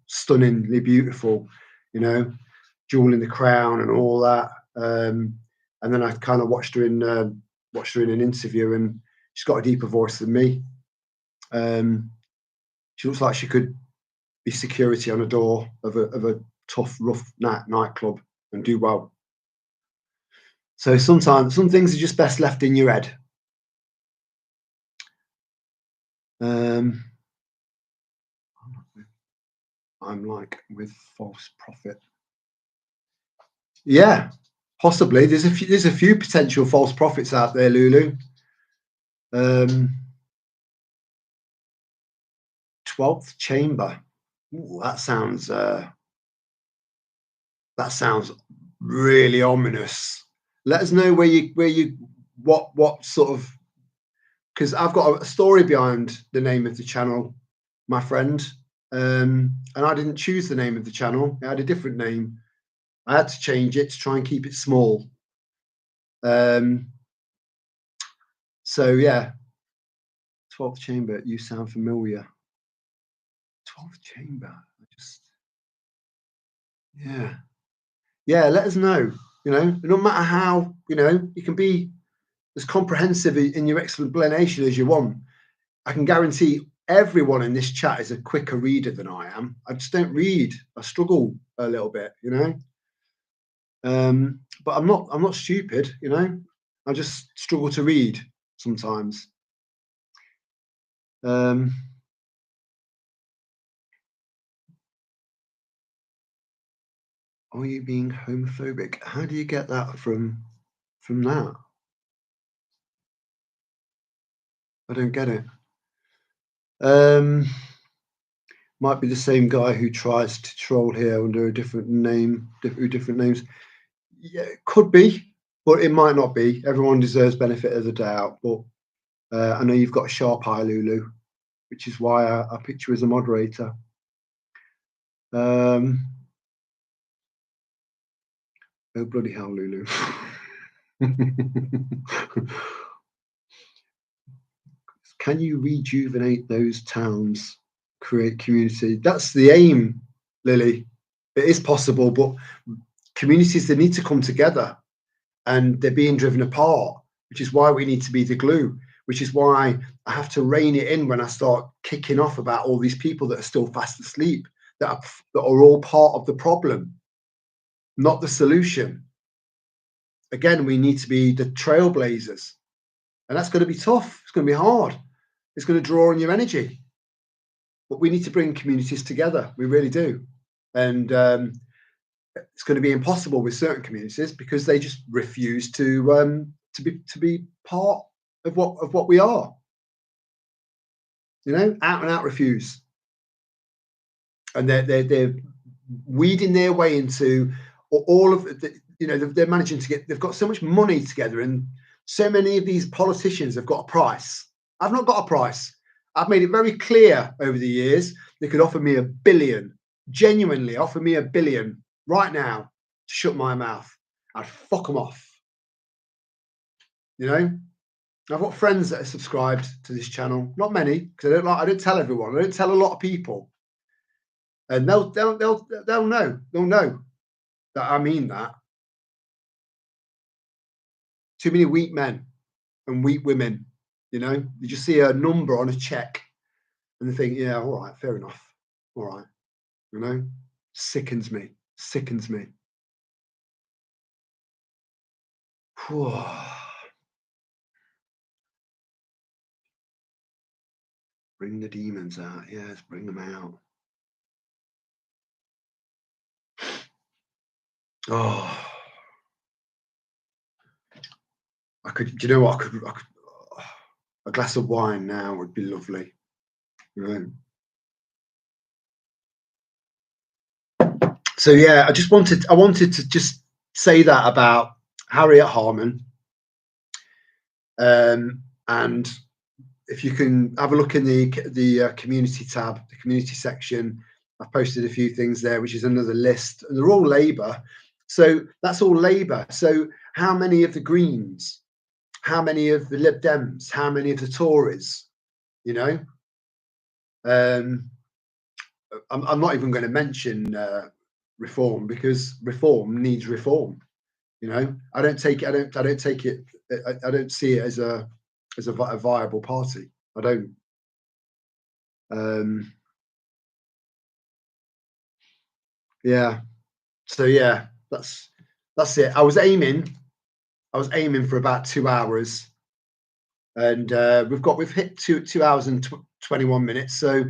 stunningly beautiful, jewel in the crown and all that. And then I kind of watched her in an interview, and she's got a deeper voice than me. She looks like she could be security on a door of a tough, rough nightclub and do well. So sometimes some things are just best left in your head. I'm like with false prophet. Yeah, possibly. There's a few potential false prophets out there, Lulu. 12th chamber. Ooh, that sounds really ominous. Let us know what sort of, because I've got a story behind the name of the channel, my friend. And I didn't choose the name of the channel. It had a different name. I had to change it to try and keep it small. So yeah, 12th chamber, you sound familiar. 12th chamber. Yeah, let us know. No matter how, you can be as comprehensive in your explanation as you want. I can guarantee everyone in this chat is a quicker reader than I am. I just don't read. I struggle a little bit, but I'm not stupid, I just struggle to read sometimes. Are you being homophobic? How do you get that from that? I don't get it. Might be the same guy who tries to troll here under a different name, different names. Yeah, it could be, but it might not be. Everyone deserves benefit of the doubt. But I know you've got a sharp eye, Lulu, which is why I picked you as a moderator. Oh bloody hell, Lulu. Can you rejuvenate those towns, create community? That's the aim, Lily. It is possible, but communities, they need to come together, and they're being driven apart, which is why we need to be the glue, which is why I have to rein it in when I start kicking off about all these people that are still fast asleep, that are all part of the problem, not the solution. Again, we need to be the trailblazers, and that's going to be tough. It's going to be hard. It's going to draw on your energy, but we need to bring communities together. We really do. And it's going to be impossible with certain communities because they just refuse to be part of what we are. Out and out refuse, and they're weeding their way into all of the. They're managing to get. They've got so much money together, and so many of these politicians have got a price. I've not got a price. I've made it very clear over the years they could offer me $1 billion. Genuinely offer me $1 billion right now to shut my mouth. I'd fuck them off. I've got friends that are subscribed to this channel. Not many, because I don't tell everyone. I don't tell a lot of people, and they'll know. They'll know that I mean that. Too many weak men and weak women. You just see a number on a check, and they think, yeah, all right, fair enough, all right. Sickens me. Bring the demons out. Yes, bring them out. Oh, I could. Do you know what? I could. A glass of wine now would be lovely. Right. So yeah, I wanted to just say that about Harriet Harman. And if you can have a look in the community tab, the community section, I've posted a few things there, which is another list, and they're all Labour. So that's all Labour. So how many of the Greens? How many of the Lib Dems? How many of the Tories? You know, I'm not even going to mention reform, because reform needs reform. You know, I don't take it. I don't take it. I don't see it as a viable party. I don't. Yeah. So yeah, that's it. I was aiming for about 2 hours, and we've hit 2 hours and 21 minutes. So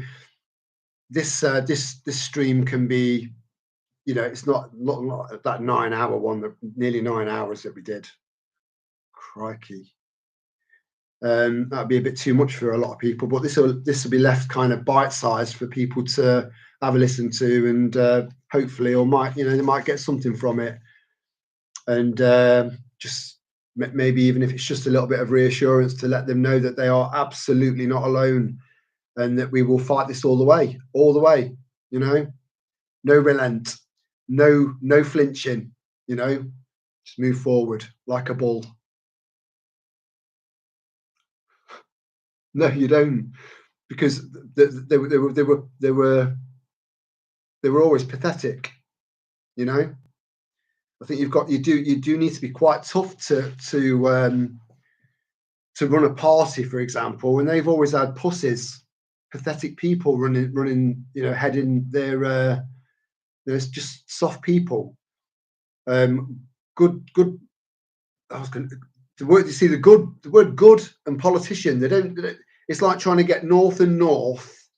this stream can be, you know, it's not that 9 hour one, that nearly 9 hours that we did. Crikey. That'd be a bit too much for a lot of people, but this will be left kind of bite-sized for people to have a listen to, and hopefully, or might, you know, they might get something from it, and just maybe even if it's just a little bit of reassurance to let them know that they are absolutely not alone, and that we will fight this all the way, you know, no relent, no flinching, you know, just move forward like a bull. No, you don't, because they were always pathetic, you know. I think you do need to be quite tough to run a party, for example, and they've always had pussies, pathetic people running, you know, heading their there's just soft people. Good. I was going to, the word, you see, the word good and politician, they don't, it's like trying to get north and north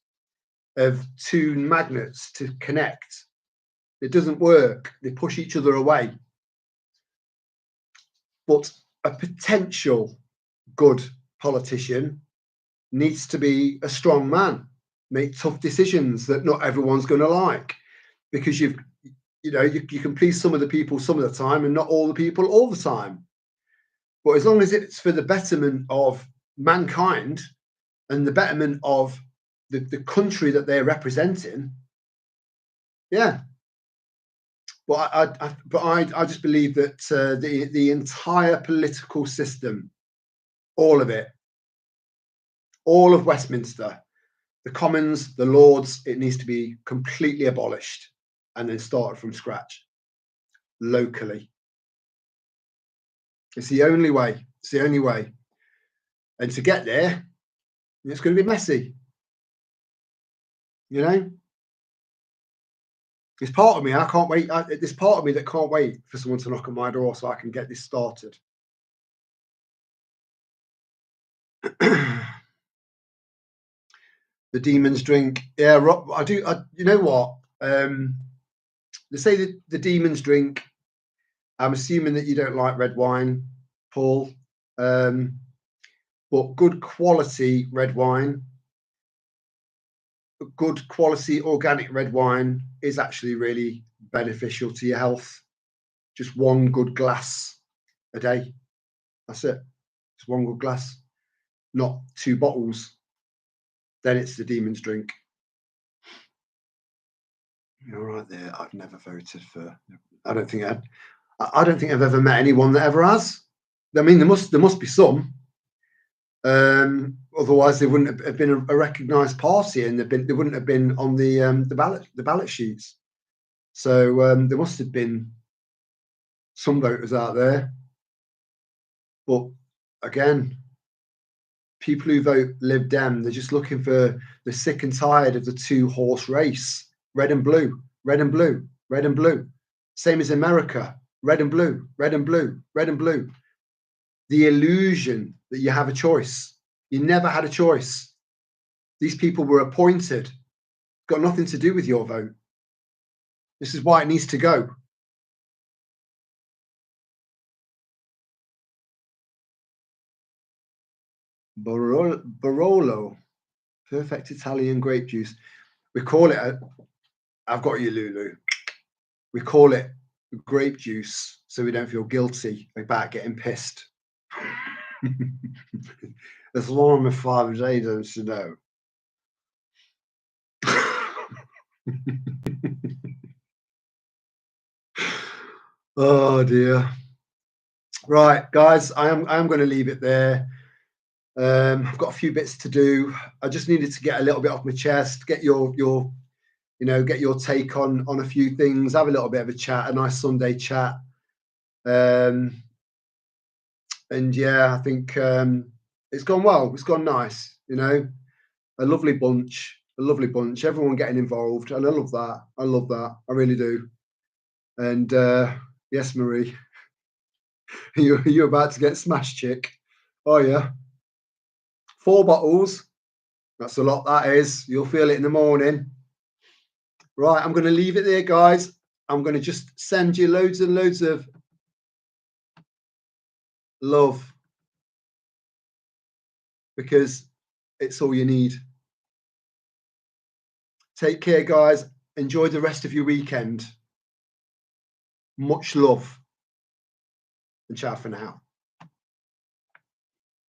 of two magnets to connect. It doesn't work. They push each other away. But a potential good politician needs to be a strong man, make tough decisions that not everyone's going to like, because you can please some of the people some of the time and not all the people all the time. But as long as it's for the betterment of mankind and the betterment of the country that they're representing, yeah. But I just believe that the entire political system, all of it, all of Westminster, the Commons, the Lords, it needs to be completely abolished and then started from scratch locally. It's the only way. It's the only way. And to get there, it's going to be messy. You know, there's part of me, I can't wait. There's part of me that can't wait for someone to knock on my door so I can get this started. The demons drink. Yeah, I do. You know what? They say that the demons drink. I'm assuming that you don't like red wine, Paul. But good quality red wine, good quality organic red wine is actually really beneficial to your health. Just one good glass a day. That's it. Just one good glass, not 2 bottles. Then it's the demon's drink. You're right there. I've never voted for. I don't think I've ever met anyone that ever has. I mean, there must be some. Otherwise, they wouldn't have been a recognised party, and they wouldn't have been on the ballot sheets. So there must have been some voters out there. But again, people who vote Lib Dem, they're just looking for, they're sick and tired of the 2-horse race, red and blue, red and blue, red and blue. Same as America, red and blue, red and blue, red and blue. The illusion that you have a choice. You never had a choice. These people were appointed. Got nothing to do with your vote. This is why it needs to go. Barolo, perfect Italian grape juice. We call it, I've got you, Lulu. We call it grape juice so we don't feel guilty about getting pissed. As long as Father Day don't know. Oh dear. Right, guys, I am going to leave it there. I've got a few bits to do. I just needed to get a little bit off my chest, get your get your take on a few things, have a little bit of a chat, a nice Sunday chat. And yeah, I think it's gone well. It's gone nice, a lovely bunch, everyone getting involved. And I love that. I really do. And yes, Marie, you're about to get smashed, chick. Oh yeah. 4 bottles. That's a lot, that is. You'll feel it in the morning. Right, I'm going to leave it there, guys. I'm going to just send you loads and loads of love because it's all you need. Take care, guys. Enjoy the rest of your weekend. Much love and ciao for now.